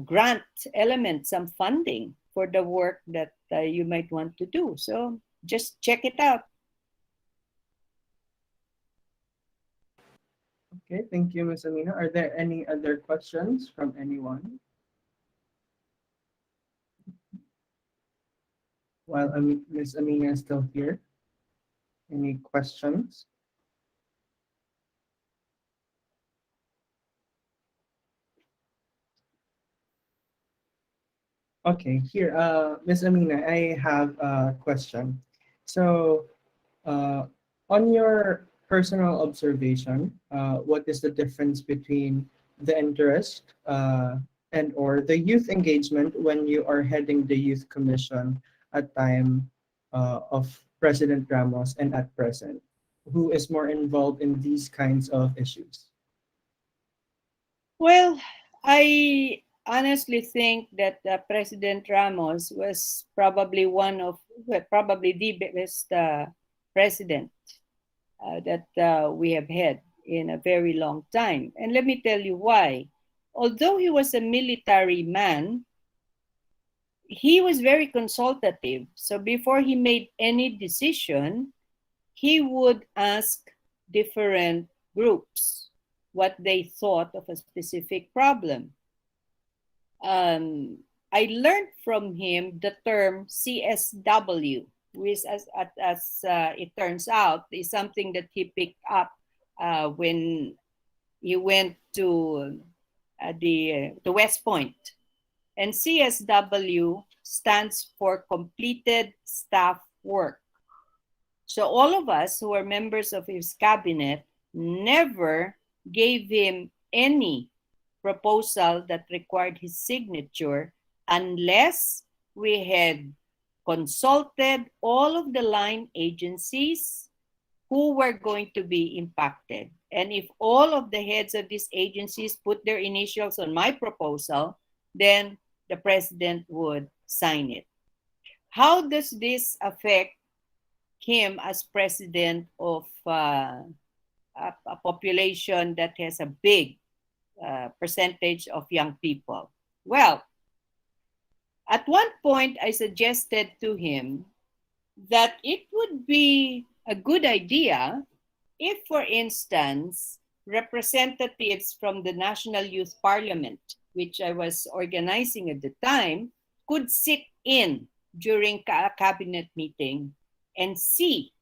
grant element, some funding for the work that you might want to do. So just check it out. Okay, thank you, Ms. Amina. Are there any other questions from anyone? While Ms. Amina is still here, any questions? Okay, here, Ms. Amina, I have a question. So, on your personal observation, what is the difference between the interest and or the youth engagement when you are heading the Youth Commission at time of President Ramos and at present? Who is more involved in these kinds of issues? Well, I honestly think that President Ramos was probably probably the best president that we have had in a very long time. And let me tell you why. Although he was a military man, he was very consultative. So before he made any decision, he would ask different groups what they thought of a specific problem. I learned from him the term CSW, which as it turns out is something that he picked up when he went to the West Point. And CSW stands for Completed Staff Work. So all of us who are members of his cabinet never gave him any proposal that required his signature unless we had consulted all of the line agencies who were going to be impacted. And if all of the heads of these agencies put their initials on my proposal, then the president would sign it. How does this affect him as president of a population that has a big percentage of young people? Well, at one point I suggested to him that it would be a good idea if, for instance, representatives from the National Youth Parliament, which I was organizing at the time, could sit in during a cabinet meeting and see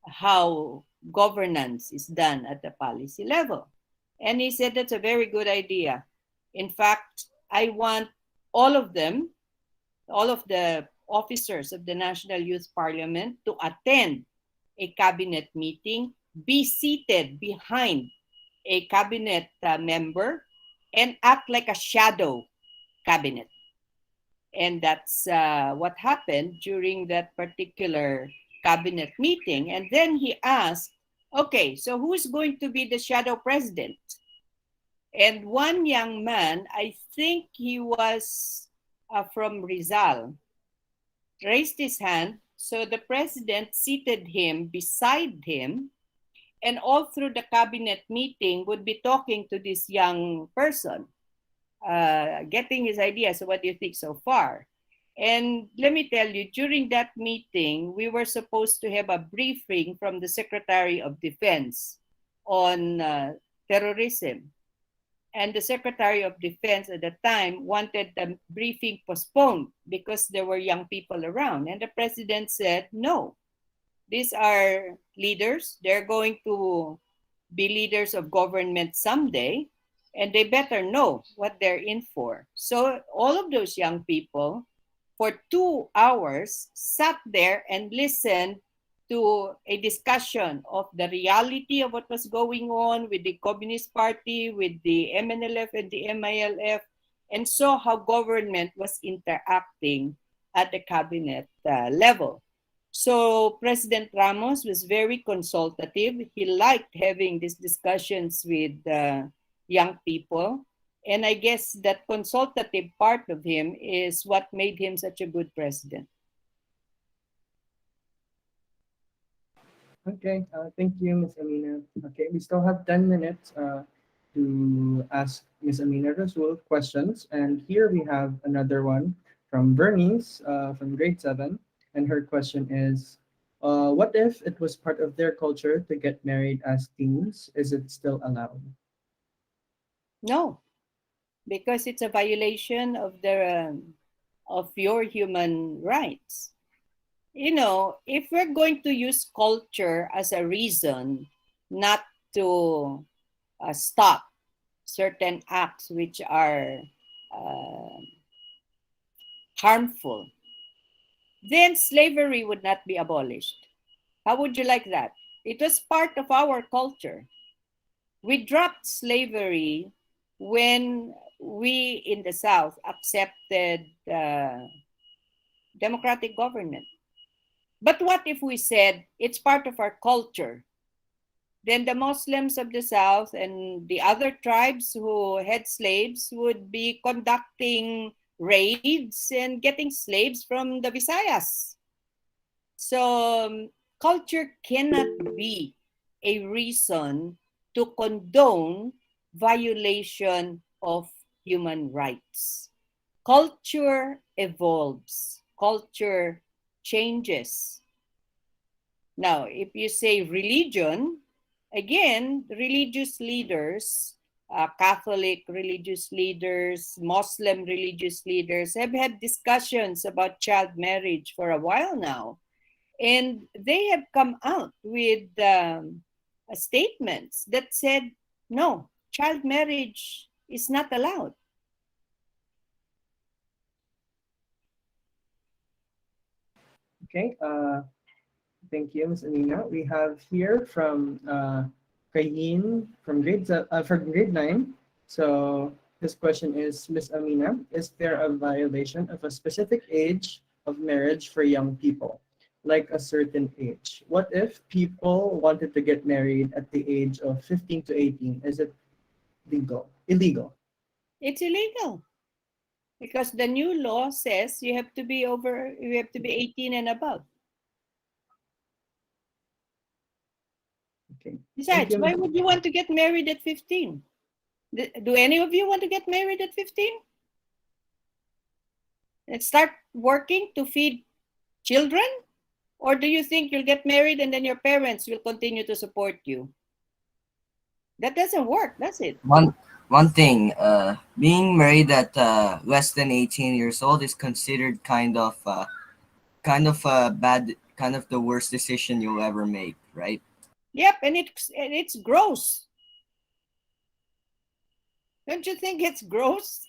how governance is done at the policy level. And he said that's a very good idea. In fact, I want all of them, all of the officers of the National Youth Parliament to attend a cabinet meeting, be seated behind a cabinet member, and act like a shadow cabinet. And that's what happened during that particular cabinet meeting. And then he asked, okay, so who's going to be the shadow president? And one young man, I think he was from Rizal, raised his hand. So the president seated him beside him, and all through the cabinet meeting would be talking to this young person, getting his ideas. So what do you think so far? And let me tell you, during that meeting, we were supposed to have a briefing from the Secretary of Defense on terrorism. And the Secretary of Defense at the time wanted the briefing postponed because there were young people around. And the president said, no, these are leaders. They're going to be leaders of government someday, and they better know what they're in for. So all of those young people, for 2 hours, sat there and listened to a discussion of the reality of what was going on with the Communist Party, with the MNLF and the MILF, and saw how government was interacting at the cabinet level. So President Ramos was very consultative. He liked having these discussions with young people. And I guess that consultative part of him is what made him such a good president. Okay, thank you, Ms. Amina. Okay, we still have 10 minutes to ask Ms. Amina Rasul questions. And here we have another one from Bernice from grade 7. And her question is, what if it was part of their culture to get married as teens? Is it still allowed? No, because it's a violation of your human rights. You know, if we're going to use culture as a reason not to stop certain acts which are harmful, then slavery would not be abolished. How would you like that? It was part of our culture. We dropped slavery when we in the South accepted democratic government. But what if we said it's part of our culture? Then the Muslims of the South and the other tribes who had slaves would be conducting raids and getting slaves from the Visayas. So culture cannot be a reason to condone violation of human rights. Culture evolves. Culture changes. Now, if you say religion, again, religious leaders, Catholic religious leaders, Muslim religious leaders have had discussions about child marriage for a while now. And they have come out with statements that said, no, child marriage is not allowed. Okay, thank you, Ms. Amina. We have here from Kayin from grade 9. So this question is, Ms. Amina, is there a violation of a specific age of marriage for young people, like a certain age? What if people wanted to get married at the age of 15 to 18? Is it legal? Illegal? It's illegal. Because the new law says you have to be 18 and above. Okay. Besides, why would you want to get married at 15? Do any of you want to get married at 15? And start working to feed children? Or do you think you'll get married and then your parents will continue to support you? That doesn't work, does it? One thing, being married at less than 18 years old is considered kind of bad, kind of the worst decision you'll ever make, right? Yep, and it's gross. Don't you think it's gross?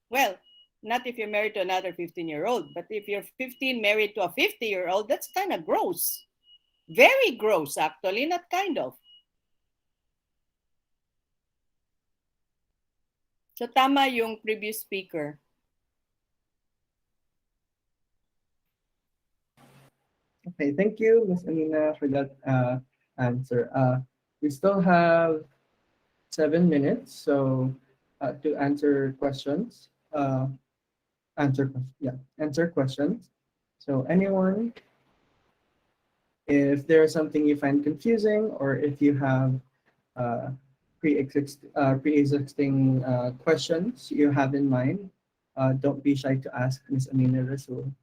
Well, not if you're married to another 15-year-old, but if you're 15 married to a 50-year-old, that's kind of gross. Very gross, actually, not kind of. So tama yung previous speaker. Okay, thank you, Ms. Amina, for that answer. We still have 7 minutes, so to answer questions. Answer questions. So anyone, if there is something you find confusing, or if you have pre-existing questions you have in mind, don't be shy to ask Ms. Amina Rasul.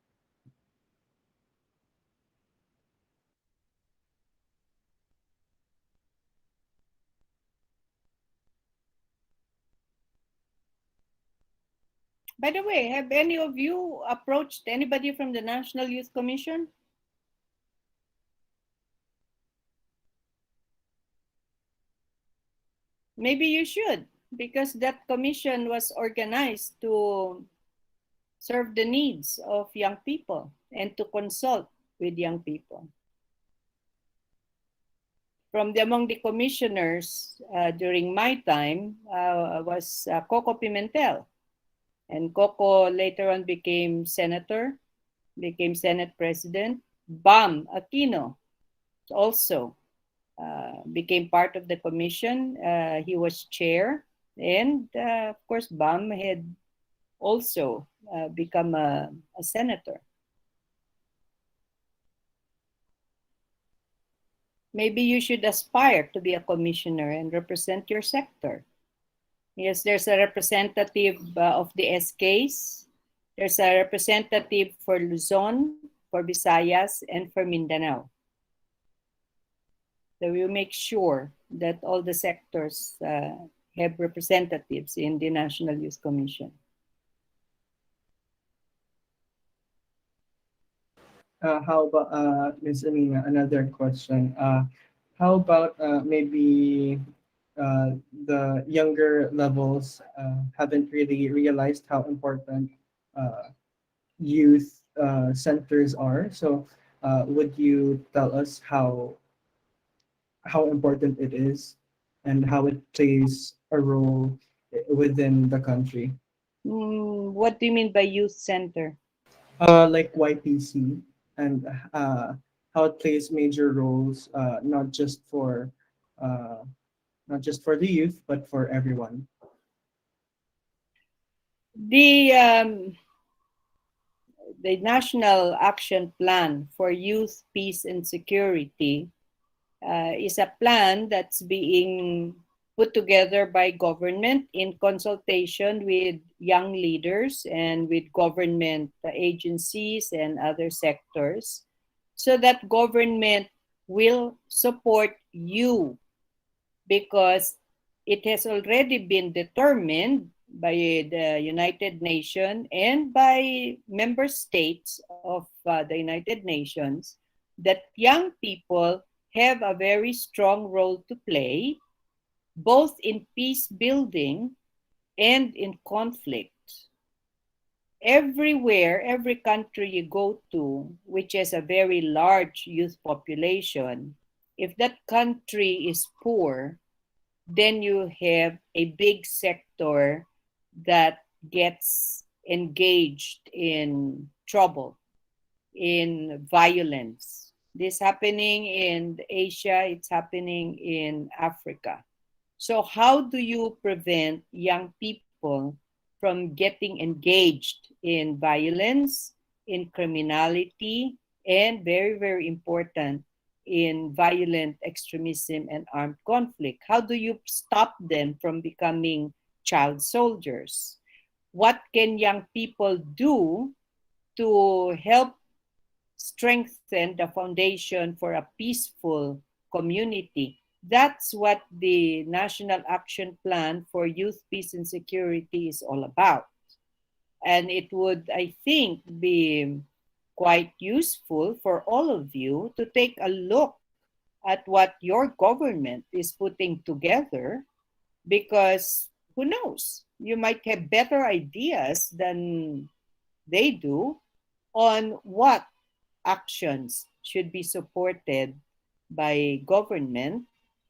By the way, have any of you approached anybody from the National Youth Commission? Maybe you should, because that commission was organized to serve the needs of young people and to consult with young people. Among the commissioners during my time was Coco Pimentel. And Coco later on became senator, became Senate President. Bam Aquino also became part of the commission. He was chair. And of course, Bam had also become a senator. Maybe you should aspire to be a commissioner and represent your sector. Yes, there's a representative of the SKs. There's a representative for Luzon, for Visayas, and for Mindanao. So we make sure that all the sectors have representatives in the National Youth Commission. How about, Ms. Amina, another question. How about maybe the younger levels haven't really realized how important youth centers are. So would you tell us how important it is and how it plays a role within the country? What do you mean by youth center? Like YPC, and how it plays major roles, not just for the youth, but for everyone. The National Action Plan for Youth, Peace, and Security is a plan that's being put together by government in consultation with young leaders and with government agencies and other sectors, so that government will support you, because it has already been determined by the United Nations and by member states of the United Nations that young people have a very strong role to play, both in peace building and in conflict. Everywhere, every country you go to, which has a very large youth population, if that country is poor, then you have a big sector that gets engaged in trouble, in violence. This happening in Asia, it's happening in Africa. So how do you prevent young people from getting engaged in violence, in criminality, and very, very important, in violent extremism and armed conflict? How do you stop them from becoming child soldiers? What can young people do to help strengthen the foundation for a peaceful community? That's what the National Action Plan for Youth, Peace, and Security is all about. And it would, I think, be quite useful for all of you to take a look at what your government is putting together, because who knows? you might have better ideas than they do on what actions should be supported by government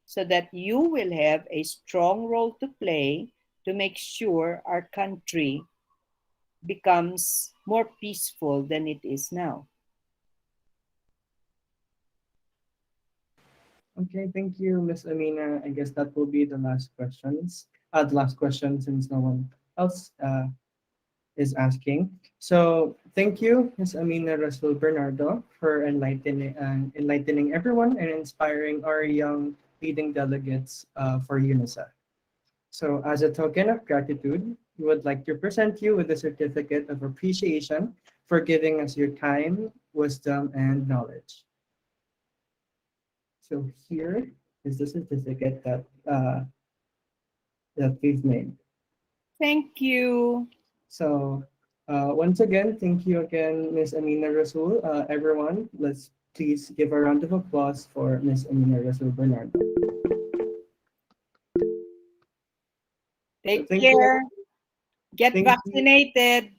so that you will have a strong role to play to make sure our country becomes more peaceful than it is now. Okay, thank you, Miss Amina. I guess that will be the last questions. The last question since no one else is asking. So thank you, Ms. Amina Rasul Bernardo, for enlightening everyone and inspiring our young leading delegates for UNICEF. So as a token of gratitude, we would like to present you with a certificate of appreciation for giving us your time, wisdom, and knowledge. So here is the certificate that we've made. Thank you. So once again, thank you again, Ms. Amina Rasul. Everyone, let's please give a round of applause for Ms. Amina Rasul Bernardo. Take care. Get vaccinated.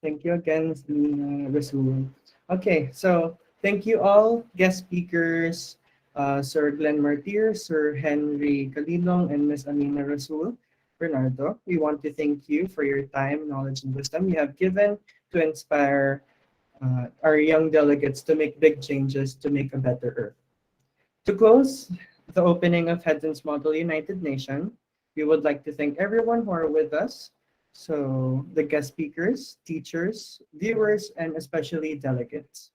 Thank you again, Ms. Amina Rasul. Okay, so thank you all guest speakers, Sir Glenn Martir, Sir Henry Calilong, and Ms. Amina Rasul Bernardo. We want to thank you for your time, knowledge, and wisdom you have given to inspire our young delegates to make big changes to make a better Earth. To close the opening of HEDCen Model United Nations, we would like to thank everyone who are with us. So the guest speakers, teachers, viewers, and especially delegates.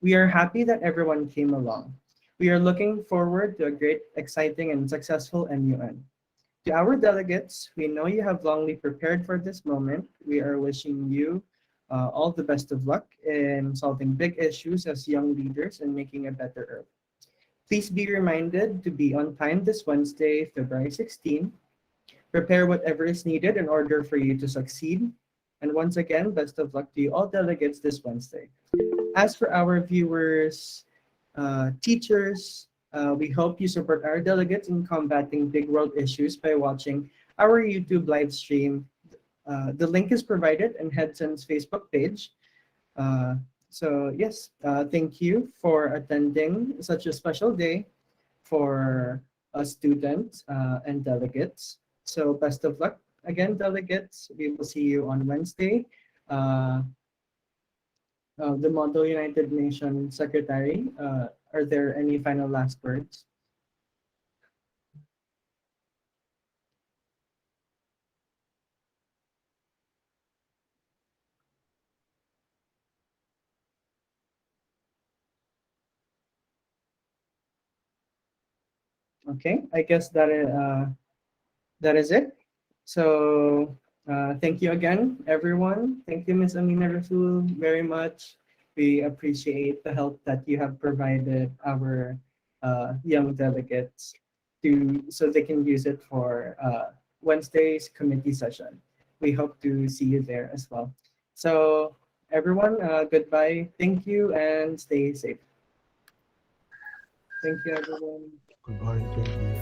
We are happy that everyone came along. We are looking forward to a great, exciting, and successful MUN. To our delegates, we know you have longly prepared for this moment. We are wishing you all the best of luck in solving big issues as young leaders and making a better Earth. Please be reminded to be on time this Wednesday, February 16. Prepare whatever is needed in order for you to succeed. And once again, best of luck to you all delegates this Wednesday. As for our viewers, teachers, we hope you support our delegates in combating big world issues by watching our YouTube live stream. The link is provided in HEDCen's Facebook page. So yes, thank you for attending such a special day for students and delegates. So best of luck again, delegates. We will see you on Wednesday. The Model United Nations Secretary, are there any final last words? Okay, I guess that is it. So thank you again, everyone. Thank you, Ms. Amina Rasul, very much. We appreciate the help that you have provided our young delegates so they can use it for Wednesday's committee session. We hope to see you there as well. So everyone, goodbye. Thank you and stay safe. Thank you, everyone. Goodbye. Thank you.